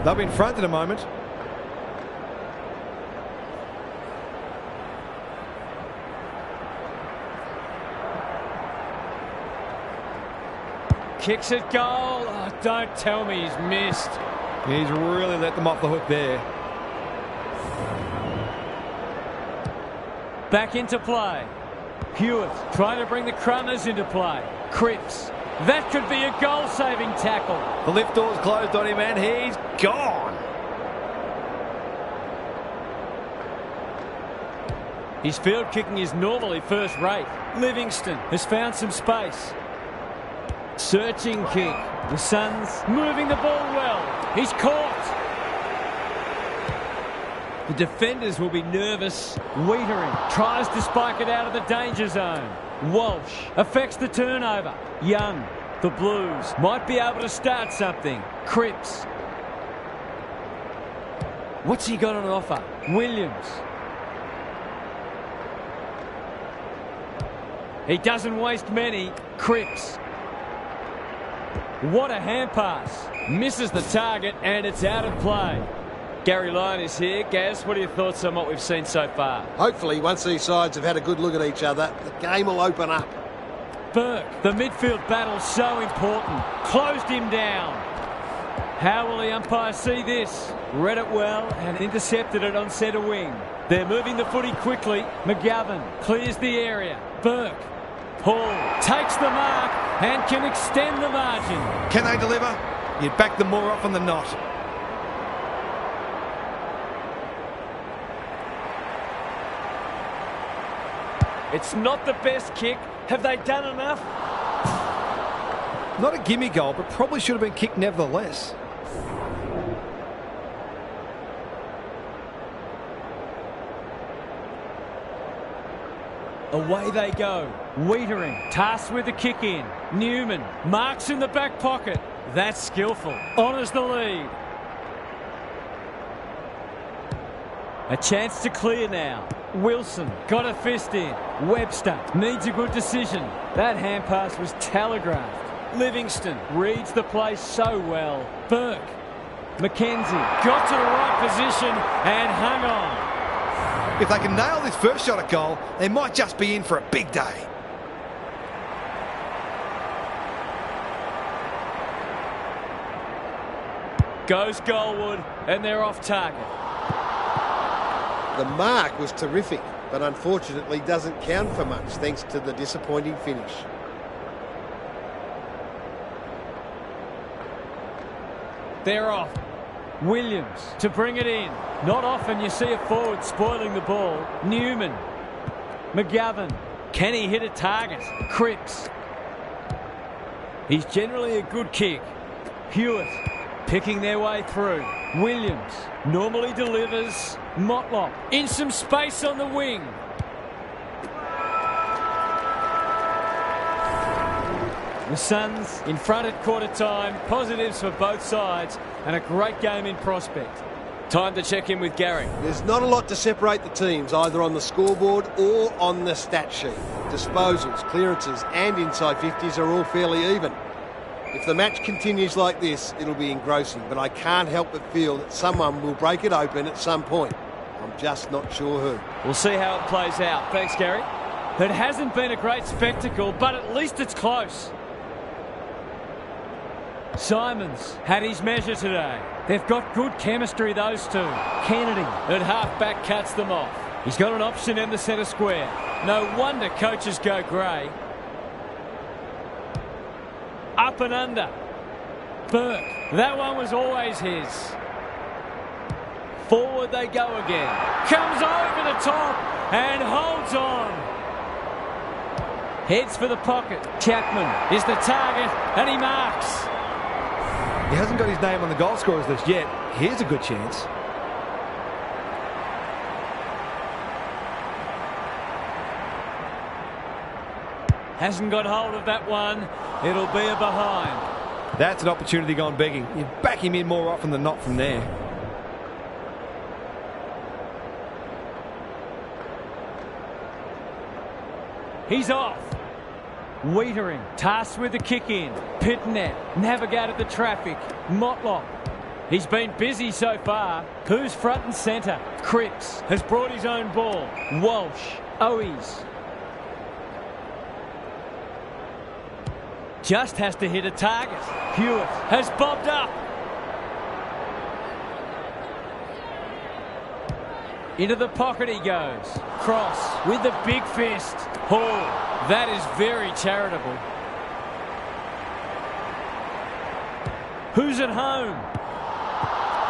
They'll be in front in a moment. Kicks it goal. Oh, don't tell me he's missed. He's really let them off the hook there. Back into play. Hewitt trying to bring the Crummers into play. Cripps. That could be a goal-saving tackle. The lift door's closed on him and he's gone. His field kicking is normally first rate. Livingston has found some space. Searching kick. The Suns moving the ball well. He's caught. The defenders will be nervous. Wiedering tries to spike it out of the danger zone. Walsh affects the turnover. Young, the Blues, might be able to start something. Cripps. What's he got on offer? Williams. He doesn't waste many. Cripps. What a hand pass. Misses the target and it's out of play. Gary Lyon is here. Gaz, what are your thoughts on what we've seen so far? Hopefully, once these sides have had a good look at each other, the game will open up. Burke, the midfield battle so important. Closed him down. How will the umpire see this? Read it well and intercepted it on centre wing. They're moving the footy quickly. McGovern clears the area. Burke Hall takes the mark and can extend the margin. Can they deliver? You'd back them more often than not. It's not the best kick. Have they done enough? Not a gimme goal, but probably should have been kicked nevertheless. Away they go. Wiedering, tasked with the kick in. Newman, marks in the back pocket. That's skillful. Honours the lead. A chance to clear now. Wilson got a fist in. Webster needs a good decision. That hand pass was telegraphed. Livingston reads the play so well. Burke. McKenzie got to the right position and hung on. If they can nail this first shot at goal, they might just be in for a big day. Goes Goldwood, and they're off target. The mark was terrific, but unfortunately doesn't count for much thanks to the disappointing finish. They're off. Williams to bring it in. Not often you see a forward spoiling the ball. Newman. McGovern. Can he hit a target? Cripps. He's generally a good kick. Hewitt picking their way through. Williams normally delivers. Motlop in some space on the wing. The Suns in front at quarter time. Positives for both sides and a great game in prospect. Time to check in with Gary. There's not a lot to separate the teams, either on the scoreboard or on the stat sheet. Disposals, clearances and inside 50s are all fairly even. If the match continues like this, it'll be engrossing, but I can't help but feel that someone will break it open at some point. I'm just not sure who. We'll see how it plays out. Thanks, Gary. It hasn't been a great spectacle, but at least it's close. Simons had his measure today. They've got good chemistry, those two. Kennedy at half-back cuts them off. He's got an option in the centre square. No wonder coaches go grey. Up and under. Burke. That one was always his. Forward they go again. Comes over the top and holds on. Heads for the pocket. Chapman is the target and he marks. He hasn't got his name on the goal scorers list yet. Here's a good chance. Hasn't got hold of that one. It'll be a behind. That's an opportunity gone begging. You back him in more often than not from there. He's off. Wiedering, tasked with the kick in. Pitnet navigated the traffic. Motlop. He's been busy so far. Who's front and centre? Cripps has brought his own ball. Walsh. Owies. Just has to hit a target. Hewitt has bobbed up. Into the pocket he goes. Cross with the big fist. Hall. That is very charitable. Who's at home?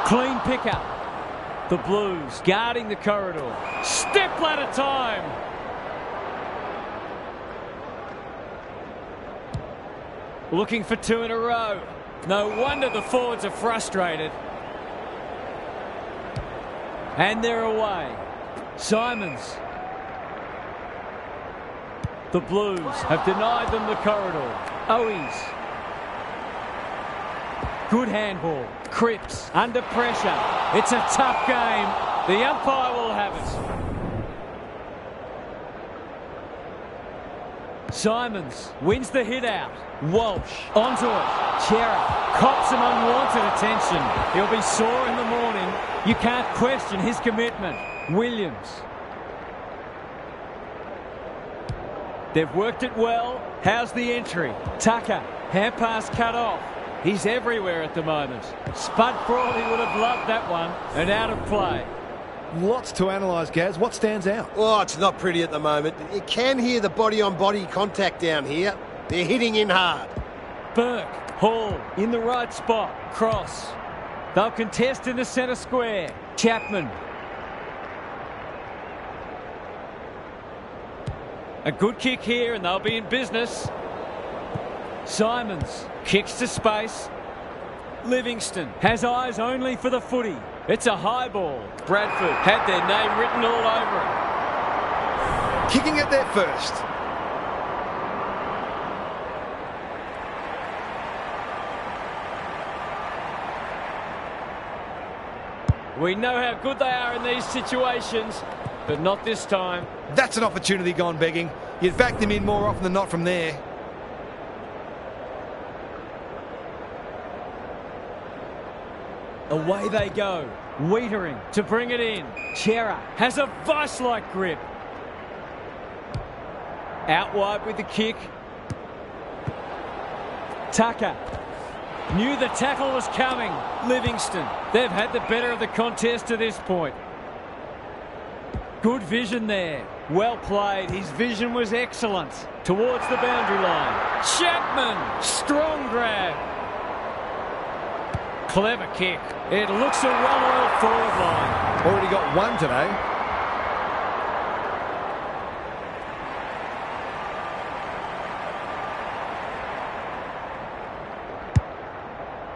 Clean pickup. The Blues guarding the corridor. Step ladder time. Looking for two in a row. No wonder the forwards are frustrated. And they're away. Simons. The Blues have denied them the corridor. Owies. Good handball. Cripps under pressure. It's a tough game. The umpire will have it. Simons wins the hit out. Walsh onto it. Chera cops some unwanted attention. He'll be sore in the morning. You can't question his commitment. Williams. They've worked it well. How's the entry? Tucker. Hand pass cut off. He's everywhere at the moment. Spud Frawley would have loved that one. And out of play. Lots to analyse, Gaz. What stands out? Oh, it's not pretty at the moment. You can hear the body-on-body contact down here. They're hitting in hard. Burke, Hall, in the right spot. Cross. They'll contest in the centre square. Chapman. A good kick here and they'll be in business. Simons kicks to space. Livingston has eyes only for the footy. It's a high ball. Bradford had their name written all over it. Kicking it there first. We know how good they are in these situations, but not this time. That's an opportunity gone begging. You'd back them in more often than not from there. Away they go. Wiedering to bring it in. Chera has a vice-like grip. Out wide with the kick. Tucker knew the tackle was coming. Livingston. They've had the better of the contest to this point. Good vision there. Well played. His vision was excellent. Towards the boundary line. Chapman. Strong grab. Clever kick. It looks a well-oiled forward line. Already got one today.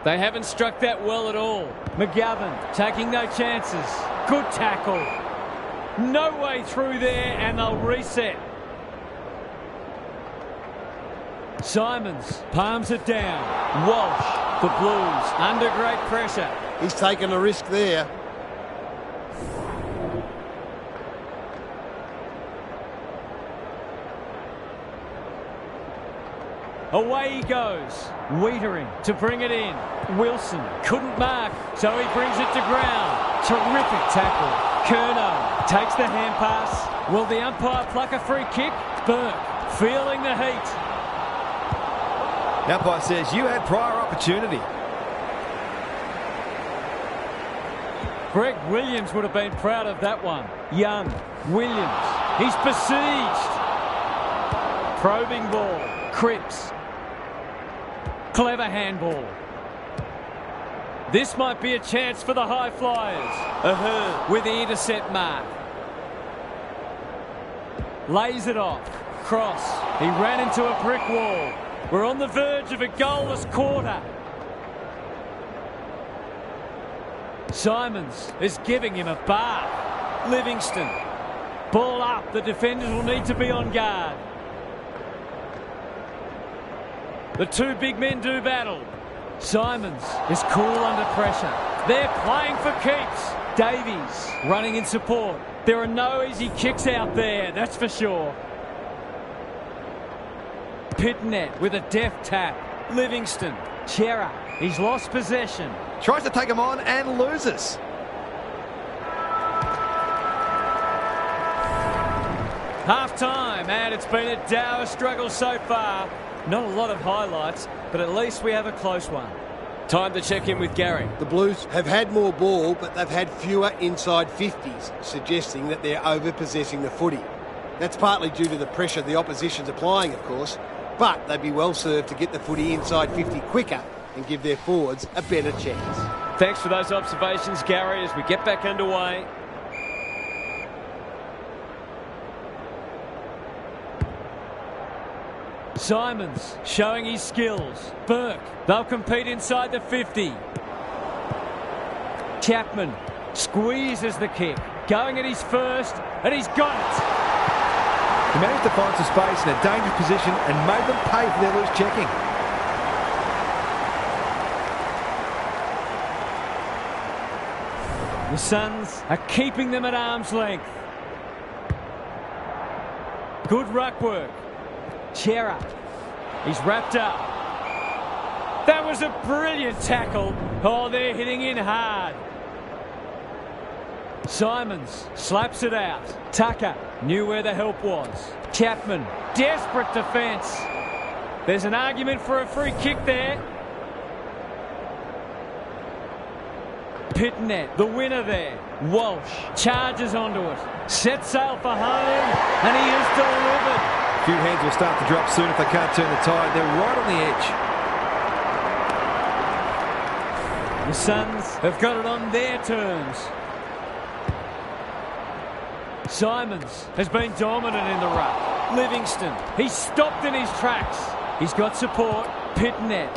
They haven't struck that well at all. McGovern taking no chances. Good tackle. No way through there and they'll reset. Simons palms it down. Walsh. The Blues under great pressure. He's taken a risk there. Away he goes. Wiedering to bring it in. Wilson couldn't mark, so he brings it to ground. Terrific tackle. Curnow takes the hand pass. Will the umpire pluck a free kick? Burke feeling the heat. The umpire says you had prior opportunity. Greg Williams would have been proud of that one. Young, Williams, he's besieged. Probing ball, Cripps. Clever handball. This might be a chance for the high flyers. Ahern with the intercept mark. Lays it off. Cross. He ran into a brick wall. We're on the verge of a goalless quarter. Simons is giving him a bath. Livingston. Ball up. The defenders will need to be on guard. The two big men do battle. Simons is cool under pressure. They're playing for keeps. Davies running in support. There are no easy kicks out there, that's for sure. Pitnet with a deft tap. Livingston. Chera. He's lost possession. Tries to take him on and loses. Half-time, and it's been a dour struggle so far. Not a lot of highlights, but at least we have a close one. Time to check in with Gary. The Blues have had more ball, but they've had fewer inside 50s, suggesting that they're over-possessing the footy. That's partly due to the pressure the opposition's applying, of course, but they'd be well served to get the footy inside 50 quicker and give their forwards a better chance. Thanks for those observations, Gary, as we get back underway. Simons showing his skills. Burke, they'll compete inside the 50. Chapman squeezes the kick. Going at his first, and he's got it. He managed to find some space in a dangerous position and made them pay for their loose checking. The Suns are keeping them at arm's length. Good ruck work. Chera. He's wrapped up. That was a brilliant tackle. Oh, they're hitting in hard. Simons slaps it out. Tucker knew where the help was. Chapman, desperate defence. There's an argument for a free kick there. Pitnet, the winner there. Walsh charges onto it. Sets sail for home, and he is delivered. A few hands will start to drop soon if they can't turn the tide. They're right on the edge. The Suns have got it on their terms. Simons has been dominant in the ruck. Livingston, he's stopped in his tracks. He's got support. Pitnet.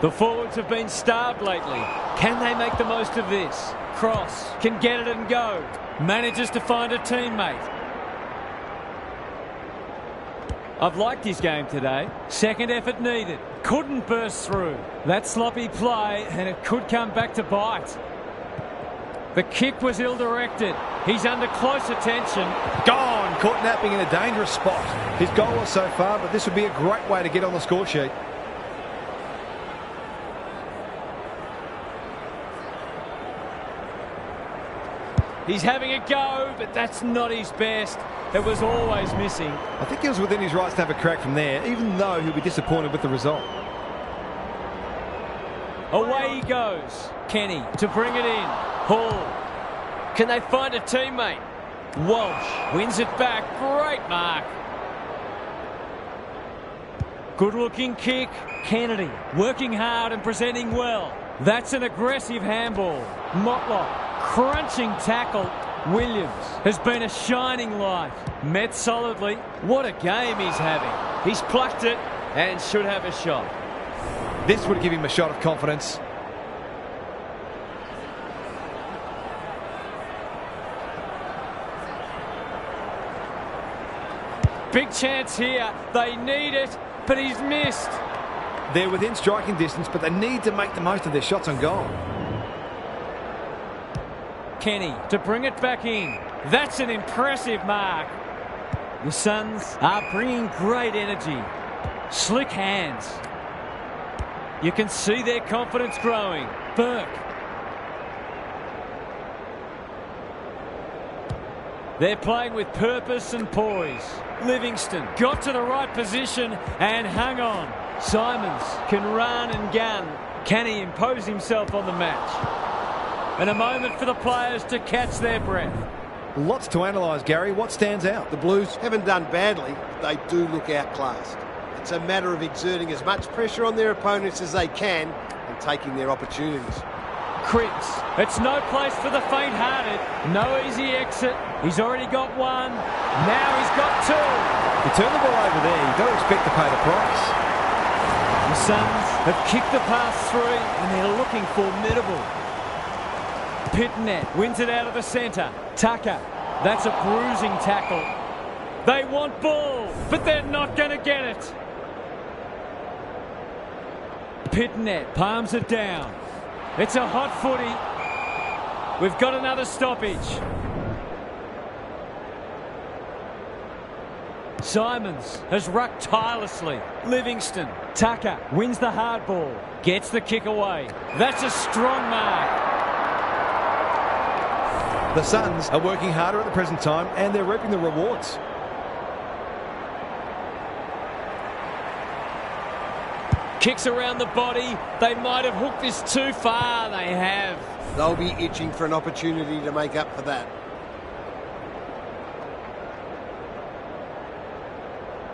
The forwards have been starved lately. Can they make the most of this? Cross can get it and go. Manages to find a teammate. I've liked his game today. Second effort needed. Couldn't burst through. That sloppy play, and it could come back to bite. The kick was ill-directed. He's under close attention. Gone! Caught napping in a dangerous spot. His goal was so far, but this would be a great way to get on the score sheet. He's having a go, but that's not his best. It was always missing. I think he was within his rights to have a crack from there, even though he'll be disappointed with the result. Away he goes. Kenny to bring it in. Hall. Can they find a teammate? Walsh wins it back. Great mark. Good-looking kick. Kennedy working hard and presenting well. That's an aggressive handball. Motlop. Crunching tackle. Williams has been a shining light. Met solidly. What a game he's having. He's plucked it and should have a shot. This would give him a shot of confidence. Big chance here. They need it, but he's missed. They're within striking distance, but they need to make the most of their shots on goal. Kenny to bring it back in. That's an impressive mark. The Suns are bringing great energy. Slick hands. You can see their confidence growing. Burke. They're playing with purpose and poise. Livingston got to the right position and hung on. Simons can run and gun. Can he impose himself on the match? And a moment for the players to catch their breath. Lots to analyse, Gary. What stands out? The Blues haven't done badly, but they do look outclassed. It's a matter of exerting as much pressure on their opponents as they can and taking their opportunities. Cripps, it's no place for the faint-hearted. No easy exit. He's already got one. Now he's got two. You turn the ball over there, you don't expect to pay the price. The Suns have kicked the pass through and they're looking formidable. Pitnet wins it out of the centre. Tucker, that's a bruising tackle. They want ball, but they're not going to get it. Pitnet palms it down. It's a hot footy. We've got another stoppage. Simons has rucked tirelessly. Livingston. Tucker wins the hard ball. Gets the kick away. That's a strong mark. The Suns are working harder at the present time and they're reaping the rewards. Kicks around the body. They might have hooked this too far. They have. They'll be itching for an opportunity to make up for that.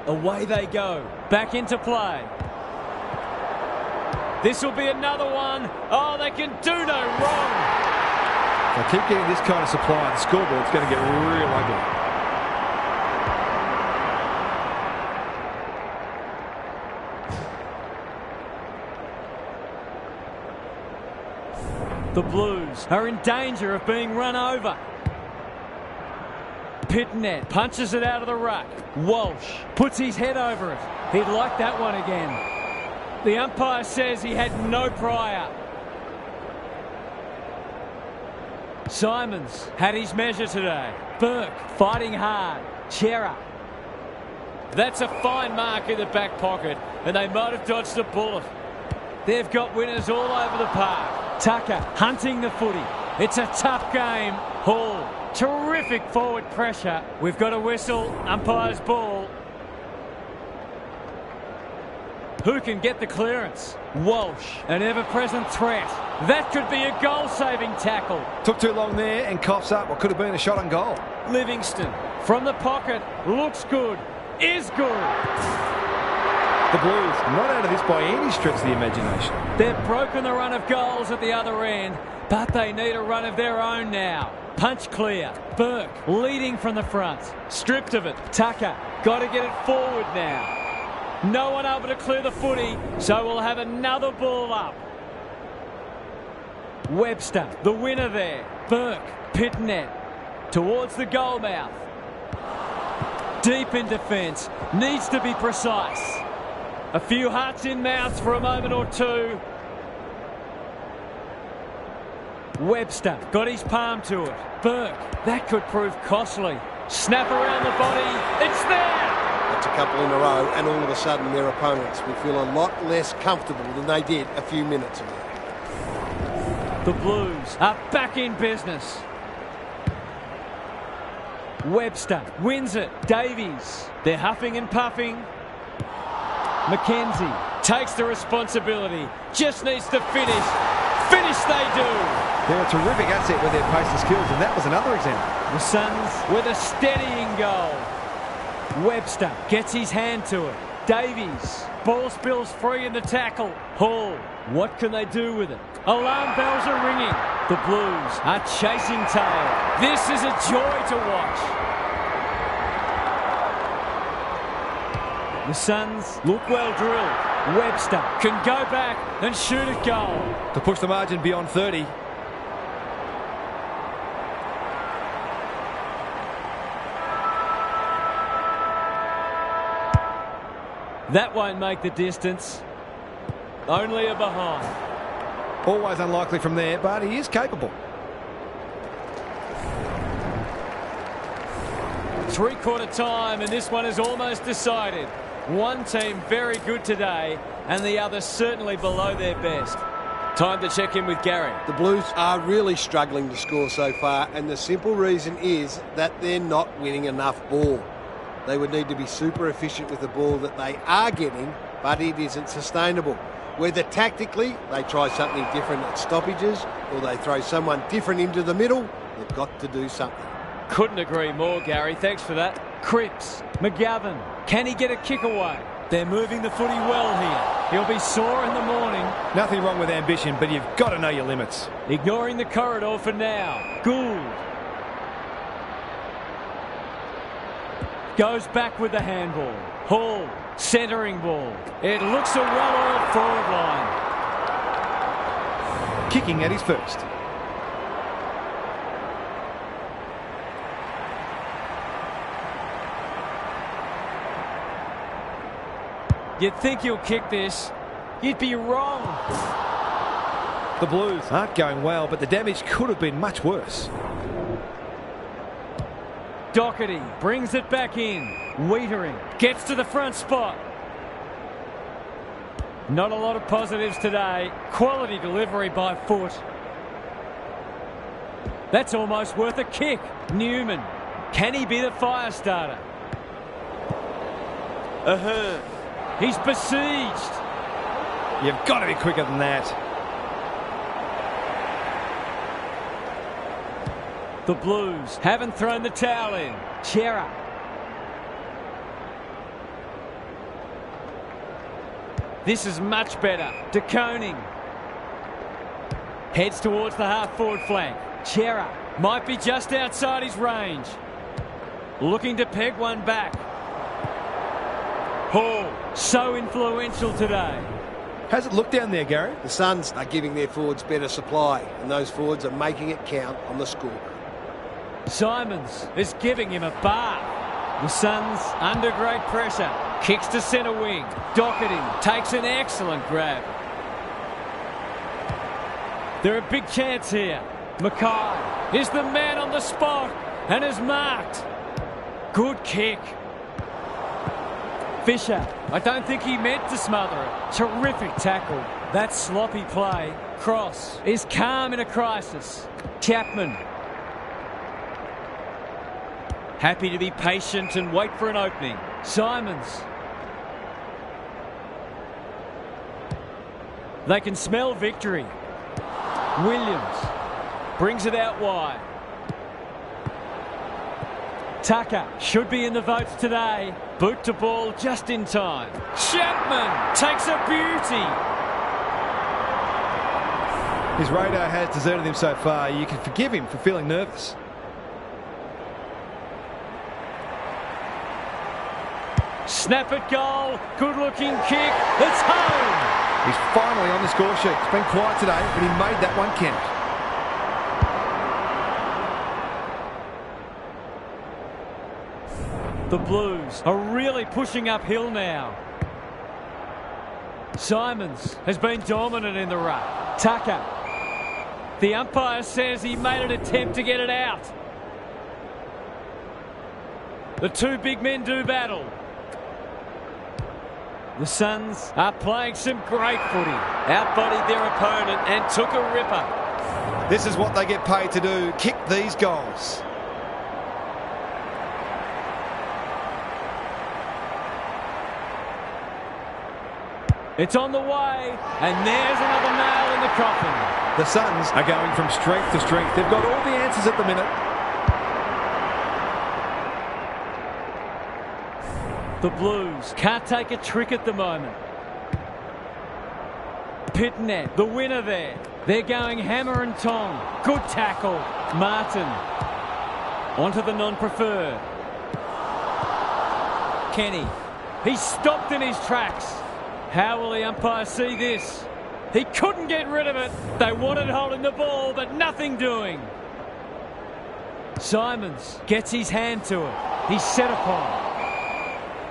Away they go. Back into play. This will be another one. Oh, they can do no wrong. If they keep getting this kind of supply, the scoreboard's going to get real ugly. The Blues are in danger of being run over. Pitnet punches it out of the ruck. Walsh puts his head over it. He'd like that one again. The umpire says he had no prior. Simons had his measure today. Burke fighting hard. Chera. That's a fine mark in the back pocket, and they might have dodged a bullet. They've got winners all over the park. Tucker hunting the footy. It's a tough game. Hall. Terrific forward pressure. We've got a whistle. Umpire's ball. Who can get the clearance? Walsh, an ever-present threat. That could be a goal-saving tackle. Took too long there and coughs up what could have been a shot on goal. Livingston, from the pocket, looks good, is good. The Blues not out of this by any stretch of the imagination. They've broken the run of goals at the other end, but they need a run of their own now. Punch clear. Burke leading from the front. Stripped of it. Tucker got to get it forward now. No one able to clear the footy, so we'll have another ball up. Webster, the winner there. Burke, Pitnet, towards the goal mouth. Deep in defence, needs to be precise. A few hearts in mouths for a moment or two. Webster got his palm to it. Burke, that could prove costly. Snap around the body, it's there! That's a couple in a row, and all of a sudden their opponents will feel a lot less comfortable than they did a few minutes ago. The Blues are back in business. Webster wins it. Davies, they're huffing and puffing. McKenzie takes the responsibility, just needs to finish. Finish they do. They're a terrific asset with their pace and skills, and that was another example. The Suns with a steadying goal. Webster gets his hand to it. Davies, ball spills free in the tackle. Hall, what can they do with it? Alarm bells are ringing. The Blues are chasing tail. This is a joy to watch. The Suns look well drilled. Webster can go back and shoot a goal. To push the margin beyond 30. That won't make the distance. Only a behind. Always unlikely from there, but he is capable. Three-quarter time, and this one is almost decided. One team very good today, and the other certainly below their best. Time to check in with Gary. The Blues are really struggling to score so far, and the simple reason is that they're not winning enough ball. They would need to be super efficient with the ball that they are getting, but it isn't sustainable. Whether tactically they try something different at stoppages or they throw someone different into the middle, they've got to do something. Couldn't agree more, Gary. Thanks for that. Cripps, McGovern, can he get a kick away? They're moving the footy well here. He'll be sore in the morning. Nothing wrong with ambition, but you've got to know your limits. Ignoring the corridor for now. Gould goes back with the handball. Hall, centering ball. It looks a well-oiled forward line. Kicking at his first. You'd think he'll kick this. You'd be wrong. The Blues aren't going well, but the damage could have been much worse. Doherty brings it back in. Wiedering gets to the front spot. Not a lot of positives today. Quality delivery by foot. That's almost worth a kick. Newman, can he be the fire starter? He's besieged. You've got to be quicker than that. The Blues haven't thrown the towel in. Chera. This is much better. De Koning heads towards the half-forward flank. Chera might be just outside his range. Looking to peg one back. Hall, so influential today. How's it look down there, Gary? The Suns are giving their forwards better supply, and those forwards are making it count on the score. Simons is giving him a bar. The Suns under great pressure. Kicks to centre wing. Doherty takes an excellent grab. They're a big chance here. Mackay is the man on the spot and is marked. Good kick. Fisher, I don't think he meant to smother it. Terrific tackle. That sloppy play. Cross is calm in a crisis. Chapman. Happy to be patient and wait for an opening. Simons. They can smell victory. Williams brings it out wide. Tucker should be in the votes today. Boot to ball just in time. Chapman takes a beauty. His radar has deserted him so far. You can forgive him for feeling nervous. Snap at goal. Good looking kick. It's home. He's finally on the score sheet. It's been quiet today, but he made that one count. The Blues are really pushing uphill now. Simons has been dominant in the ruck. Tucker. The umpire says he made an attempt to get it out. The two big men do battle. The Suns are playing some great footy. Outbodied their opponent and took a ripper. This is what they get paid to do, kick these goals. It's on the way, and there's another nail in the coffin. The Suns are going from strength to strength. They've got all the answers at the minute. The Blues can't take a trick at the moment. Pitnet, the winner there. They're going hammer and tong. Good tackle. Martin. Onto the non-preferred. Kenny. He's stopped in his tracks. How will the umpire see this? He couldn't get rid of it. They wanted holding the ball, but nothing doing. Simons gets his hand to it. He's set upon.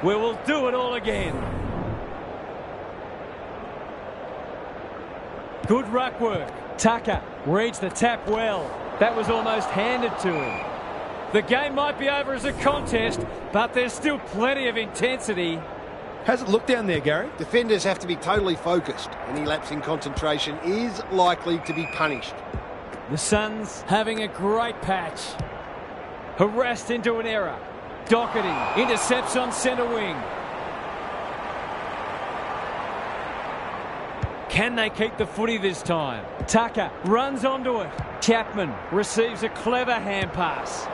We will do it all again. Good ruck work. Tucker reads the tap well. That was almost handed to him. The game might be over as a contest, but there's still plenty of intensity. How's it look down there, Gary? Defenders have to be totally focused. Any lapse in concentration is likely to be punished. The Suns having a great patch. Harassed into an error. Doherty intercepts on centre wing. Can they keep the footy this time? Tucker runs onto it. Chapman receives a clever hand pass.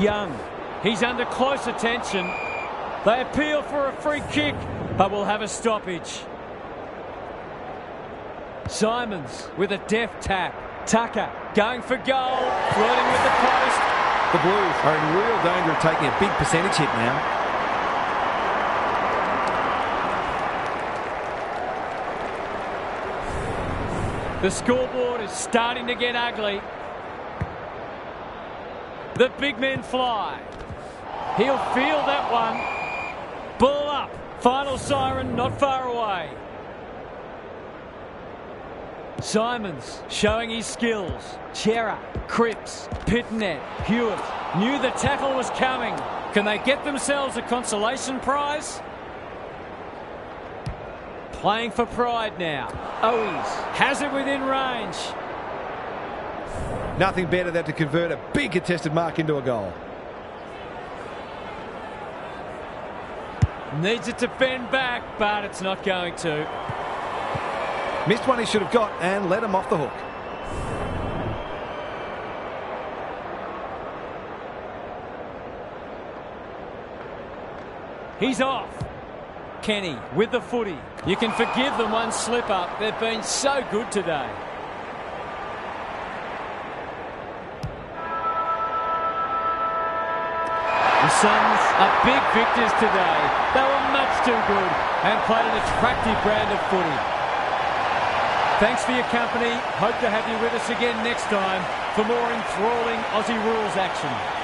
Young, he's under close attention. They appeal for a free kick, but will have a stoppage. Simons with a deft tap. Tucker going for goal, flirting with the post. The Blues are in real danger of taking a big percentage hit now. The scoreboard is starting to get ugly. The big men fly. He'll field that one. Ball up. Final siren not far away. Simons showing his skills. Chera, Cripps, Pitnet, Hewitt knew the tackle was coming. Can they get themselves a consolation prize? Playing for pride now. Owies has it within range. Nothing better than to convert a big contested mark into a goal. Needs it to bend back, but it's not going to. Missed one he should have got and let him off the hook. He's off. Kenny with the footy. You can forgive them one slip up. They've been so good today. The Suns are big victors today. They were much too good and played an attractive brand of footy. Thanks for your company. Hope to have you with us again next time for more enthralling Aussie rules action.